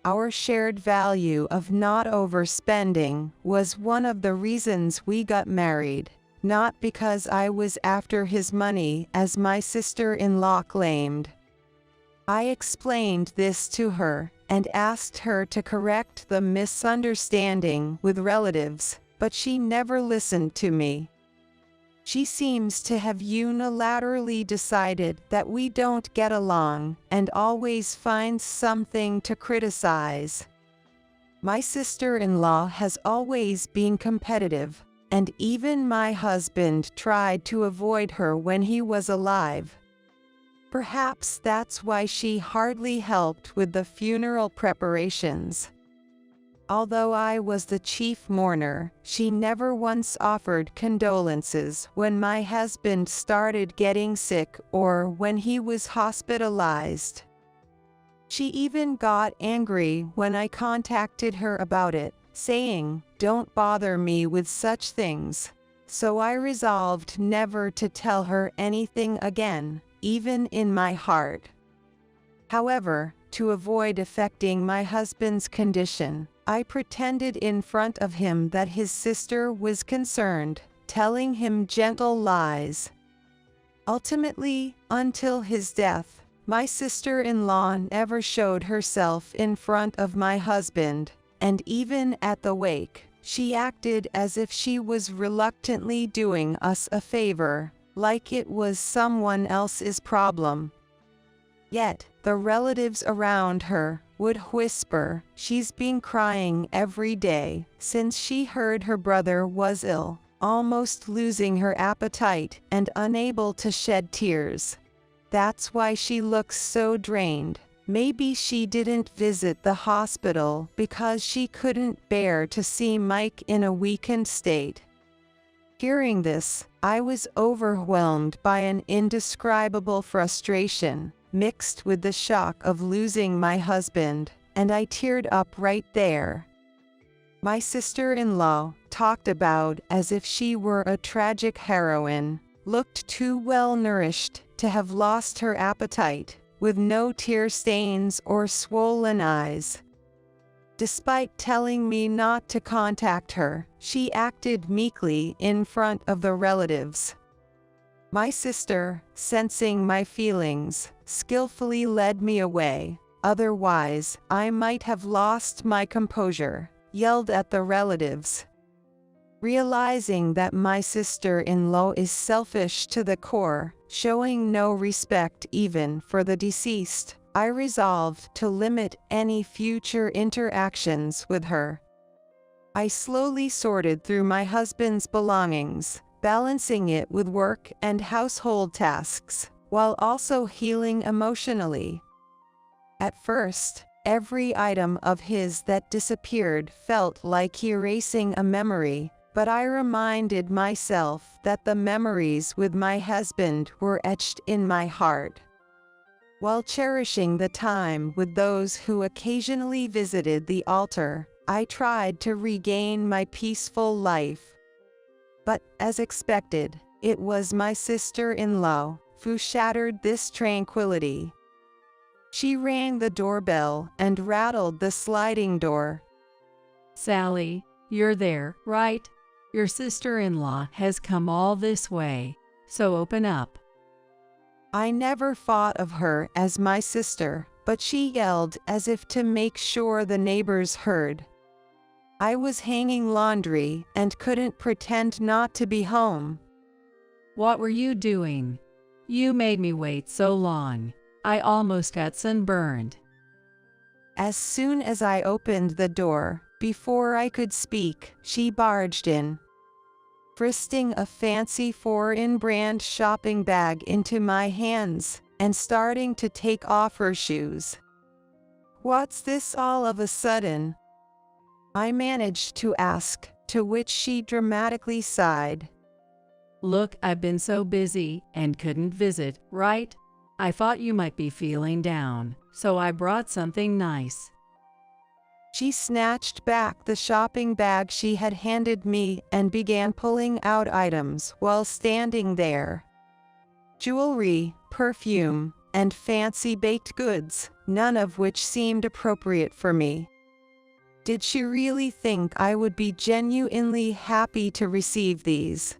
Our shared value of not overspending was one of the reasons we got married, not because I was after his money as my sister-in-law claimed. I explained this to her and asked her to correct the misunderstanding with relatives, but she never listened to me. She seems to have unilaterally decided that we don't get along and always finds something to criticize. My sister-in-law has always been competitive, and even my husband tried to avoid her when he was alive. Perhaps that's why she hardly helped with the funeral preparations. Although I was the chief mourner, she never once offered condolences when my husband started getting sick or when he was hospitalized. She even got angry when I contacted her about it, saying, "Don't bother me with such things." So I resolved never to tell her anything again, even in my heart. However, to avoid affecting my husband's condition, I pretended in front of him that his sister was concerned, telling him gentle lies. Ultimately, until his death, my sister-in-law never showed herself in front of my husband, and even at the wake, she acted as if she was reluctantly doing us a favor, like it was someone else's problem. Yet, the relatives around her would whisper, "She's been crying every day since she heard her brother was ill, almost losing her appetite and unable to shed tears. That's why she looks so drained. Maybe she didn't visit the hospital because she couldn't bear to see Mike in a weakened state." Hearing this, I was overwhelmed by an indescribable frustration, mixed with the shock of losing my husband, and I teared up right there. My sister-in-law, talked about as if she were a tragic heroine, looked too well-nourished to have lost her appetite, with no tear stains or swollen eyes. Despite telling me not to contact her, she acted meekly in front of the relatives. My sister, sensing my feelings, skillfully led me away. Otherwise, I might have lost my composure, yelled at the relatives. Realizing that my sister-in-law is selfish to the core, showing no respect even for the deceased, I resolved to limit any future interactions with her. I slowly sorted through my husband's belongings, balancing it with work and household tasks, while also healing emotionally. At first, every item of his that disappeared felt like erasing a memory, but I reminded myself that the memories with my husband were etched in my heart. While cherishing the time with those who occasionally visited the altar, I tried to regain my peaceful life. But, as expected, it was my sister-in-law who shattered this tranquility. She rang the doorbell and rattled the sliding door. "Sally, you're there, right? Your sister-in-law has come all this way, so open up." I never thought of her as my sister, but she yelled as if to make sure the neighbors heard. I was hanging laundry and couldn't pretend not to be home. "What were you doing? You made me wait so long. I almost got sunburned." As soon as I opened the door, before I could speak, she barged in. thrusting a fancy foreign brand shopping bag into my hands and starting to take off her shoes. "What's this all of a sudden?" I managed to ask, to which she dramatically sighed. "Look, I've been so busy and couldn't visit, right? I thought you might be feeling down, so I brought something nice." She snatched back the shopping bag she had handed me and began pulling out items while standing there. Jewelry, perfume, and fancy baked goods, none of which seemed appropriate for me. Did she really think I would be genuinely happy to receive these?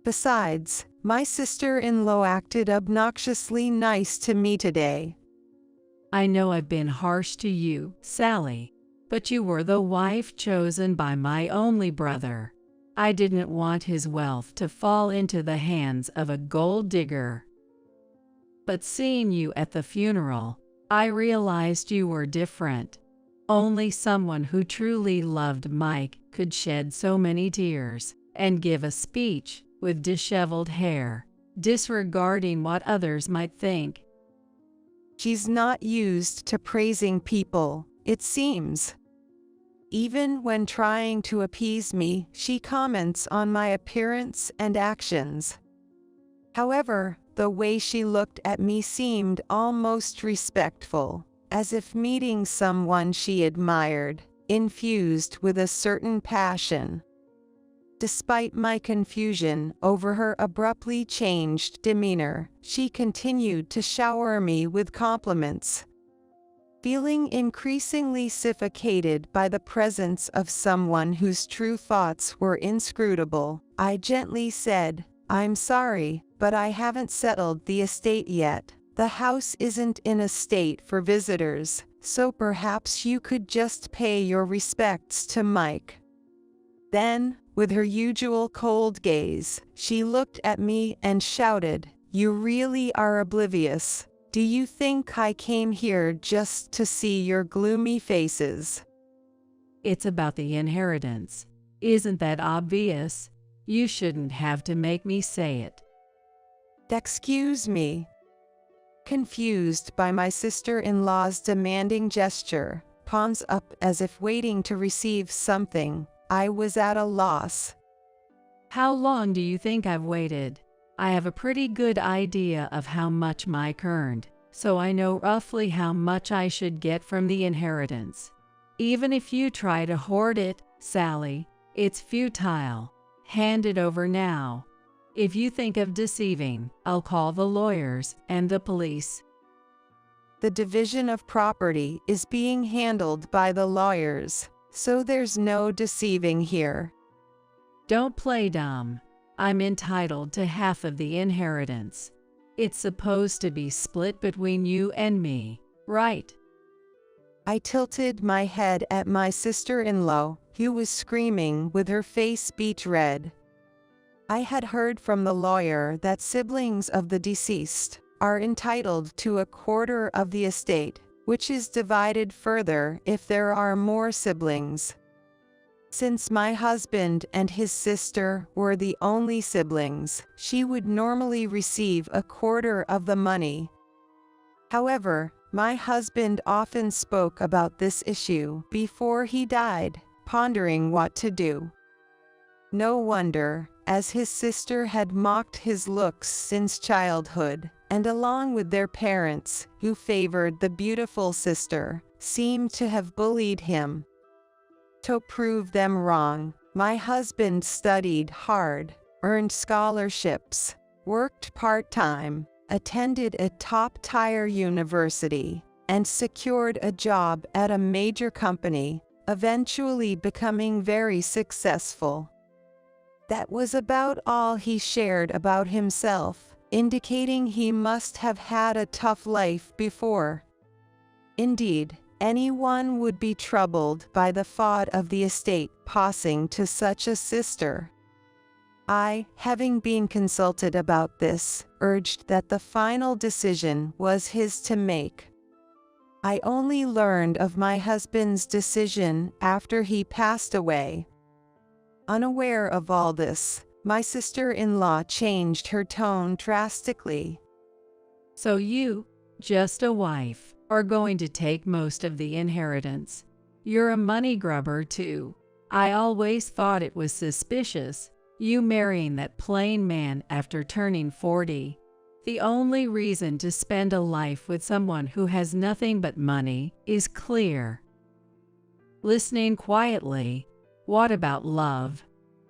Besides, my sister-in-law acted obnoxiously nice to me today. "I know I've been harsh to you, Sally, but you were the wife chosen by my only brother. I didn't want his wealth to fall into the hands of a gold digger. But seeing you at the funeral, I realized you were different. Only someone who truly loved Mike could shed so many tears and give a speech with disheveled hair, disregarding what others might think." She's not used to praising people, it seems. Even when trying to appease me, she comments on my appearance and actions. However, the way she looked at me seemed almost respectful, as if meeting someone she admired, infused with a certain passion. Despite my confusion over her abruptly changed demeanor, she continued to shower me with compliments. Feeling increasingly suffocated by the presence of someone whose true thoughts were inscrutable, I gently said, "I'm sorry, but I haven't settled the estate yet. The house isn't in a state for visitors, so perhaps you could just pay your respects to Mike." Then, with her usual cold gaze, she looked at me and shouted, "You really are oblivious. Do you think I came here just to see your gloomy faces?" "It's about the inheritance. Isn't that obvious? You shouldn't have to make me say it." "Excuse me." Confused by my sister-in-law's demanding gesture, palms up as if waiting to receive something, I was at a loss. "How long do you think I've waited? I have a pretty good idea of how much Mike earned, so I know roughly how much I should get from the inheritance. Even if you try to hoard it, Sally, it's futile. Hand it over now. If you think of deceiving, I'll call the lawyers and the police." The division of property is being handled by the lawyers, so there's no deceiving here. "Don't play dumb. I'm entitled to half of the inheritance. It's supposed to be split between you and me, right?" I tilted my head at my sister-in-law, who was screaming with her face beet red. I had heard from the lawyer that siblings of the deceased are entitled to a quarter of the estate, which is divided further if there are more siblings. Since my husband and his sister were the only siblings, she would normally receive a quarter of the money. However, my husband often spoke about this issue before he died, pondering what to do. No wonder, as his sister had mocked his looks since childhood, and along with their parents, who favored the beautiful sister, seemed to have bullied him. To prove them wrong, my husband studied hard, earned scholarships, worked part-time, attended a top-tier university, and secured a job at a major company, eventually becoming very successful. That was about all he shared about himself, indicating he must have had a tough life before. Indeed, anyone would be troubled by the thought of the estate passing to such a sister. I, having been consulted about this, urged that the final decision was his to make. I only learned of my husband's decision after he passed away. Unaware of all this, my sister-in-law changed her tone drastically. So you, just a wife, are going to take most of the inheritance. You're a money grubber too. I always thought it was suspicious, you marrying that plain man after turning 40. The only reason to spend a life with someone who has nothing but money is clear. Listening quietly, what about love?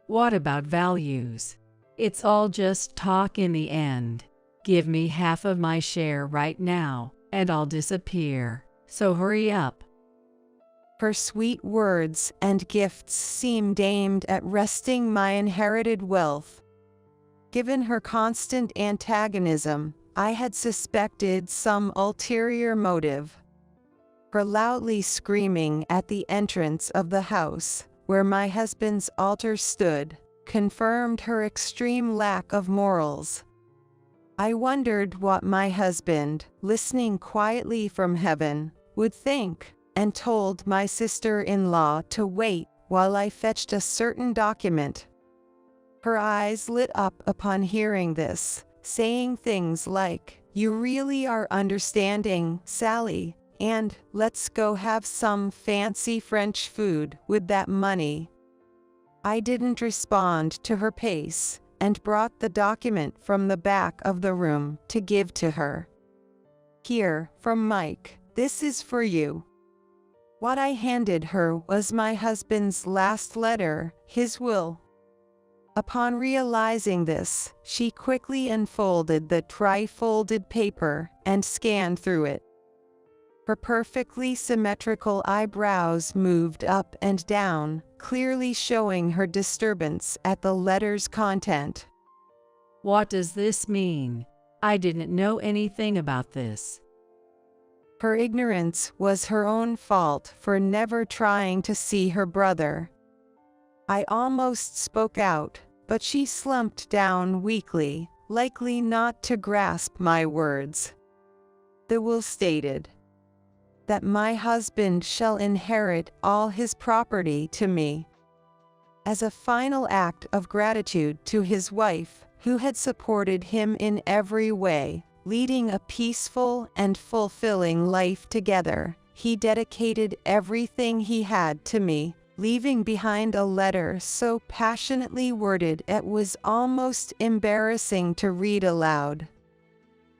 What about values? It's all just talk in the end. Give me half of my share right now, and I'll disappear. So hurry up. Her sweet words and gifts seemed aimed at wresting my inherited wealth. Given her constant antagonism, I had suspected some ulterior motive. Her loudly screaming at the entrance of the house, where my husband's altar stood, confirmed her extreme lack of morals. I wondered what my husband, listening quietly from heaven, would think, and told my sister-in-law to wait while I fetched a certain document. Her eyes lit up upon hearing this, saying things like, "You really are understanding, Sally, and let's go have some fancy French food with that money." I didn't respond to her pace, and brought the document from the back of the room to give to her. "Here, from Mike, this is for you." What I handed her was my husband's last letter, his will. Upon realizing this, she quickly unfolded the tri-folded paper and scanned through it. Her perfectly symmetrical eyebrows moved up and down, clearly showing her disturbance at the letter's content. What does this mean? I didn't know anything about this. Her ignorance was her own fault for never trying to see her brother. I almost spoke out, but she slumped down weakly, likely not to grasp my words. The will stated that my husband shall inherit all his property to me. As a final act of gratitude to his wife, who had supported him in every way, leading a peaceful and fulfilling life together, he dedicated everything he had to me, leaving behind a letter so passionately worded it was almost embarrassing to read aloud.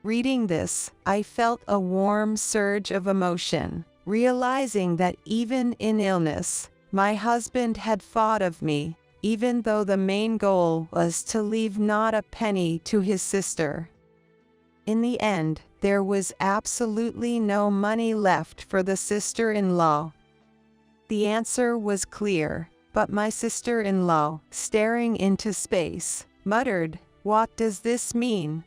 Reading this, I felt a warm surge of emotion, realizing that even in illness, my husband had thought of me, even though the main goal was to leave not a penny to his sister. In the end, there was absolutely no money left for the sister-in-law. The answer was clear, but my sister-in-law, staring into space, muttered, "What does this mean?"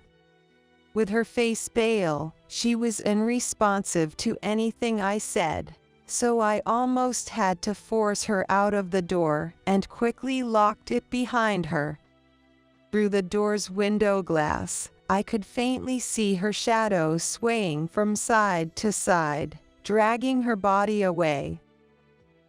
With her face pale, she was unresponsive to anything I said, so I almost had to force her out of the door and quickly locked it behind her. Through the door's window glass, I could faintly see her shadow swaying from side to side, dragging her body away.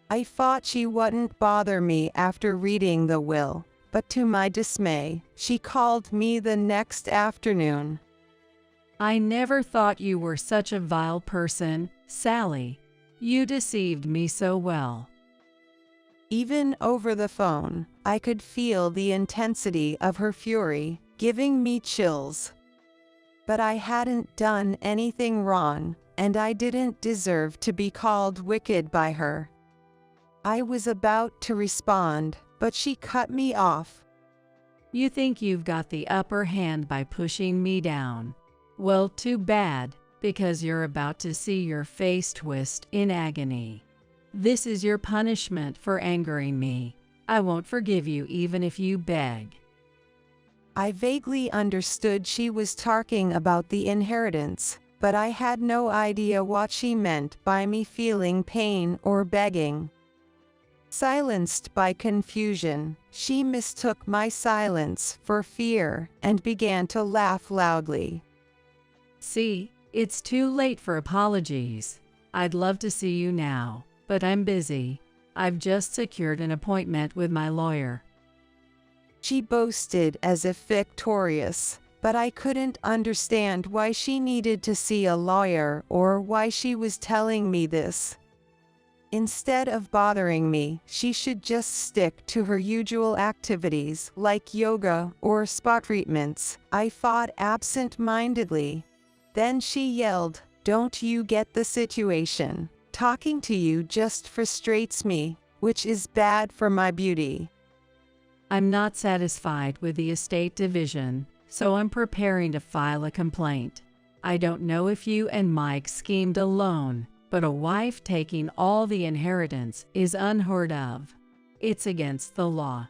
I thought she wouldn't bother me after reading the will, but to my dismay, she called me the next afternoon. I never thought you were such a vile person, Sally. You deceived me so well. Even over the phone, I could feel the intensity of her fury, giving me chills. But I hadn't done anything wrong, and I didn't deserve to be called wicked by her. I was about to respond, but she cut me off. You think you've got the upper hand by pushing me down. Well, too bad, because you're about to see your face twist in agony. This is your punishment for angering me. I won't forgive you even if you beg. I vaguely understood she was talking about the inheritance, but I had no idea what she meant by me feeling pain or begging. Silenced by confusion, she mistook my silence for fear and began to laugh loudly. See, it's too late for apologies. I'd love to see you now, but I'm busy. I've just secured an appointment with my lawyer. She boasted as if victorious, but I couldn't understand why she needed to see a lawyer or why she was telling me this. Instead of bothering me, she should just stick to her usual activities like yoga or spa treatments. I fought absent-mindedly. Then she yelled, "Don't you get the situation? Talking to you just frustrates me, which is bad for my beauty." I'm not satisfied with the estate division, so I'm preparing to file a complaint. I don't know if you and Mike schemed alone, but a wife taking all the inheritance is unheard of. It's against the law.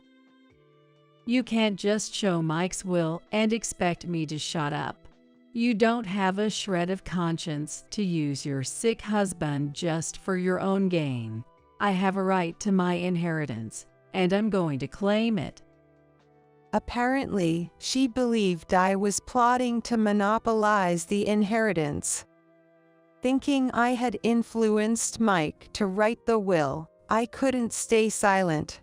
You can't just show Mike's will and expect me to shut up. You don't have a shred of conscience to use your sick husband just for your own gain. I have a right to my inheritance, and I'm going to claim it. Apparently, she believed I was plotting to monopolize the inheritance. Thinking I had influenced Mike to write the will, I couldn't stay silent.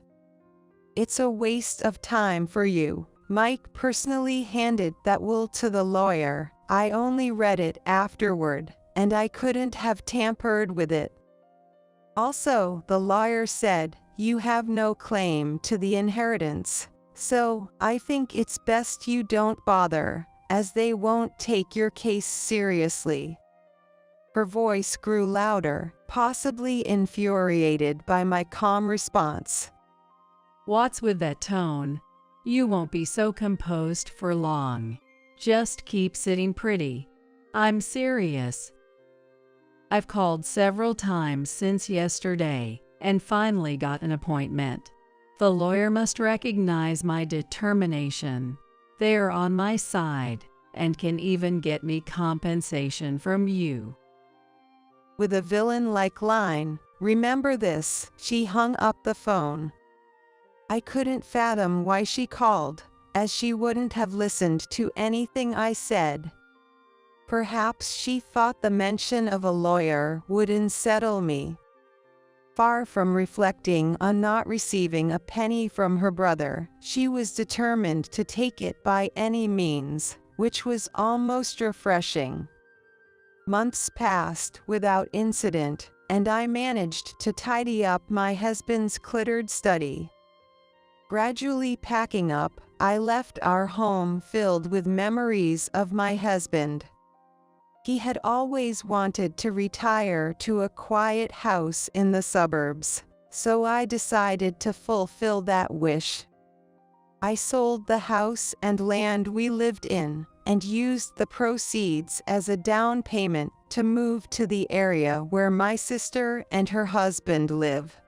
"It's a waste of time for you." Mike personally handed that will to the lawyer. I only read it afterward, and I couldn't have tampered with it. Also, the lawyer said, "You have no claim to the inheritance, so I think it's best you don't bother, as they won't take your case seriously." Her voice grew louder, possibly infuriated by my calm response. What's with that tone? You won't be so composed for long. Just keep sitting pretty. I'm serious. I've called several times since yesterday and finally got an appointment. The lawyer must recognize my determination. They are on my side and can even get me compensation from you. With a villain-like line, "Remember this," she hung up the phone. I couldn't fathom why she called, as she wouldn't have listened to anything I said. Perhaps she thought the mention of a lawyer would unsettle me. Far from reflecting on not receiving a penny from her brother, she was determined to take it by any means, which was almost refreshing. Months passed without incident, and I managed to tidy up my husband's cluttered study. Gradually packing up, I left our home filled with memories of my husband. He had always wanted to retire to a quiet house in the suburbs, so I decided to fulfill that wish. I sold the house and land we lived in, and used the proceeds as a down payment to move to the area where my sister and her husband live.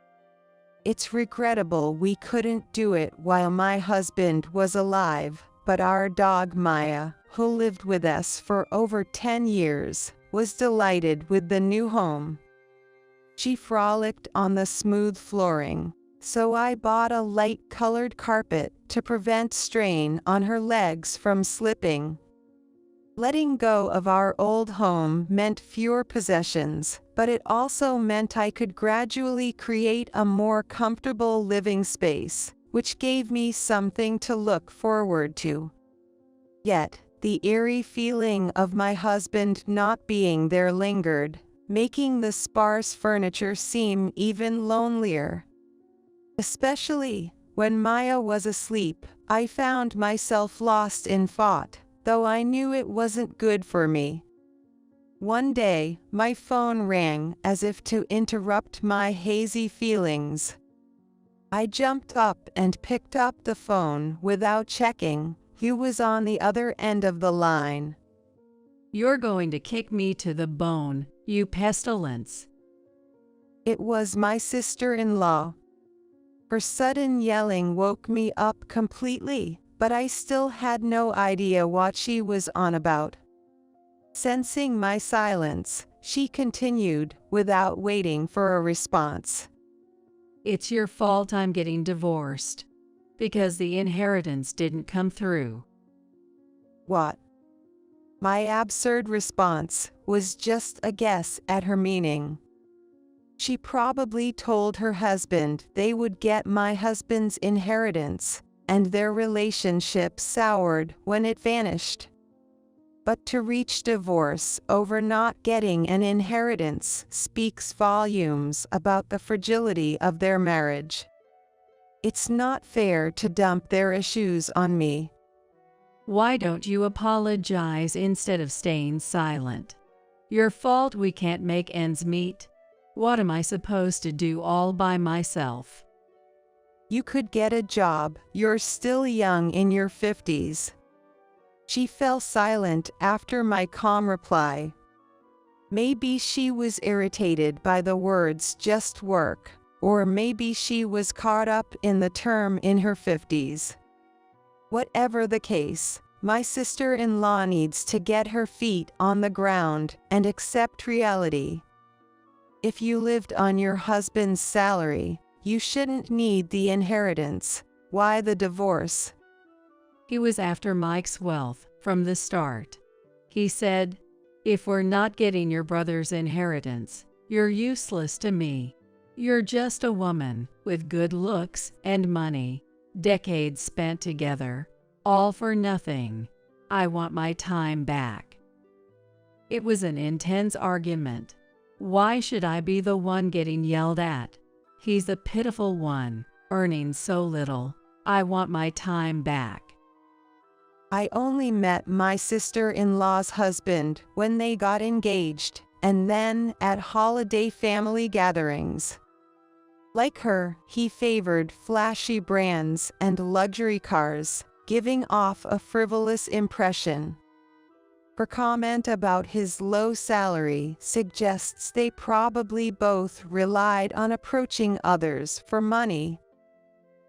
It's regrettable we couldn't do it while my husband was alive, but our dog Maya, who lived with us for over 10 years, was delighted with the new home. She frolicked on the smooth flooring, so I bought a light-colored carpet to prevent strain on her legs from slipping. Letting go of our old home meant fewer possessions, but it also meant I could gradually create a more comfortable living space, which gave me something to look forward to. Yet, the eerie feeling of my husband not being there lingered, making the sparse furniture seem even lonelier. Especially when Maya was asleep, I found myself lost in thought, though I knew it wasn't good for me. One day, my phone rang as if to interrupt my hazy feelings. I jumped up and picked up the phone without checking who was on the other end of the line. You're going to kick me to the bone, you pestilence. It was my sister-in-law. Her sudden yelling woke me up completely, but I still had no idea what she was on about. Sensing my silence, she continued without waiting for a response. It's your fault I'm getting divorced, because the inheritance didn't come through. What? My absurd response was just a guess at her meaning. She probably told her husband they would get my husband's inheritance, and their relationship soured when it vanished. But to reach divorce over not getting an inheritance speaks volumes about the fragility of their marriage. It's not fair to dump their issues on me. Why don't you apologize instead of staying silent? Your fault we can't make ends meet. What am I supposed to do all by myself? You could get a job. You're still young, in your 50s. She fell silent after my calm reply. Maybe she was irritated by the words "just work," or maybe she was caught up in the term "in her 50s." Whatever the case, my sister-in-law needs to get her feet on the ground and accept reality. If you lived on your husband's salary, you shouldn't need the inheritance. Why the divorce? He was after Mike's wealth from the start. He said, "If we're not getting your brother's inheritance, you're useless to me. You're just a woman with good looks and money, decades spent together, all for nothing. I want my time back." It was an intense argument. Why should I be the one getting yelled at? He's the pitiful one, earning so little. I want my time back. I only met my sister-in-law's husband when they got engaged, and then at holiday family gatherings. Like her, he favored flashy brands and luxury cars, giving off a frivolous impression. Her comment about his low salary suggests they probably both relied on approaching others for money.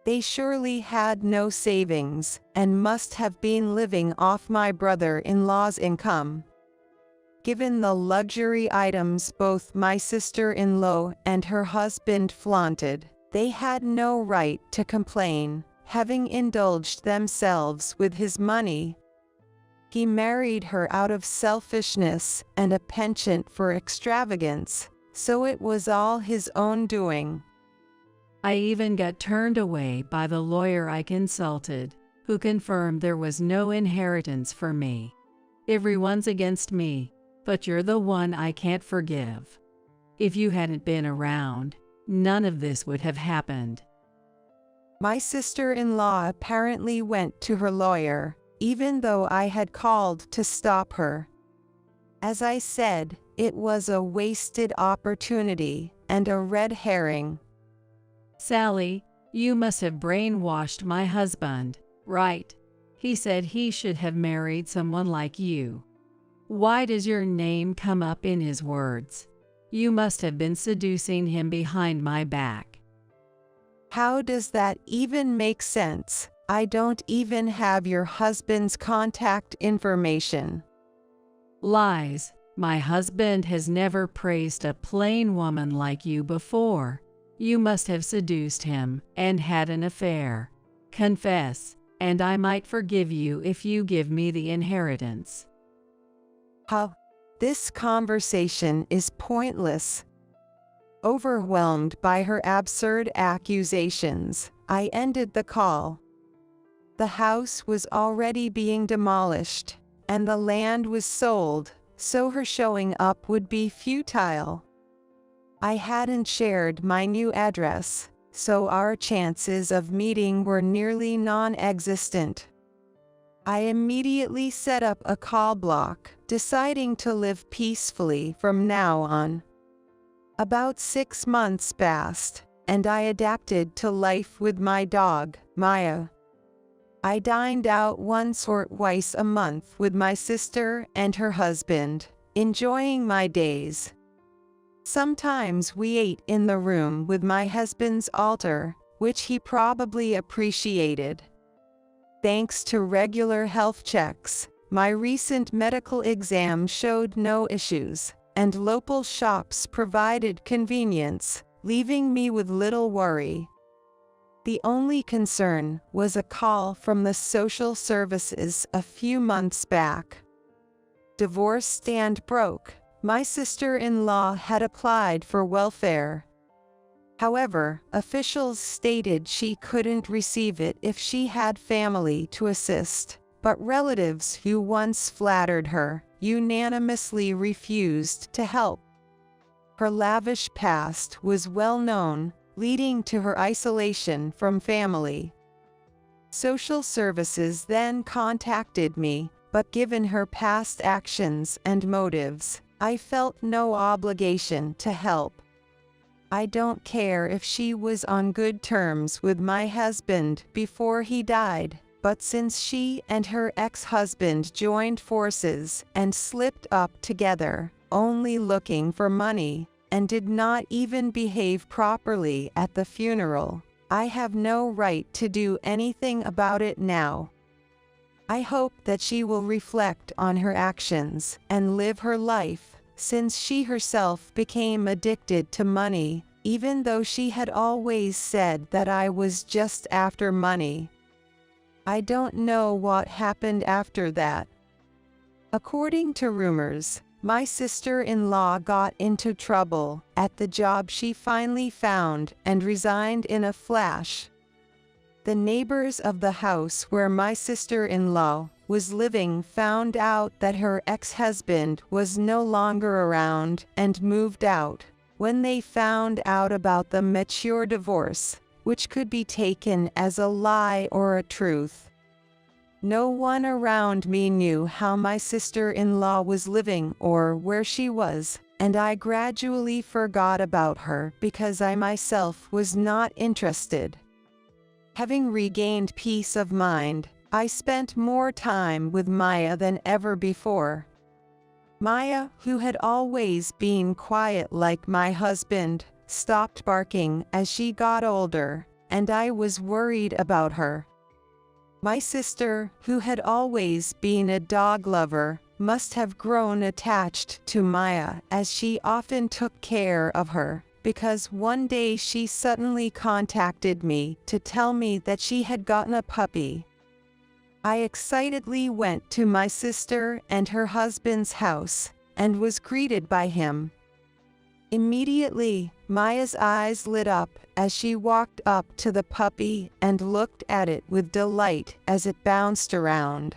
They surely had no savings and must have been living off my brother-in-law's income. Given the luxury items both my sister-in-law and her husband flaunted, they had no right to complain, having indulged themselves with his money. He married her out of selfishness and a penchant for extravagance, so it was all his own doing. I even got turned away by the lawyer I consulted, who confirmed there was no inheritance for me. Everyone's against me, but you're the one I can't forgive. If you hadn't been around, none of this would have happened. My sister-in-law apparently went to her lawyer, even though I had called to stop her. As I said, it was a wasted opportunity and a red herring. Sally, you must have brainwashed my husband, right? He said he should have married someone like you. Why does your name come up in his words? You must have been seducing him behind my back. How does that even make sense? I don't even have your husband's contact information. Lies. My husband has never praised a plain woman like you before. You must have seduced him and had an affair. Confess, and I might forgive you if you give me the inheritance. This conversation is pointless. Overwhelmed by her absurd accusations, I ended the call. The house was already being demolished, and the land was sold, so her showing up would be futile. I hadn't shared my new address, so our chances of meeting were nearly non-existent. I immediately set up a call block, deciding to live peacefully from now on. About 6 months passed, and I adapted to life with my dog, Maya. I dined out once or twice a month with my sister and her husband, enjoying my days. Sometimes we ate in the room with my husband's altar, which he probably appreciated. Thanks to regular health checks, my recent medical exam showed no issues, and local shops provided convenience, leaving me with little worry. The only concern was a call from the social services a few months back. Divorced and broke, my sister-in-law had applied for welfare. However, officials stated she couldn't receive it if she had family to assist, but relatives who once flattered her unanimously refused to help. Her lavish past was well known, leading to her isolation from family. Social services then contacted me, but given her past actions and motives, I felt no obligation to help. I don't care if she was on good terms with my husband before he died, but since she and her ex-husband joined forces and slipped up together, only looking for money, and did not even behave properly at the funeral, I have no right to do anything about it now. I hope that she will reflect on her actions and live her life, since she herself became addicted to money, even though she had always said that I was just after money. I don't know what happened after that. According to rumors, my sister-in-law got into trouble at the job she finally found and resigned in a flash. The neighbors of the house where my sister-in-law was living found out that her ex-husband was no longer around and moved out. When they found out about the mature divorce, which could be taken as a lie or a truth, no one around me knew how my sister-in-law was living or where she was, and I gradually forgot about her because I myself was not interested. Having regained peace of mind, I spent more time with Maya than ever before. Maya, who had always been quiet like my husband, stopped barking as she got older, and I was worried about her. My sister, who had always been a dog lover, must have grown attached to Maya as she often took care of her, because one day she suddenly contacted me to tell me that she had gotten a puppy. I excitedly went to my sister and her husband's house, and was greeted by him. Immediately, Maya's eyes lit up as she walked up to the puppy and looked at it with delight as it bounced around.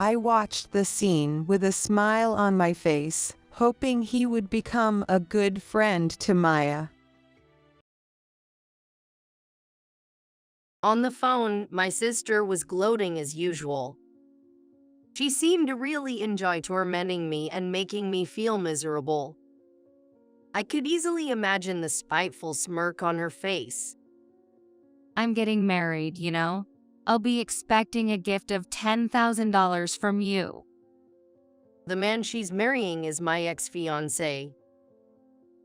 I watched the scene with a smile on my face, hoping he would become a good friend to Maya. On the phone, my sister was gloating as usual. She seemed to really enjoy tormenting me and making me feel miserable. I could easily imagine the spiteful smirk on her face. I'm getting married, you know? I'll be expecting a gift of $10,000 from you. The man she's marrying is my ex-fiancé.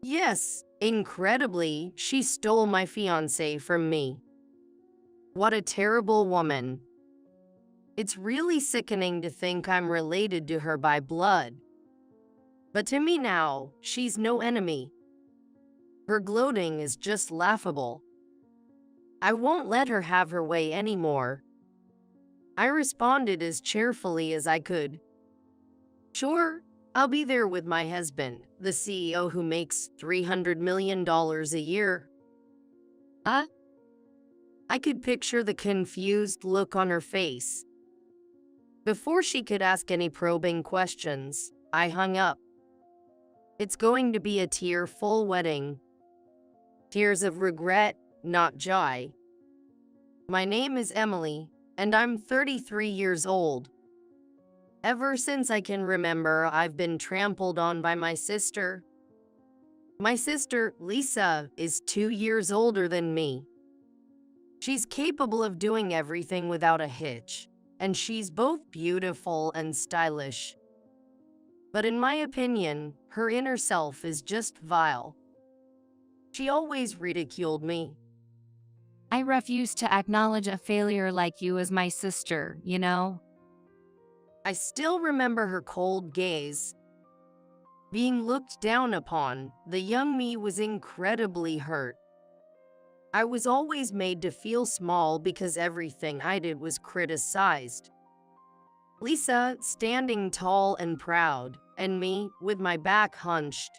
Yes, incredibly, she stole my fiancé from me. What a terrible woman. It's really sickening to think I'm related to her by blood. But to me now, she's no enemy. Her gloating is just laughable. I won't let her have her way anymore. I responded as cheerfully as I could. Sure, I'll be there with my husband, the CEO who makes $300 million a year. I could picture the confused look on her face. Before she could ask any probing questions, I hung up. It's going to be a tearful wedding. Tears of regret, not joy. My name is Emily, and I'm 33 years old. Ever since I can remember, I've been trampled on by my sister. My sister, Lisa, is 2 years older than me. She's capable of doing everything without a hitch, and she's both beautiful and stylish. But in my opinion, her inner self is just vile. She always ridiculed me. I refuse to acknowledge a failure like you as my sister, you know? I still remember her cold gaze. Being looked down upon, the young me was incredibly hurt. I was always made to feel small because everything I did was criticized. Lisa, standing tall and proud, and me, with my back hunched.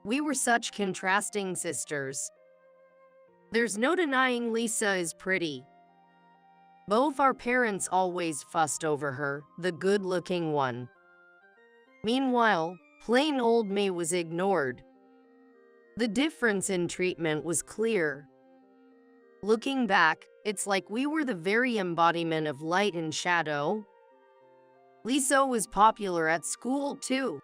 We were such contrasting sisters. There's no denying Lisa is pretty. Both our parents always fussed over her, the good-looking one. Meanwhile, plain old me was ignored. The difference in treatment was clear. Looking back, it's like we were the very embodiment of light and shadow. Lisa was popular at school, too.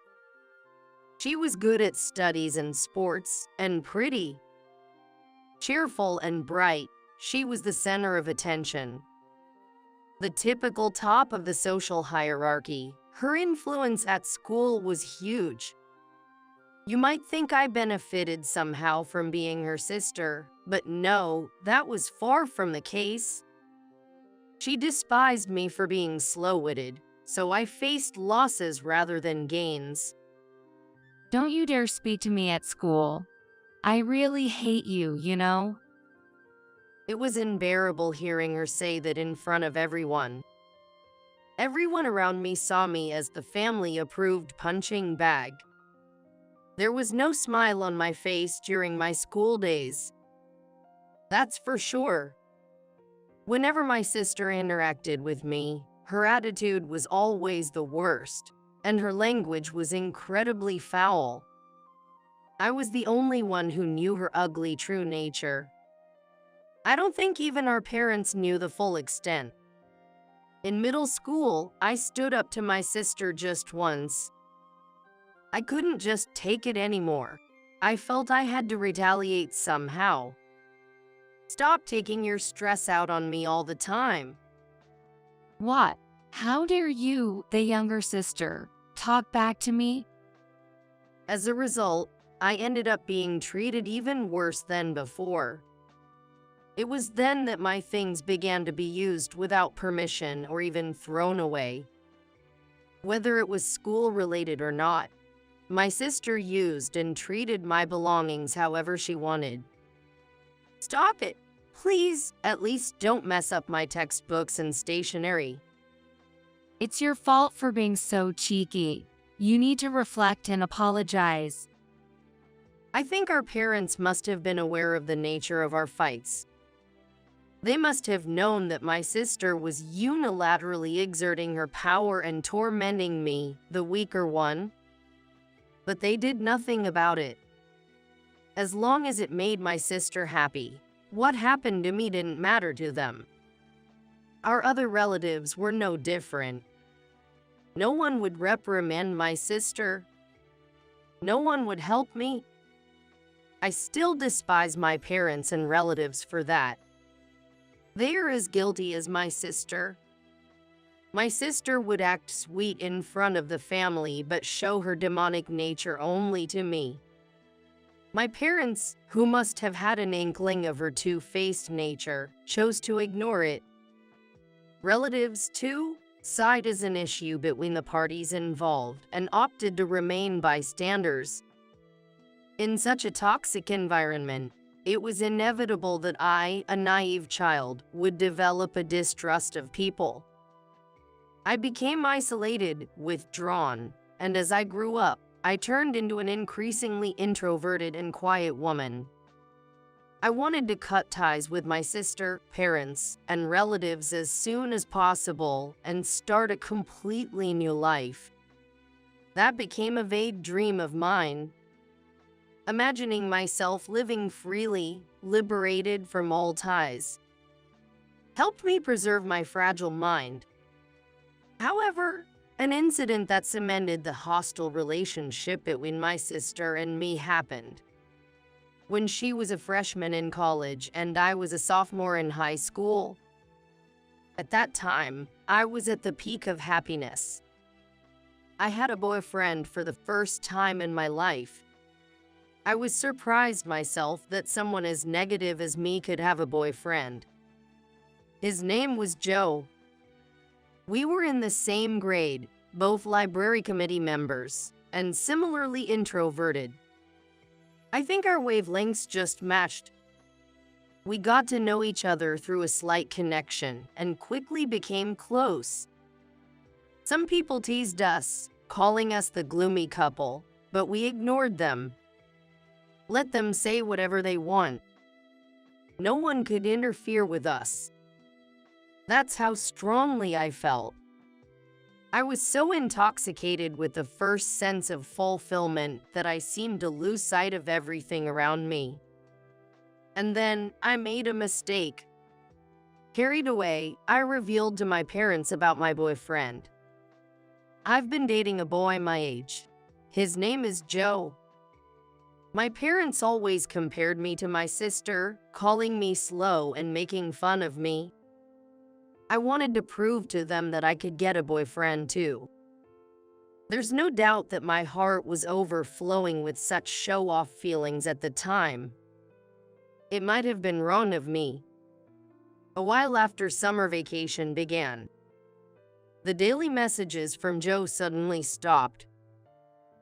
She was good at studies and sports, and pretty. Cheerful and bright, she was the center of attention. The typical top of the social hierarchy, her influence at school was huge. You might think I benefited somehow from being her sister, but no, that was far from the case. She despised me for being slow-witted, so I faced losses rather than gains. Don't you dare speak to me at school. I really hate you, you know? It was unbearable hearing her say that in front of everyone. Everyone around me saw me as the family-approved punching bag. There was no smile on my face during my school days. That's for sure. Whenever my sister interacted with me, her attitude was always the worst, and her language was incredibly foul. I was the only one who knew her ugly true nature. I don't think even our parents knew the full extent. In middle school, I stood up to my sister just once. I couldn't just take it anymore. I felt I had to retaliate somehow. Stop taking your stress out on me all the time. What? How dare you, the younger sister, talk back to me? As a result, I ended up being treated even worse than before. It was then that my things began to be used without permission or even thrown away. Whether it was school-related or not, my sister used and treated my belongings however she wanted. Stop it! Please, at least don't mess up my textbooks and stationery. It's your fault for being so cheeky. You need to reflect and apologize. I think our parents must have been aware of the nature of our fights. They must have known that my sister was unilaterally exerting her power and tormenting me, the weaker one. But they did nothing about it. As long as it made my sister happy, what happened to me didn't matter to them. Our other relatives were no different. No one would reprimand my sister. No one would help me. I still despise my parents and relatives for that. They are as guilty as my sister. My sister would act sweet in front of the family but show her demonic nature only to me. My parents, who must have had an inkling of her two-faced nature, chose to ignore it. Relatives, too, side as an issue between the parties involved and opted to remain bystanders. In such a toxic environment, it was inevitable that I, a naive child, would develop a distrust of people. I became isolated, withdrawn, and as I grew up, I turned into an increasingly introverted and quiet woman. I wanted to cut ties with my sister, parents, and relatives as soon as possible and start a completely new life. That became a vague dream of mine. Imagining myself living freely, liberated from all ties, helped me preserve my fragile mind. However, an incident that cemented the hostile relationship between my sister and me happened. When she was a freshman in college and I was a sophomore in high school. At that time, I was at the peak of happiness. I had a boyfriend for the first time in my life. I was surprised myself that someone as negative as me could have a boyfriend. His name was Joe. We were in the same grade, both library committee members, and similarly introverted. I think our wavelengths just matched. We got to know each other through a slight connection and quickly became close. Some people teased us, calling us the gloomy couple, but we ignored them. Let them say whatever they want. No one could interfere with us. That's how strongly I felt. I was so intoxicated with the first sense of fulfillment that I seemed to lose sight of everything around me. And then I made a mistake. Carried away, I revealed to my parents about my boyfriend. I've been dating a boy my age. His name is Joe. My parents always compared me to my sister, calling me slow and making fun of me. I wanted to prove to them that I could get a boyfriend too. There's no doubt that my heart was overflowing with such show-off feelings at the time. It might have been wrong of me. A while after summer vacation began, the daily messages from Joe suddenly stopped.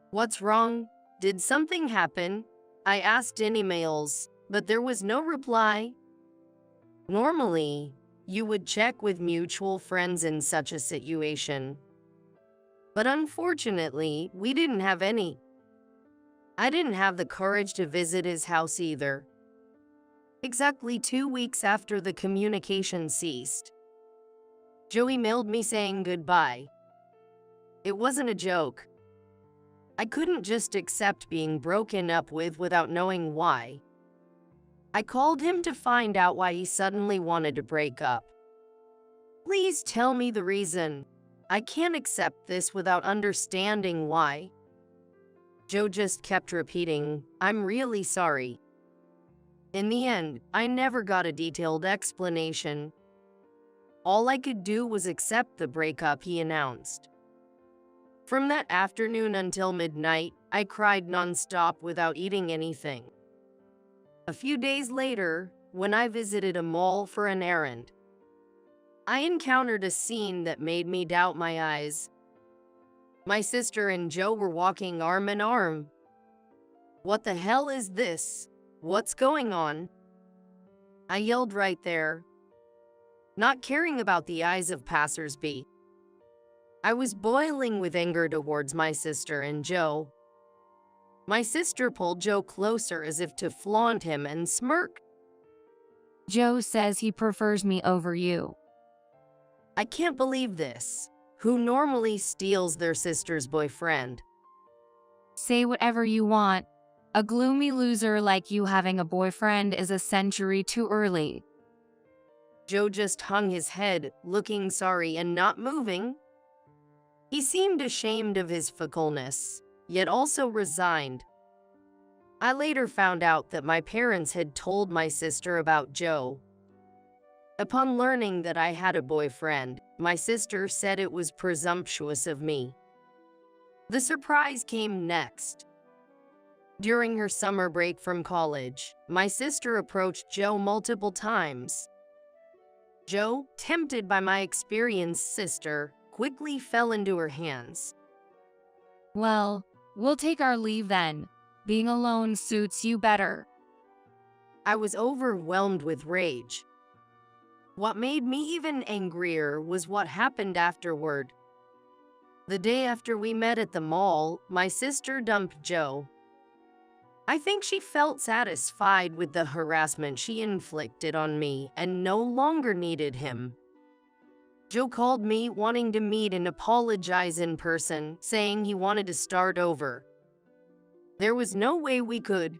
What's wrong? Did something happen? I asked in emails, but there was no reply. Normally, you would check with mutual friends in such a situation. But unfortunately, we didn't have any. I didn't have the courage to visit his house either. Exactly 2 weeks after the communication ceased, Joe emailed me saying goodbye. It wasn't a joke. I couldn't just accept being broken up with without knowing why. I called him to find out why he suddenly wanted to break up. Please tell me the reason. I can't accept this without understanding why. Joe just kept repeating, I'm really sorry. In the end, I never got a detailed explanation. All I could do was accept the breakup he announced. From that afternoon until midnight, I cried nonstop without eating anything. A few days later, when I visited a mall for an errand, I encountered a scene that made me doubt my eyes. My sister and Joe were walking arm in arm. What the hell is this? What's going on? I yelled right there, not caring about the eyes of passers-by. I was boiling with anger towards my sister and Joe. My sister pulled Joe closer as if to flaunt him and smirk. Joe says he prefers me over you. I can't believe this. Who normally steals their sister's boyfriend? Say whatever you want. A gloomy loser like you having a boyfriend is a century too early. Joe just hung his head, looking sorry and not moving. He seemed ashamed of his fickleness, yet also resigned. I later found out that my parents had told my sister about Joe. Upon learning that I had a boyfriend, my sister said it was presumptuous of me. The surprise came next. During her summer break from college, my sister approached Joe multiple times. Joe, tempted by my experienced sister, quickly fell into her hands. Well, we'll take our leave then. Being alone suits you better. I was overwhelmed with rage. What made me even angrier was what happened afterward. The day after we met at the mall, my sister dumped Joe. I think she felt satisfied with the harassment she inflicted on me and no longer needed him. Joe called me wanting to meet and apologize in person, saying he wanted to start over. There was no way we could.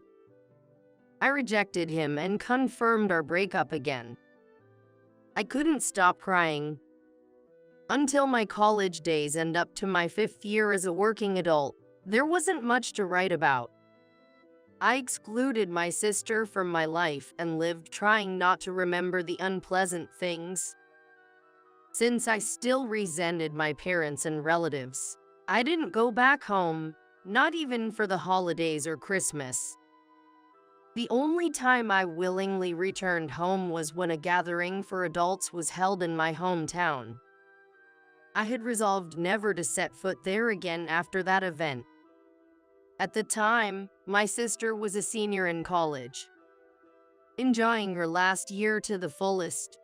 I rejected him and confirmed our breakup again. I couldn't stop crying. Until my college days and up to my 5th year as a working adult, there wasn't much to write about. I excluded my sister from my life and lived trying not to remember the unpleasant things. Since I still resented my parents and relatives, I didn't go back home, not even for the holidays or Christmas. The only time I willingly returned home was when a gathering for adults was held in my hometown. I had resolved never to set foot there again after that event. At the time, my sister was a senior in college, enjoying her last year to the fullest.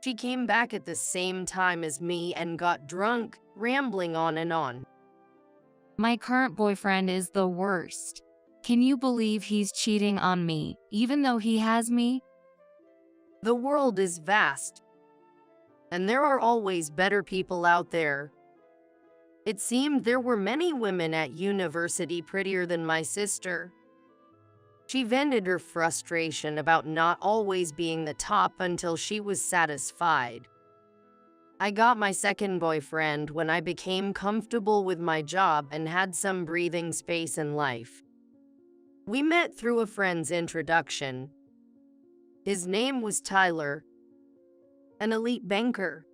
She came back at the same time as me and got drunk, rambling on and on. My current boyfriend is the worst. Can you believe he's cheating on me, even though he has me? The world is vast, and there are always better people out there. It seemed there were many women at university prettier than my sister. She vented her frustration about not always being the top until she was satisfied. I got my second boyfriend when I became comfortable with my job and had some breathing space in life. We met through a friend's introduction. His name was Tyler, an elite banker.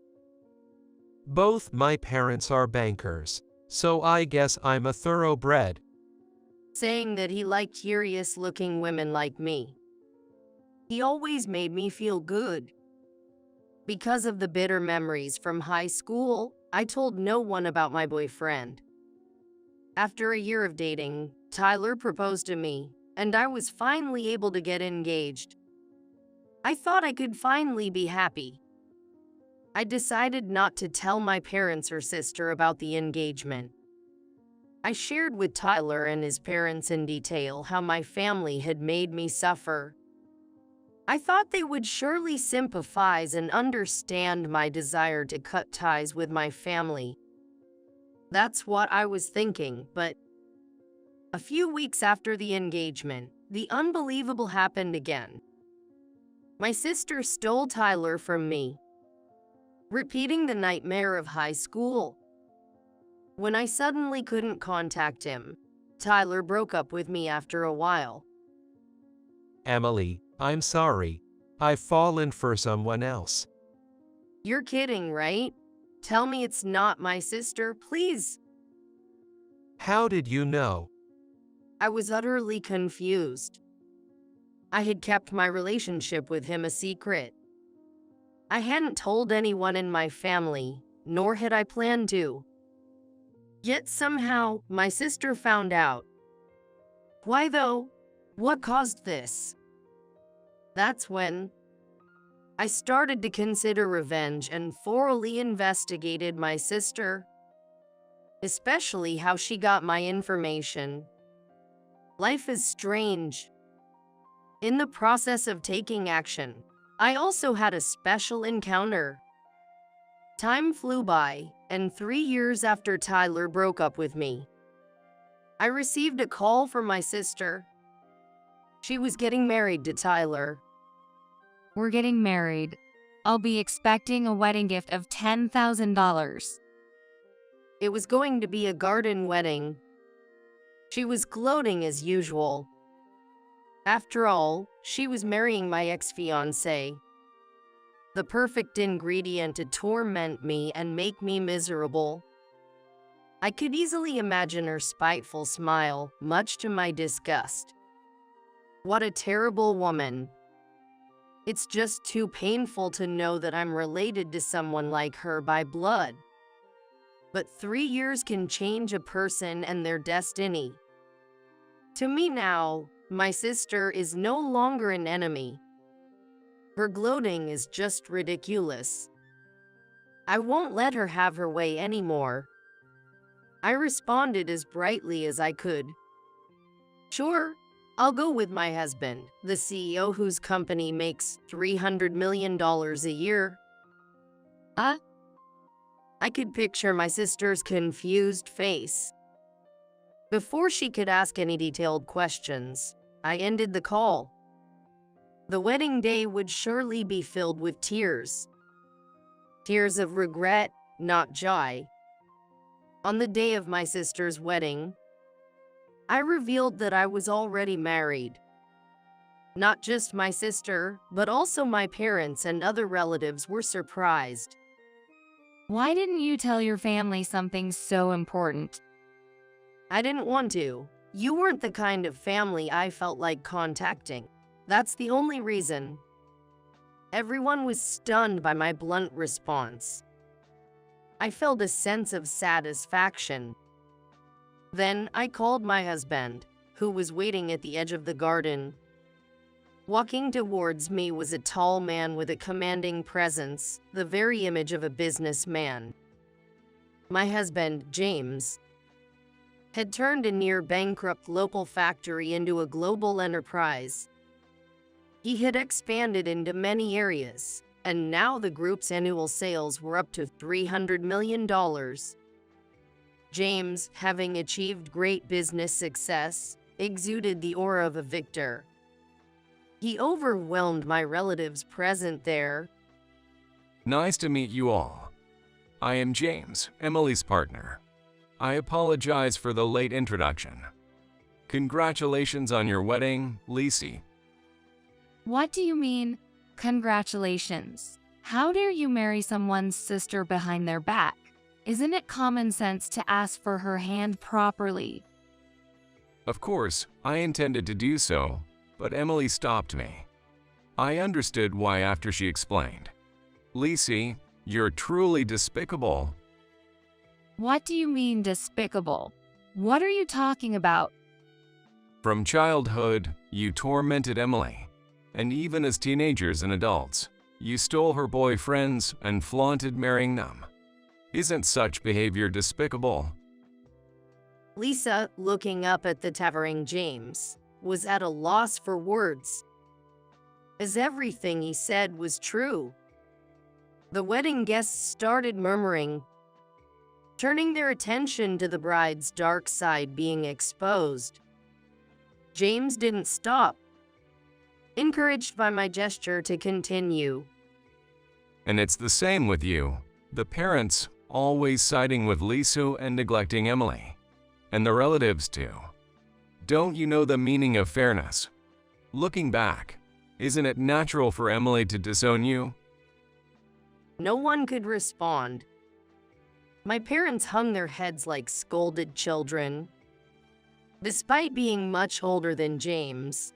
Both my parents are bankers, so I guess I'm a thoroughbred. Saying that he liked curious-looking women like me. He always made me feel good. Because of the bitter memories from high school, I told no one about my boyfriend. After a year of dating, Tyler proposed to me, and I was finally able to get engaged. I thought I could finally be happy. I decided not to tell my parents or sister about the engagement. I shared with Tyler and his parents in detail how my family had made me suffer. I thought they would surely sympathize and understand my desire to cut ties with my family. That's what I was thinking, but a few weeks after the engagement, the unbelievable happened again. My sister stole Tyler from me, repeating the nightmare of high school. When I suddenly couldn't contact him, Tyler broke up with me after a while. Emily, I'm sorry. I've fallen for someone else. You're kidding, right? Tell me it's not my sister, please. How did you know? I was utterly confused. I had kept my relationship with him a secret. I hadn't told anyone in my family, nor had I planned to. Yet somehow, my sister found out. Why though? What caused this? That's when I started to consider revenge and thoroughly investigated my sister, especially how she got my information. Life is strange. In the process of taking action, I also had a special encounter. Time flew by, and 3 years after Tyler broke up with me, I received a call from my sister. She was getting married to Tyler. We're getting married. I'll be expecting a wedding gift of $10,000. It was going to be a garden wedding. She was gloating as usual. After all, she was marrying my ex-fiancé. The perfect ingredient to torment me and make me miserable. I could easily imagine her spiteful smile, much to my disgust. What a terrible woman. It's just too painful to know that I'm related to someone like her by blood. But 3 years can change a person and their destiny. To me now, my sister is no longer an enemy. Her gloating is just ridiculous. I won't let her have her way anymore. I responded as brightly as I could. Sure, I'll go with my husband, the CEO whose company makes $300 million a year. I could picture my sister's confused face. Before she could ask any detailed questions, I ended the call. The wedding day would surely be filled with tears. Tears of regret, not joy. On the day of my sister's wedding, I revealed that I was already married. Not just my sister, but also my parents and other relatives were surprised. Why didn't you tell your family something so important? I didn't want to. You weren't the kind of family I felt like contacting. That's the only reason. Everyone was stunned by my blunt response. I felt a sense of satisfaction. Then I called my husband, who was waiting at the edge of the garden. Walking towards me was a tall man with a commanding presence, the very image of a businessman. My husband, James. had turned a near-bankrupt local factory into a global enterprise. He had expanded into many areas, and now the group's annual sales were up to $300 million. James, having achieved great business success, exuded the aura of a victor. He overwhelmed my relatives present there. Nice to meet you all. I am James, Emily's partner. I apologize for the late introduction. Congratulations on your wedding, Lacey. What do you mean, congratulations? How dare you marry someone's sister behind their back? Isn't it common sense to ask for her hand properly? Of course, I intended to do so, but Emily stopped me. I understood why after she explained. Lacey, you're truly despicable. What do you mean despicable? What are you talking about? From childhood, you tormented Emily, and even as teenagers and adults, you stole her boyfriends and flaunted marrying them. Isn't such behavior despicable? Lisa, looking up at the towering James, was at a loss for words, as everything he said was true. The wedding guests started murmuring, turning their attention to the bride's dark side being exposed. James didn't stop, encouraged by my gesture to continue. And it's the same with you, the parents always siding with Lisa and neglecting Emily. And the relatives too. Don't you know the meaning of fairness? Looking back, isn't it natural for Emily to disown you? No one could respond. My parents hung their heads like scolded children. Despite being much older than James,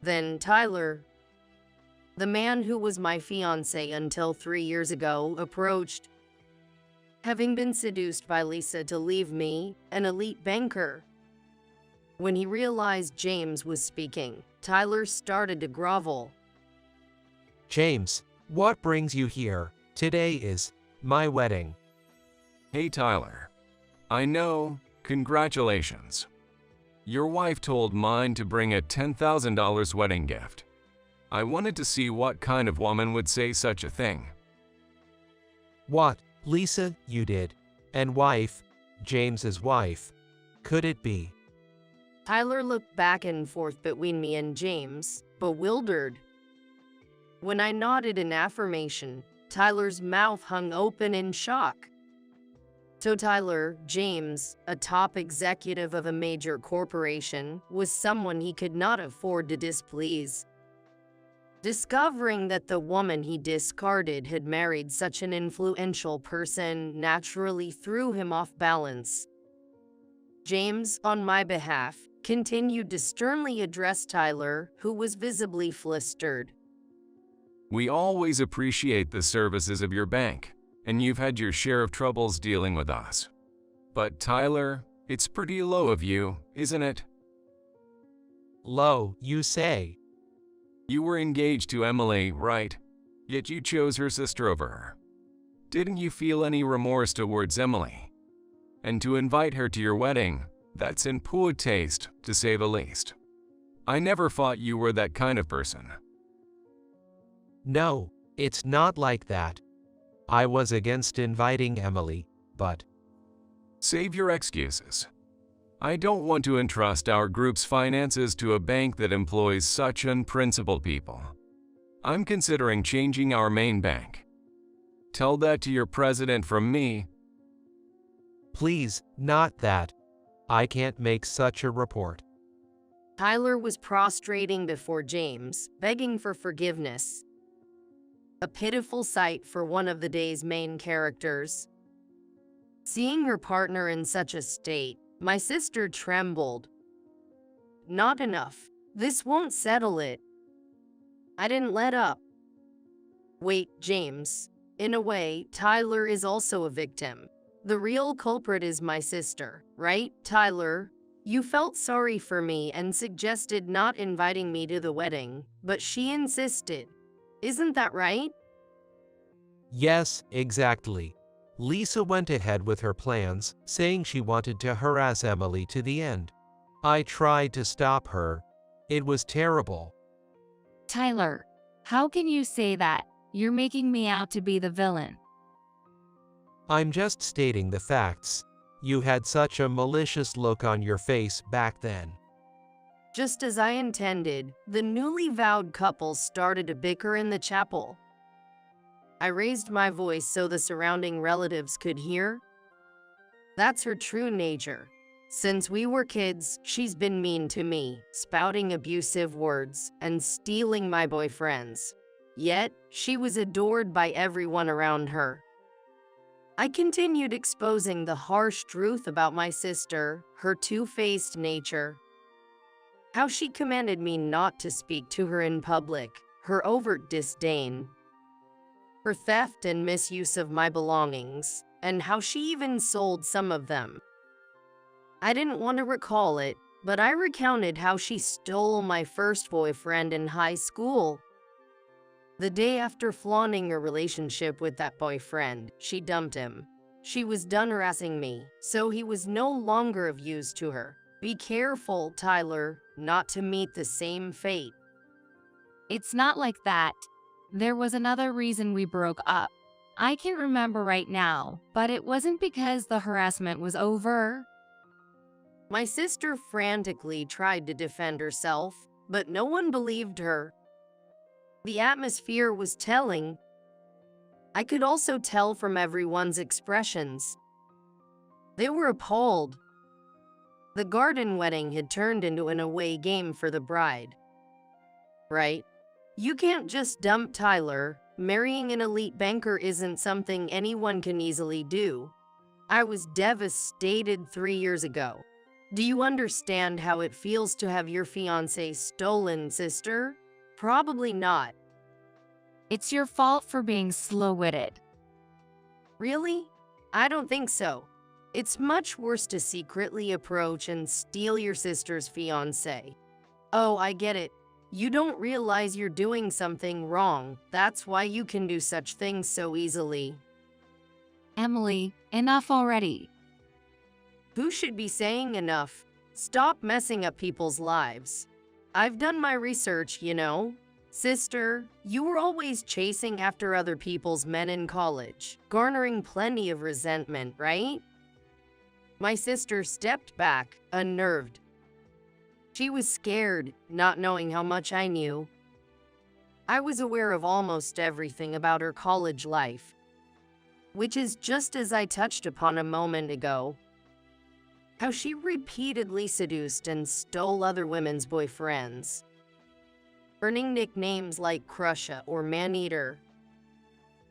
then Tyler, the man who was my fiancé until 3 years ago, approached. Having been seduced by Lisa to leave me, an elite banker. When he realized James was speaking, Tyler started to grovel. James, what brings you here? Today is my wedding. Hey Tyler. I know, congratulations. Your wife told mine to bring a $10,000 wedding gift. I wanted to see what kind of woman would say such a thing. What, Lisa, you did? And wife, James's wife, could it be? Tyler looked back and forth between me and James, bewildered. When I nodded in affirmation, Tyler's mouth hung open in shock. So Tyler, James, a top executive of a major corporation, was someone he could not afford to displease. Discovering that the woman he discarded had married such an influential person naturally threw him off balance. James, on my behalf, continued to sternly address Tyler, who was visibly flustered. We always appreciate the services of your bank, and you've had your share of troubles dealing with us. But Tyler, it's pretty low of you, isn't it? Low, you say? You were engaged to Emily, right? Yet you chose her sister over her. Didn't you feel any remorse towards Emily? And to invite her to your wedding, that's in poor taste, to say the least. I never thought you were that kind of person. No, it's not like that. I was against inviting Emily, but… Save your excuses. I don't want to entrust our group's finances to a bank that employs such unprincipled people. I'm considering changing our main bank. Tell that to your president from me. Please, not that. I can't make such a report. Tyler was prostrating before James, begging for forgiveness. A pitiful sight for one of the day's main characters. Seeing her partner in such a state, my sister trembled. Not enough. This won't settle it. I didn't let up. Wait, James. In a way, Tyler is also a victim. The real culprit is my sister, right, Tyler? You felt sorry for me and suggested not inviting me to the wedding, but she insisted. Isn't that right? Yes, exactly. Lisa went ahead with her plans, saying she wanted to harass Emily to the end. I tried to stop her. It was terrible. Tyler, how can you say that? You're making me out to be the villain. I'm just stating the facts. You had such a malicious look on your face back then. Just as I intended, the newly vowed couple started to bicker in the chapel. I raised my voice so the surrounding relatives could hear. That's her true nature. Since we were kids, she's been mean to me, spouting abusive words and stealing my boyfriends. Yet, she was adored by everyone around her. I continued exposing the harsh truth about my sister, her two-faced nature, how she commanded me not to speak to her in public, her overt disdain, her theft and misuse of my belongings, and how she even sold some of them. I didn't want to recall it, but I recounted how she stole my first boyfriend in high school. The day after flaunting her relationship with that boyfriend, she dumped him. She was done harassing me, so he was no longer of use to her. Be careful, Tyler, not to meet the same fate. It's not like that. There was another reason we broke up. I can't remember right now, but it wasn't because the harassment was over. My sister frantically tried to defend herself, but no one believed her. The atmosphere was telling. I could also tell from everyone's expressions. They were appalled. The garden wedding had turned into an away game for the bride. Right? You can't just dump Tyler. Marrying an elite banker isn't something anyone can easily do. I was devastated 3 years ago. Do you understand how it feels to have your fiancé stolen, sister? Probably not. It's your fault for being slow-witted. Really? I don't think so. It's much worse to secretly approach and steal your sister's fiancé. Oh, I get it. You don't realize you're doing something wrong. That's why you can do such things so easily. Emily, enough already. Who should be saying enough? Stop messing up people's lives. I've done my research, you know. Sister, you were always chasing after other people's men in college, garnering plenty of resentment, right? My sister stepped back, unnerved. She was scared, not knowing how much I knew. I was aware of almost everything about her college life, which is just as I touched upon a moment ago. How she repeatedly seduced and stole other women's boyfriends, earning nicknames like Crusher or Man-Eater.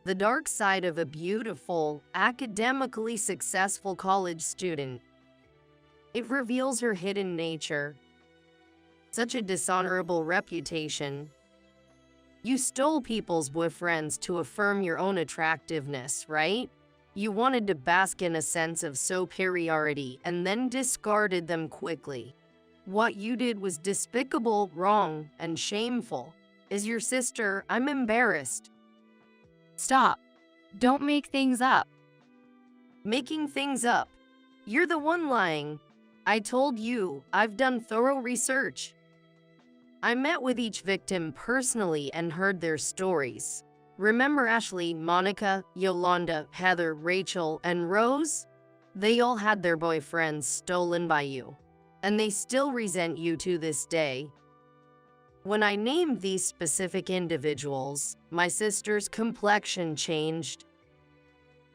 The dark side of a beautiful, academically successful college student. It reveals her hidden nature. Such a dishonorable reputation. You stole people's boyfriends to affirm your own attractiveness, right? You wanted to bask in a sense of superiority and then discarded them quickly. What you did was despicable, wrong, and shameful. As your sister, I'm embarrassed. Stop. Don't make things up. Making things up. You're the one lying. I told you, I've done thorough research. I met with each victim personally and heard their stories. Remember Ashley, Monica, Yolanda, Heather, Rachel, and Rose? They all had their boyfriends stolen by you, and they still resent you to this day. When I named these specific individuals, my sister's complexion changed.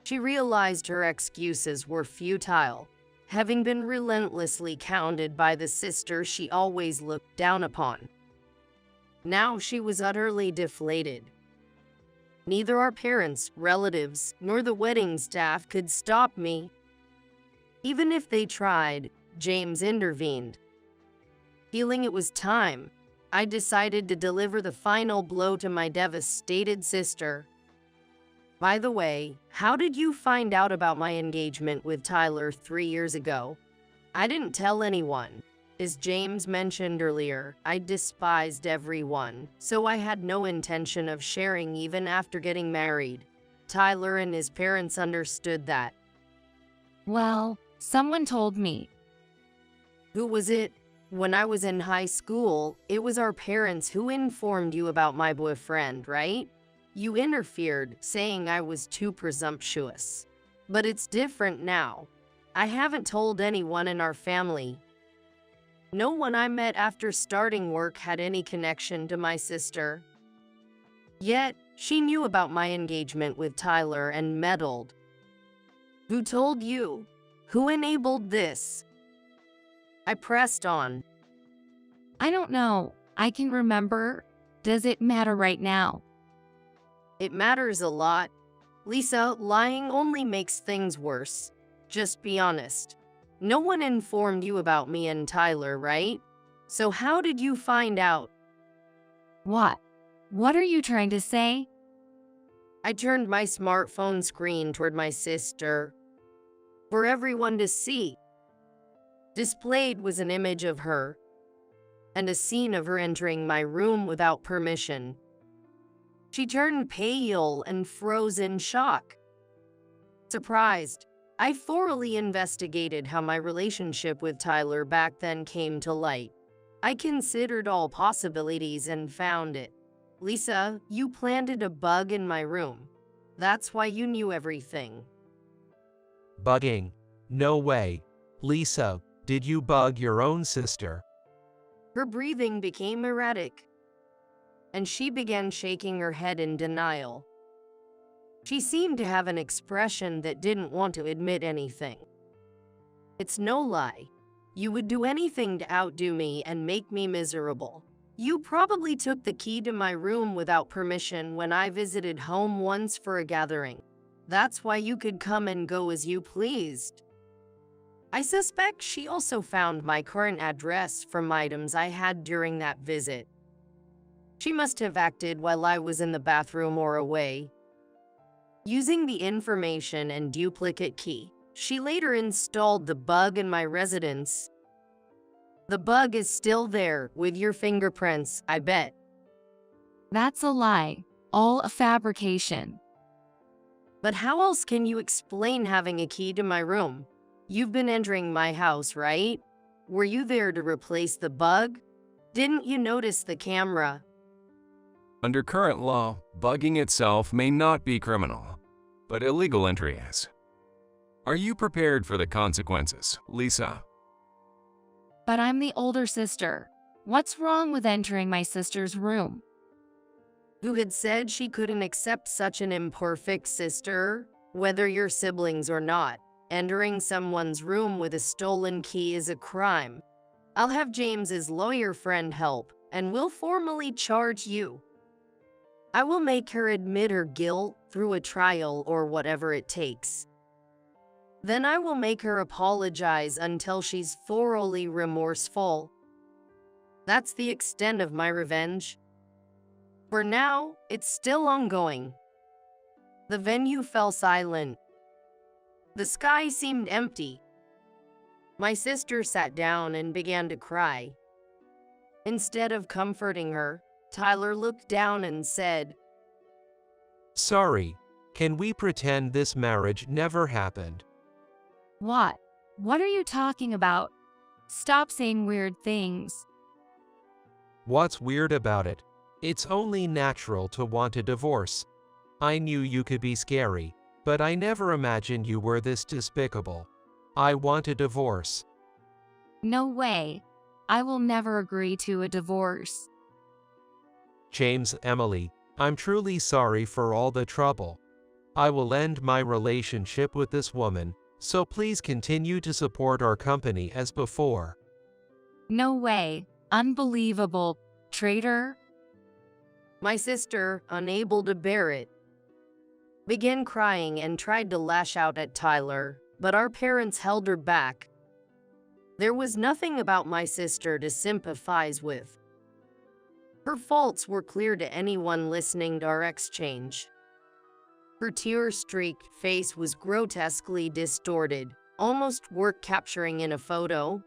She realized her excuses were futile, having been relentlessly counted by the sister she always looked down upon. Now she was utterly deflated. Neither our parents, relatives, nor the wedding staff could stop me. Even if they tried, James intervened. Feeling it was time, I decided to deliver the final blow to my devastated sister. By the way, how did you find out about my engagement with Tyler 3 years ago? I didn't tell anyone. As James mentioned earlier, I despised everyone, so I had no intention of sharing even after getting married. Tyler and his parents understood that. Well, someone told me. Who was it? When I was in high school, it was our parents who informed you about my boyfriend, right? You interfered, saying I was too presumptuous. But it's different now. I haven't told anyone in our family. No one I met after starting work had any connection to my sister. Yet, she knew about my engagement with Tyler and meddled. Who told you? Who enabled this? I pressed on. I don't know. I can remember. Does it matter right now? It matters a lot. Lisa, lying only makes things worse. Just be honest. No one informed you about me and Tyler, right? So how did you find out? What? What are you trying to say? I turned my smartphone screen toward my sister for everyone to see. Displayed was an image of her and a scene of her entering my room without permission. She turned pale and froze in shock. Surprised, I thoroughly investigated how my relationship with Tyler back then came to light. I considered all possibilities and found it. Lisa, you planted a bug in my room. That's why you knew everything. Bugging? No way. Lisa, did you bug your own sister? Her breathing became erratic, and she began shaking her head in denial. She seemed to have an expression that didn't want to admit anything. It's no lie. You would do anything to outdo me and make me miserable. You probably took the key to my room without permission when I visited home once for a gathering. That's why you could come and go as you pleased. I suspect she also found my current address from items I had during that visit. She must have acted while I was in the bathroom or away. Using the information and duplicate key, she later installed the bug in my residence. The bug is still there with your fingerprints, I bet. That's a lie. All a fabrication. But how else can you explain having a key to my room? You've been entering my house, right? Were you there to replace the bug? Didn't you notice the camera? Under current law, bugging itself may not be criminal, but illegal entry is. Are you prepared for the consequences, Lisa? But I'm the older sister. What's wrong with entering my sister's room? Who had said she couldn't accept such an imperfect sister? Whether you're siblings or not, entering someone's room with a stolen key is a crime. I'll have James's lawyer friend help, and we'll formally charge you. I will make her admit her guilt through a trial or whatever it takes. Then I will make her apologize until she's thoroughly remorseful. That's the extent of my revenge. For now, it's still ongoing. The venue fell silent. The sky seemed empty. My sister sat down and began to cry. Instead of comforting her, Tyler looked down and said, Sorry, can we pretend this marriage never happened? What? What are you talking about? Stop saying weird things. What's weird about it? It's only natural to want a divorce. I knew you could be scary, but I never imagined you were this despicable. I want a divorce. No way. I will never agree to a divorce. James, Emily, I'm truly sorry for all the trouble. I will end my relationship with this woman, so please continue to support our company as before. No way. Unbelievable. Traitor. My sister, unable to bear it, began crying and tried to lash out at Tyler, but our parents held her back. There was nothing about my sister to sympathize with. Her faults were clear to anyone listening to our exchange. Her tear-streaked face was grotesquely distorted, almost worth capturing in a photo.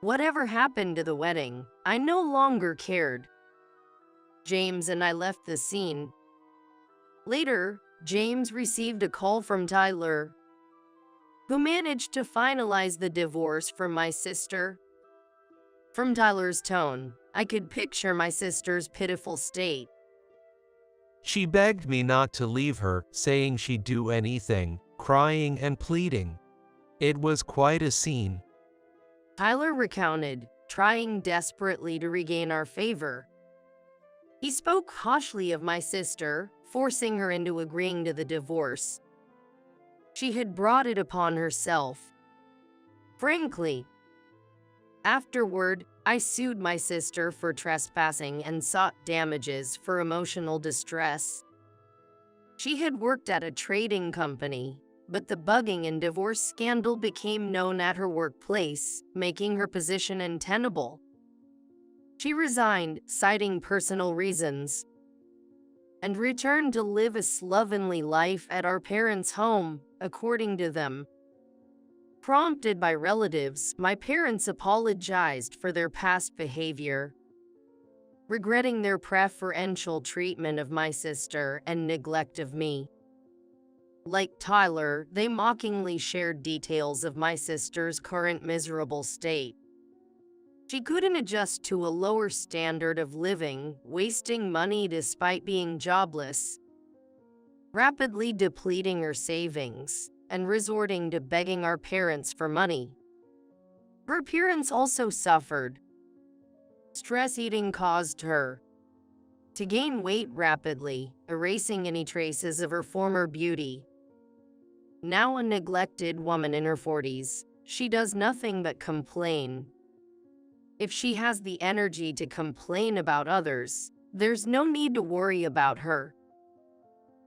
Whatever happened to the wedding, I no longer cared. James and I left the scene. Later, James received a call from Tyler, who managed to finalize the divorce for my sister. From Tyler's tone, I could picture my sister's pitiful state. She begged me not to leave her, saying she'd do anything, crying and pleading. It was quite a scene. Tyler recounted, trying desperately to regain our favor. He spoke harshly of my sister, forcing her into agreeing to the divorce. She had brought it upon herself. Frankly, afterward, I sued my sister for trespassing and sought damages for emotional distress. She had worked at a trading company, but the bugging and divorce scandal became known at her workplace, making her position untenable. She resigned, citing personal reasons, and returned to live a slovenly life at our parents' home, according to them. Prompted by relatives, my parents apologized for their past behavior, regretting their preferential treatment of my sister and neglect of me. Like Tyler, they mockingly shared details of my sister's current miserable state. She couldn't adjust to a lower standard of living, wasting money despite being jobless, rapidly depleting her savings, and resorting to begging our parents for money. Her appearance also suffered. Stress eating caused her to gain weight rapidly, erasing any traces of her former beauty. Now a neglected woman in her 40s, she does nothing but complain. If she has the energy to complain about others, there's no need to worry about her.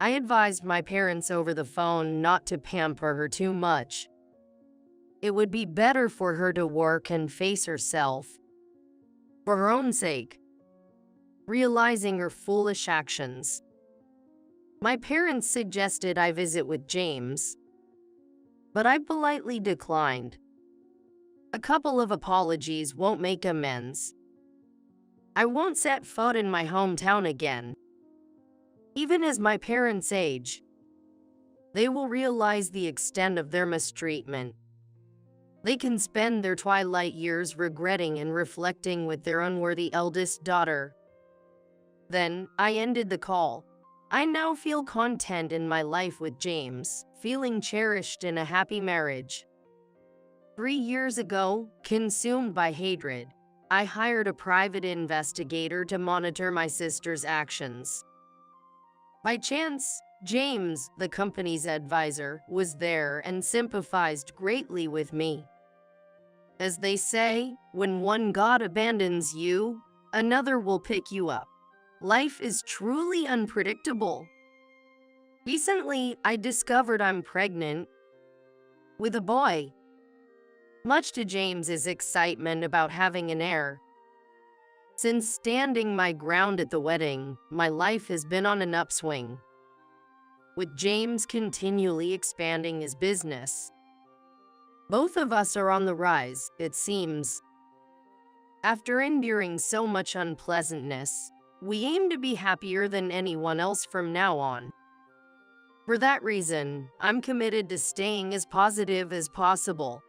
I advised my parents over the phone not to pamper her too much. It would be better for her to work and face herself, for her own sake, realizing her foolish actions. My parents suggested I visit with James, but I politely declined. A couple of apologies won't make amends. I won't set foot in my hometown again. Even as my parents age, they will realize the extent of their mistreatment. They can spend their twilight years regretting and reflecting with their unworthy eldest daughter. Then, I ended the call. I now feel content in my life with James, feeling cherished in a happy marriage. 3 years ago, consumed by hatred, I hired a private investigator to monitor my sister's actions. By chance, James, the company's advisor, was there and sympathized greatly with me. As they say, when one god abandons you, another will pick you up. Life is truly unpredictable. Recently, I discovered I'm pregnant with a boy. Much to James's excitement about having an heir. Since standing my ground at the wedding, my life has been on an upswing, with James continually expanding his business. Both of us are on the rise, it seems. After enduring so much unpleasantness, we aim to be happier than anyone else from now on. For that reason, I'm committed to staying as positive as possible.